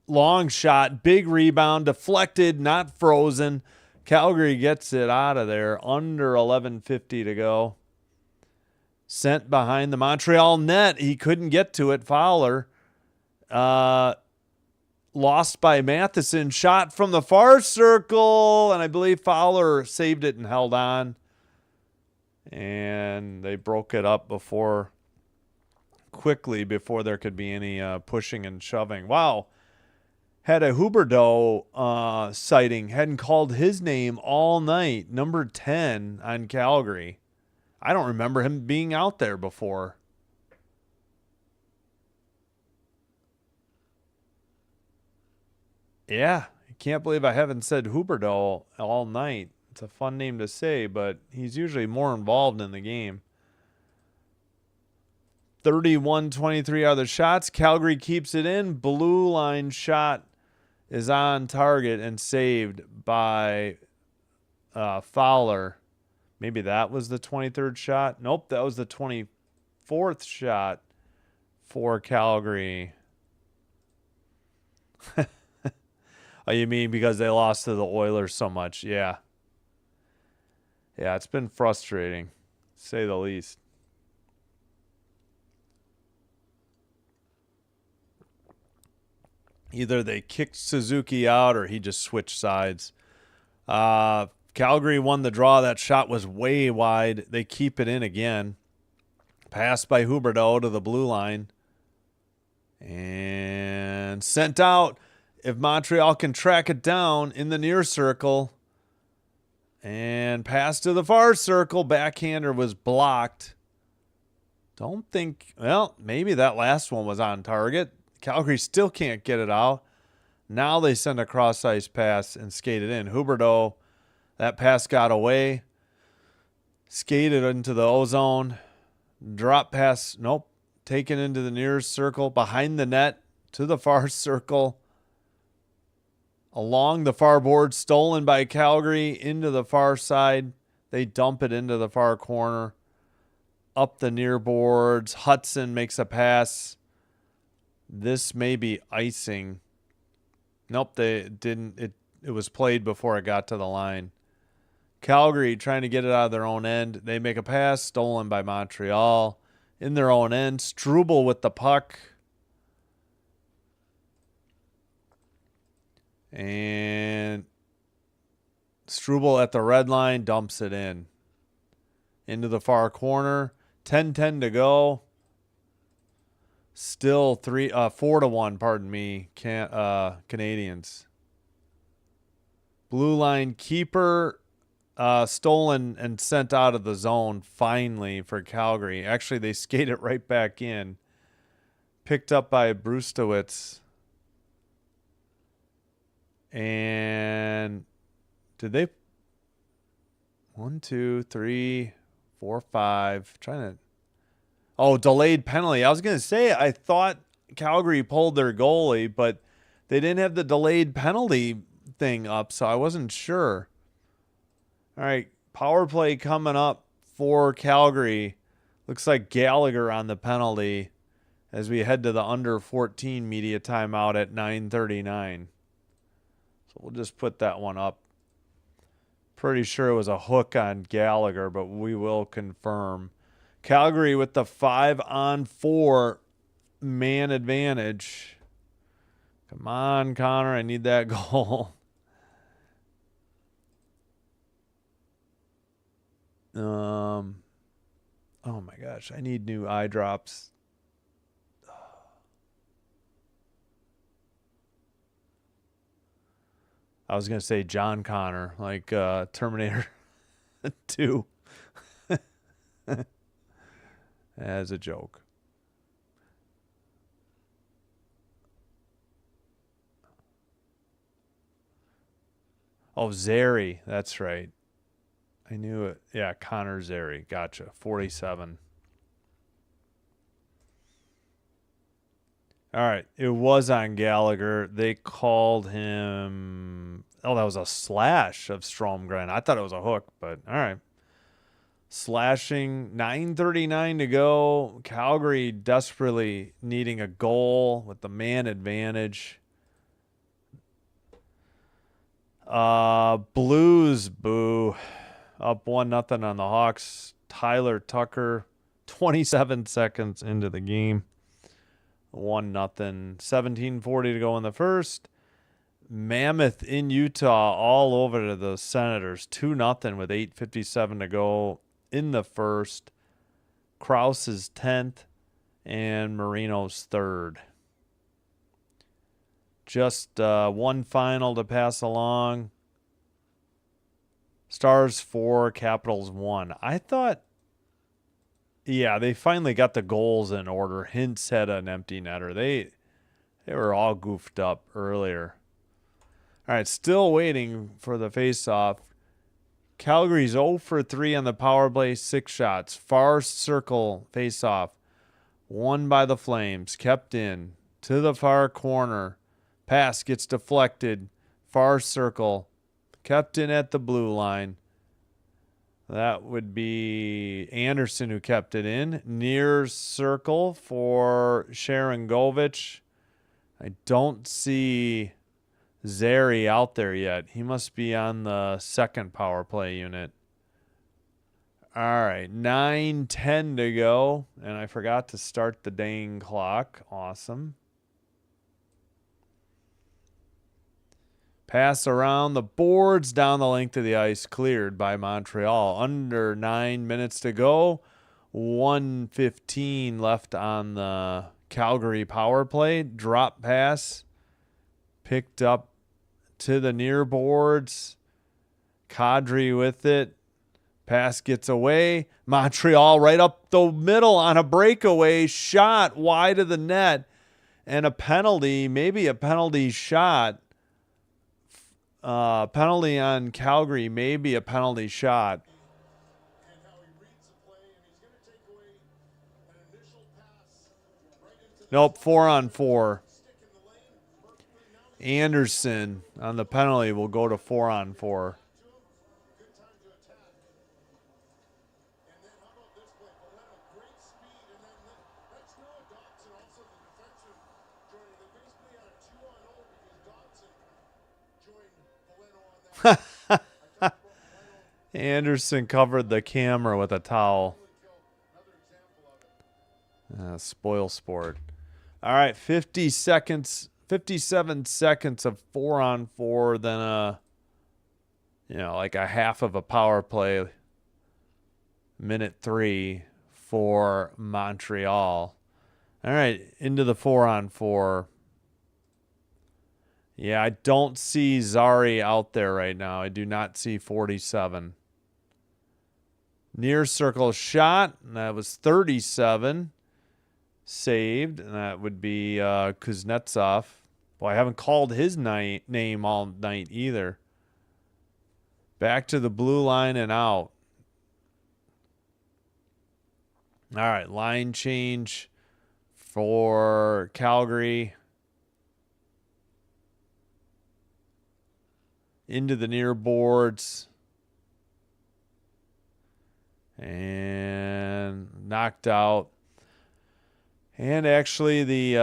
Long shot, big rebound, deflected, not frozen. Calgary gets it out of there. Under 11:50 to go. Sent behind the Montreal net. He couldn't get to it. Fowler. Lost by Matheson. Shot from the far circle. And I believe Fowler saved it and held on. And they broke it up quickly before there could be any pushing and shoving. Wow. Had a Huberdeau sighting. Hadn't called his name all night. Number 10 on Calgary. I don't remember him being out there before. Yeah, I can't believe I haven't said Huberdeau all night. It's a fun name to say, but he's usually more involved in the game. 31-23 are the shots. Calgary keeps it in. Blue line shot is on target and saved by Fowler. Maybe that was the 23rd shot. Nope, that was the 24th shot for Calgary. Oh, you mean because they lost to the Oilers so much? Yeah. Yeah, it's been frustrating, to say the least. Either they kicked Suzuki out or he just switched sides. Calgary won the draw. That shot was way wide. They keep it in again. Pass by Huberdeau to the blue line. And sent out. If Montreal can track it down in the near circle. And pass to the far circle. Backhander was blocked. Don't think, well, maybe that last one was on target. Calgary still can't get it out. Now they send a cross-ice pass and skate it in. Huberdeau, that pass got away. Skated into the O-zone. Drop pass, nope. Taken into the near circle. Behind the net to the far circle. Along the far board, stolen by Calgary into the far side. They dump it into the far corner. Up the near boards. Hudson makes a pass. This may be icing. Nope, they didn't. It was played before it got to the line. Calgary trying to get it out of their own end. They make a pass, stolen by Montreal. In their own end. Struble with the puck. And Struble at the red line dumps it in. Into the far corner. 10-10 to go. Still 4-1, pardon me, Canadians. Blue line keeper stolen and sent out of the zone finally for Calgary. Actually, they skate it right back in. Picked up by Brustowitz. And did they 1, 2, 3, 4, 5 trying to delayed penalty. I was going to say, I thought Calgary pulled their goalie, but they didn't have the delayed penalty thing up, so I wasn't sure. All right, power play coming up for Calgary. Looks like Gallagher on the penalty as we head to the under 14 media timeout at 9:39. So we'll just put that one up. Pretty sure it was a hook on Gallagher, but we will confirm. Calgary with the 5-on-4 man advantage. Come on, Connor. I need that goal. Oh my gosh. I need new eye drops. I was going to say John Connor, like Terminator 2. As a joke. Oh, Zary. That's right. I knew it. Yeah, Connor Zary. Gotcha. 47. All right. It was on Gallagher. They called him. Oh, that was a slash of Stromgren. I thought it was a hook, but all right. Slashing. 9:39 to go. Calgary desperately needing a goal with the man advantage. Blues, boo. Up 1-0 on the Hawks. Tyler Tucker, 27 seconds into the game. 1-0. 17:40 to go in the first. Mammoth in Utah all over to the Senators. 2-0 with 8:57 to go in the first. Krause is 10th and Marino's 3rd. Just one final to pass along. Stars 4, Capitals 1. I thought, yeah, they finally got the goals in order. Hintz had an empty netter. They were all goofed up earlier. All right, still waiting for the face-off. Calgary's 0 for 3 on the power play, 6 shots. Far circle face-off. Won by the Flames. Kept in to the far corner. Pass gets deflected. Far circle. Kept in at the blue line. That would be Anderson who kept it in. Near circle for Sharangovich. I don't see Zary out there yet. He must be on the second power play unit. All right, 9:10 to go. And I forgot to start the dang clock. Awesome. Pass around the boards, down the length of the ice, cleared by Montreal. Under 9 minutes to go. 1:15 left on the Calgary power play. Drop pass. Picked up to the near boards. Kadri with it. Pass gets away. Montreal right up the middle on a breakaway shot wide of the net. And a penalty, maybe a penalty shot. Penalty on Calgary, maybe a penalty shot. Nope, 4-on-4. Anderson on the penalty will go to 4-on-4. Anderson covered the camera with a towel. Spoil sport. All right, 50 seconds, 57 seconds of 4-on-4, then like a half of a power play. Minute 3 for Montreal. All right, into the 4-on-4. Yeah, I don't see Zary out there right now. I do not see 47. Near circle shot. That was 37. Saved. And that would be Kuznetsov. Well, I haven't called his name all night either. Back to the blue line and out. All right, line change for Calgary. Into the near boards. And knocked out. And actually the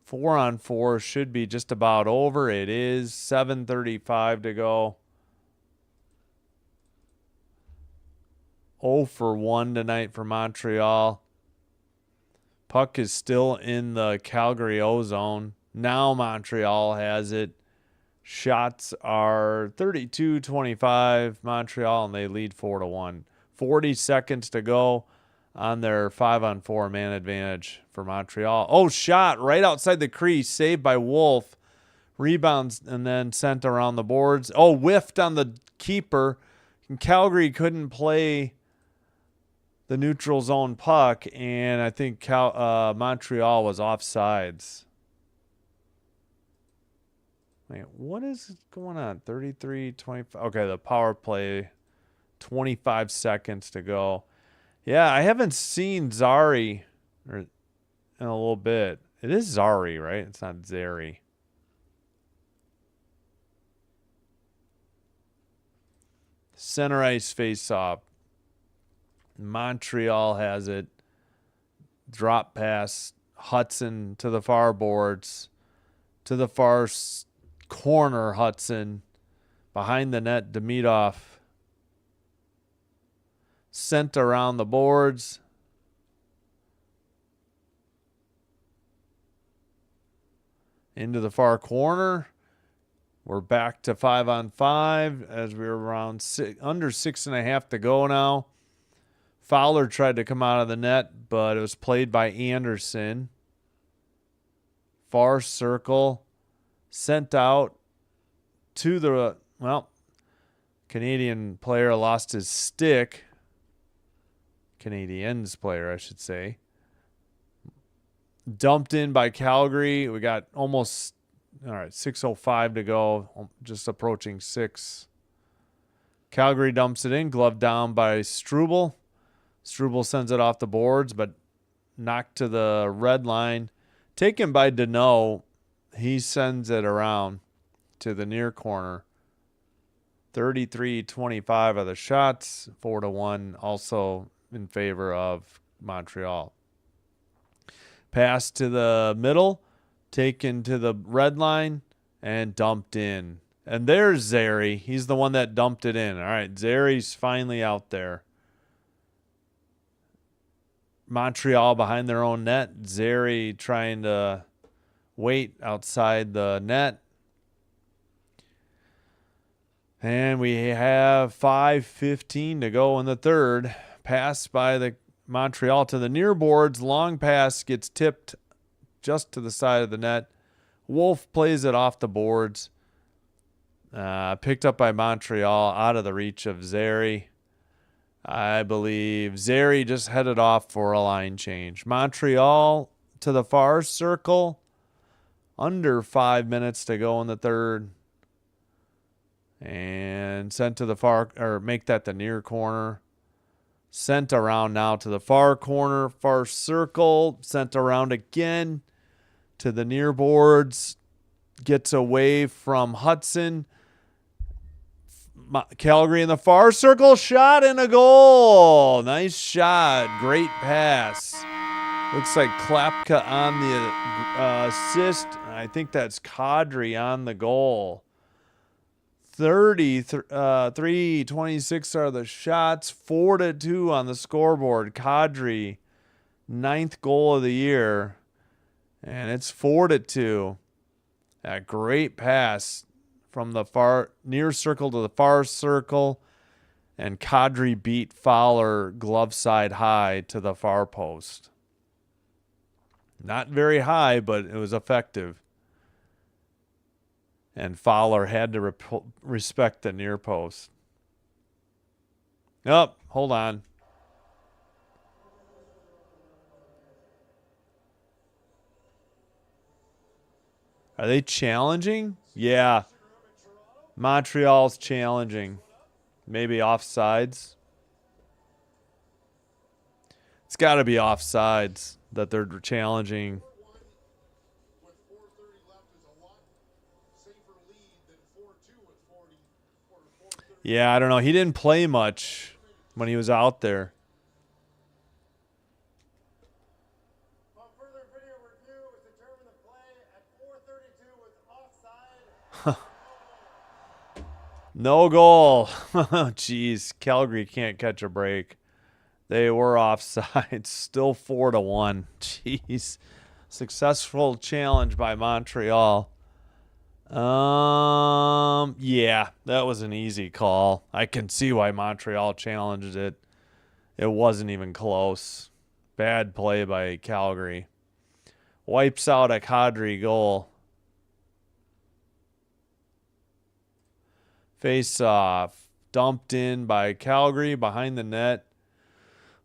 4-on-4 should be just about over. It is 7:35 to go. 0 for 1 tonight for Montreal. Puck is still in the Calgary O zone. Now Montreal has it. Shots are 32-25 Montreal, and they lead 4-1. 40 seconds to go on their 5-on-4 man advantage for Montreal. Oh, shot right outside the crease, saved by Wolf. Rebounds and then sent around the boards. Oh, whiffed on the keeper. And Calgary couldn't play the neutral zone puck, and I think Montreal was offsides. Wait, what is going on? 33-25. Okay, the power play, 25 seconds to go. Yeah, I haven't seen Zari in a little bit. It is Zari, right? It's not Zary. Center ice face-off. Montreal has it. Drop pass. Hudson to the far boards. To the far corner, Hudson. Behind the net, Demidov. Sent around the boards. Into the far corner. We're back to 5-on-5 as we're around under 6.5 to go now. Fowler tried to come out of the net, but it was played by Anderson. Far circle. Sent out to the, Canadian player lost his stick. Canadiens player, I should say. Dumped in by Calgary. We got almost, 6:05 to go. Just approaching 6. Calgary dumps it in. Glove down by Struble. Struble sends it off the boards, but knocked to the red line. Taken by Deneau. He sends it around to the near corner. 33-25 of the shots. 4-1 also in favor of Montreal. Pass to the middle. Taken to the red line and dumped in. And there's Zary. He's the one that dumped it in. All right, Zary's finally out there. Montreal behind their own net. Zary trying to wait outside the net. And we have 5:15 to go in the third. Pass by the Montreal to the near boards. Long pass gets tipped just to the side of the net. Wolf plays it off the boards. Picked up by Montreal, out of the reach of Zary. I believe Zary just headed off for a line change. Montreal to the far circle. Under 5 minutes to go in the third. And sent to the far, or make that the near corner. Sent around now to the far corner, far circle. Sent around again to the near boards. Gets away from Hudson. Calgary in the far circle. Shot and a goal. Nice shot. Great pass. Looks like Klapka on the assist. I think that's Kadri on the goal. 33-26 are the shots. 4-2 on the scoreboard. Kadri, 9th goal of the year. And it's 4-2. A great pass from the far near circle to the far circle. And Kadri beat Fowler glove side high to the far post. Not very high, but it was effective. And Fowler had to respect the near post. Oh, hold on. Are they challenging? Yeah. Montreal's challenging. Maybe offsides. It's got to be offsides that they're challenging. Yeah, I don't know. He didn't play much when he was out there. Further video review is determined the play at 4:32 was offside. No goal. Jeez, Calgary can't catch a break. They were offside. Still 4-1. Jeez. Successful challenge by Montreal. Yeah, that was an easy call. I can see why Montreal challenged it. It wasn't even close. Bad play by Calgary. Wipes out a Kadri goal. Face off. Dumped in by Calgary behind the net.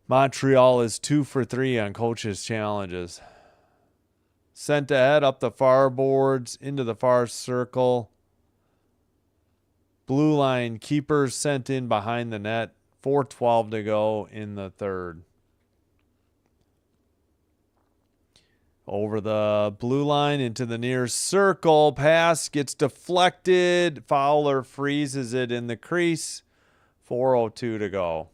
Montreal is 2 for 3 on coach's challenges. Sent ahead up the far boards into the far circle. Blue line keepers sent in behind the net. 4:12 to go in the third. Over the blue line into the near circle. Pass gets deflected. Fowler freezes it in the crease. 4:02 to go.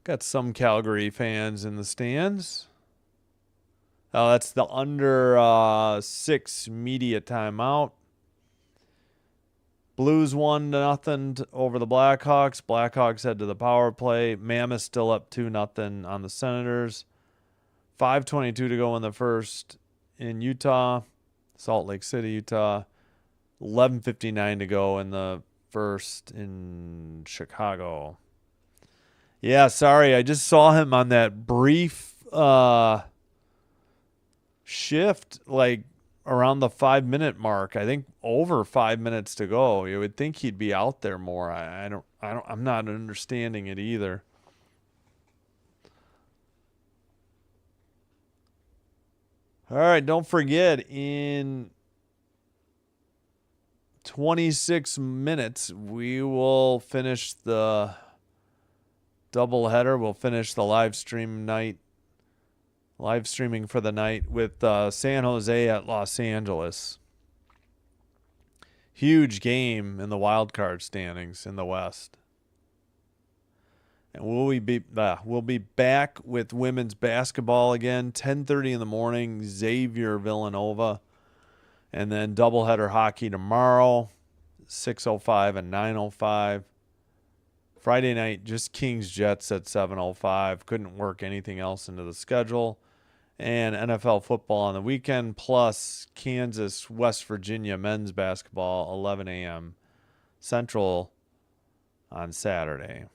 Got some Calgary fans in the stands. Oh, that's the under 6 media timeout. Blues 1-0 over the Blackhawks. Blackhawks head to the power play. Mammoth still up 2-0 on the Senators. 5:22 to go in the first in Utah, Salt Lake City, Utah. 11:59 to go in the first in Chicago. Yeah, sorry. I just saw him on that brief shift, like around the 5-minute mark. I think over 5 minutes to go. You would think he'd be out there more. I'm not understanding it either. All right, don't forget, in 26 minutes, we will finish the doubleheader. We'll finish the live streaming for the night with San Jose at Los Angeles. Huge game in the wild card standings in the West. And we'll be back with women's basketball again, 10:30 in the morning, Xavier Villanova. And then doubleheader hockey tomorrow, 6:05 and 9:05. Friday night, just Kings Jets at 7:05. Couldn't work anything else into the schedule. And NFL football on the weekend, plus Kansas, West Virginia men's basketball, 11 a.m. Central on Saturday.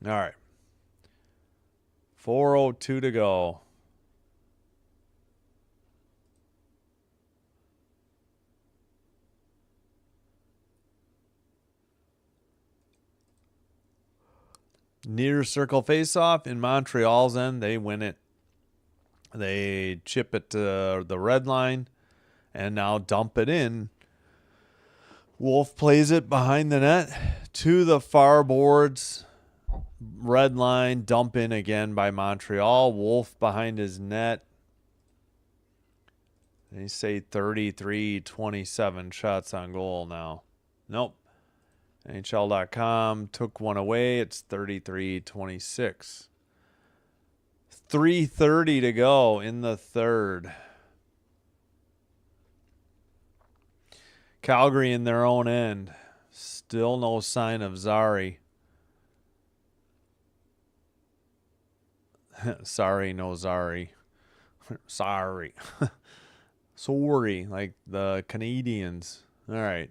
All right. 4:02 to go. Near circle faceoff in Montreal's end. They win it. They chip it to the red line and now dump it in. Wolf plays it behind the net to the far boards. Red line, dump in again by Montreal. Wolf behind his net. They say 33-27 shots on goal now. Nope. NHL.com took one away. It's 33-26. 3:30 to go in the third. Calgary in their own end. Still no sign of Zari. Sorry, no Zari. Sorry. Sorry, like the Canadians. All right.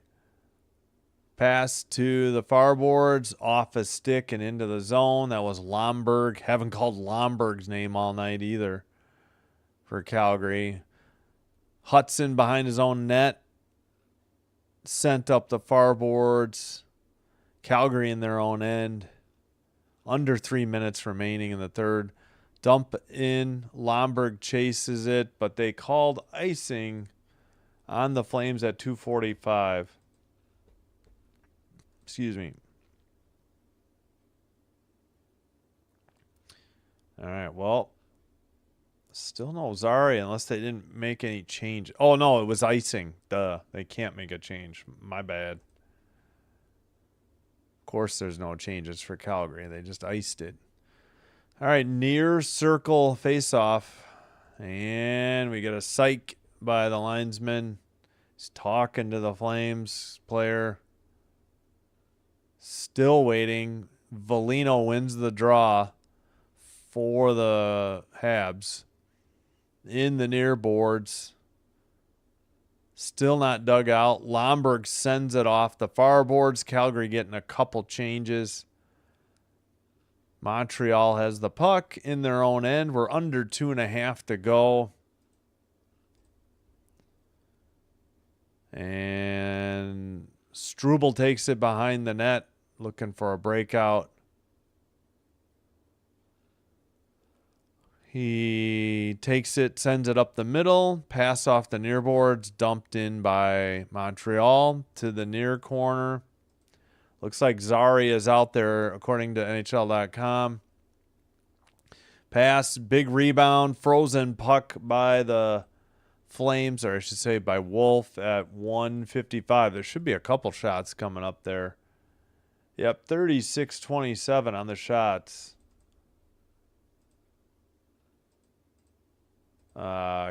Pass to the far boards, off a stick and into the zone. That was Lomberg. Haven't called Lomberg's name all night either for Calgary. Hudson behind his own net. Sent up the far boards. Calgary in their own end. Under 3 minutes remaining in the third. Dump in. Lomberg chases it, but they called icing on the Flames at 2:45. Excuse me. All right, well, Still no Zari unless they didn't make any change. Oh, no, it was icing. Duh. They can't make a change. My bad. Of course there's no changes for Calgary. They just iced it. All right, near circle face-off. And we get a psych by the linesman. He's talking to the Flames player. Still waiting. Volino wins the draw for the Habs. In the near boards. Still not dug out. Lomberg sends it off the far boards. Calgary getting a couple changes. Montreal has the puck in their own end. We're under 2.5 to go. And Struble takes it behind the net, looking for a breakout. He takes it, sends it up the middle, pass off the near boards, dumped in by Montreal to the near corner. Looks like Zari is out there, according to NHL.com. Pass, big rebound, frozen puck by the Flames, or I should say by Wolf at 1:55. There should be a couple shots coming up there. Yep, 36-27 on the shots.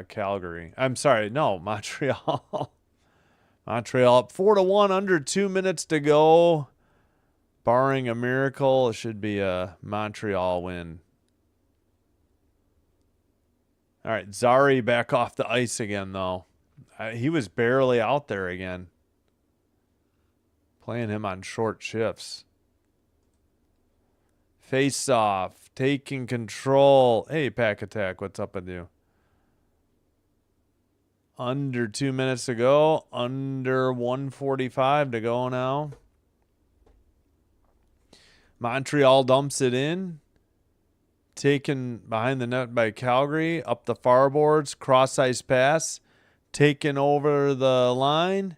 Calgary. I'm sorry, no, Montreal. Montreal up 4-1, under 2 minutes to go. Barring a miracle, it should be a Montreal win. All right, Zari back off the ice again, though. He was barely out there again. Playing him on short shifts. Face off, taking control. Hey, Pack Attack, what's up with you? Under 2 minutes to go. Under 1:45 to go now. Montreal dumps it in. Taken behind the net by Calgary. Up the far boards. Cross-ice pass. Taken over the line.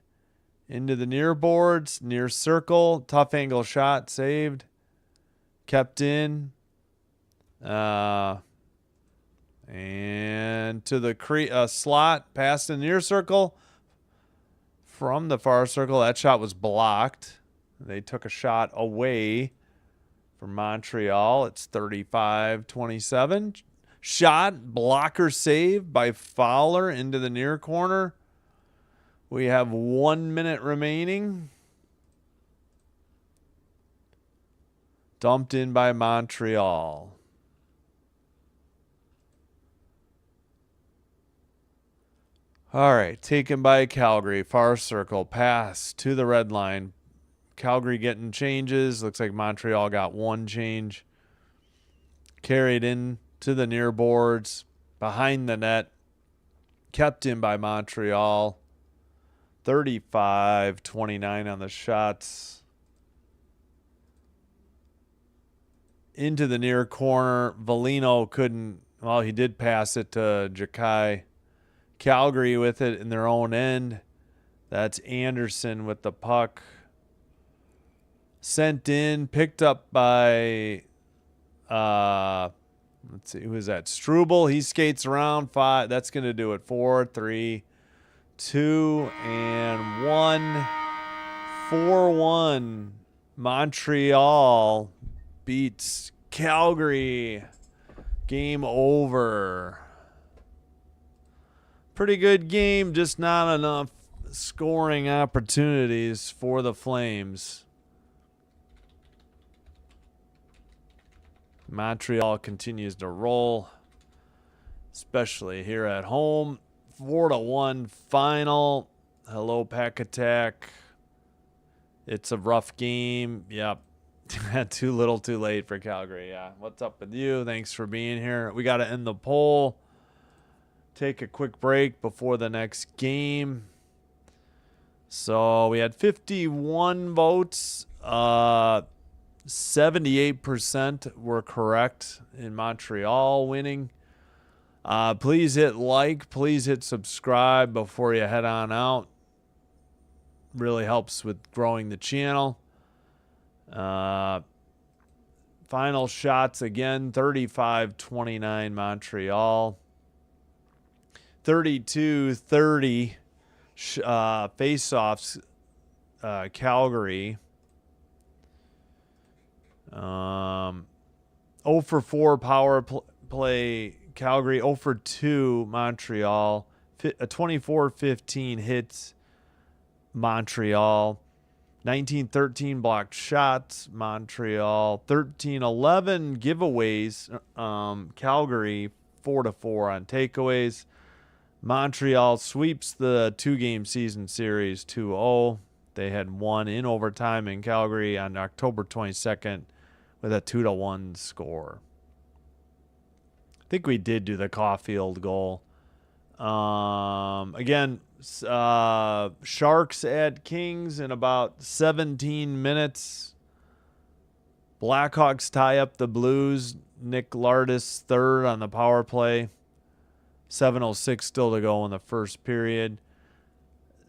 Into the near boards. Near circle. Tough angle shot. Saved. Kept in. And to the slot, past the near circle. From the far circle, that shot was blocked. They took a shot away from Montreal. It's 35-27. Shot, blocker save by Fowler into the near corner. We have 1 minute remaining. Dumped in by Montreal. All right, taken by Calgary. Far circle, pass to the red line. Calgary getting changes. Looks like Montreal got one change. Carried in to the near boards. Behind the net. Kept in by Montreal. 35-29 on the shots. Into the near corner. Volino couldn't. Well, he did pass it to Jakai. Calgary with it in their own end. That's Anderson with the puck. Sent in, picked up by, let's see, who is that? Struble. He skates around. 5. That's going to do it. 4, 3, 2, and 1. 4-1. Montreal beats Calgary. Game over. Pretty good game, just not enough scoring opportunities for the Flames. Montreal continues to roll, especially here at home. 4-1 final. Hello, Pack Attack. It's a rough game. Yep. Too little, too late for Calgary. Yeah. What's up with you? Thanks for being here. We got to end the poll. Take a quick break before the next game. So we had 51 votes. 78% were correct in Montreal winning. Please hit like. Please hit subscribe before you head on out. Really helps with growing the channel. Final shots again, 35-29 Montreal. 32-30 face-offs. Calgary. 0 for 4 power play. Calgary 0 for 2 Montreal. 24-15 hits Montreal. 19-13 blocked shots Montreal. 13-11 giveaways. Calgary 4-4 on takeaways. Montreal sweeps the 2-game season series 2-0. They had won in overtime in Calgary on October 22nd with a 2-1 score. I think we did do the Caulfield goal. Again, Sharks at Kings in about 17 minutes. Blackhawks tie up the Blues. Nick Lardis third on the power play. 7:06 still to go in the first period.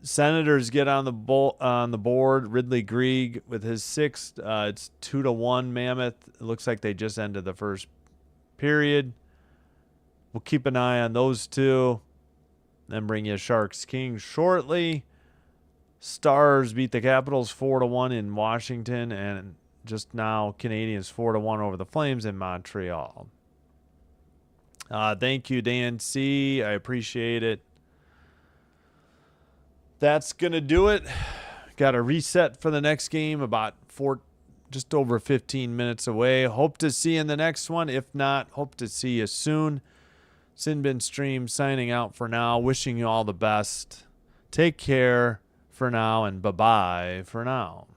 Senators get on the board. Ridley Grieg with his sixth. It's 2-1 Mammoth. It looks like they just ended the first period. We'll keep an eye on those two. Then bring you Sharks Kings shortly. Stars beat the Capitals 4-1 in Washington, and just now Canadiens 4-1 over the Flames in Montreal. Thank you, Dan C. I appreciate it. That's going to do it. Got a reset for the next game about just over 15 minutes away. Hope to see you in the next one. If not, hope to see you soon. Sinbin Stream signing out for now. Wishing you all the best. Take care for now, and bye-bye for now.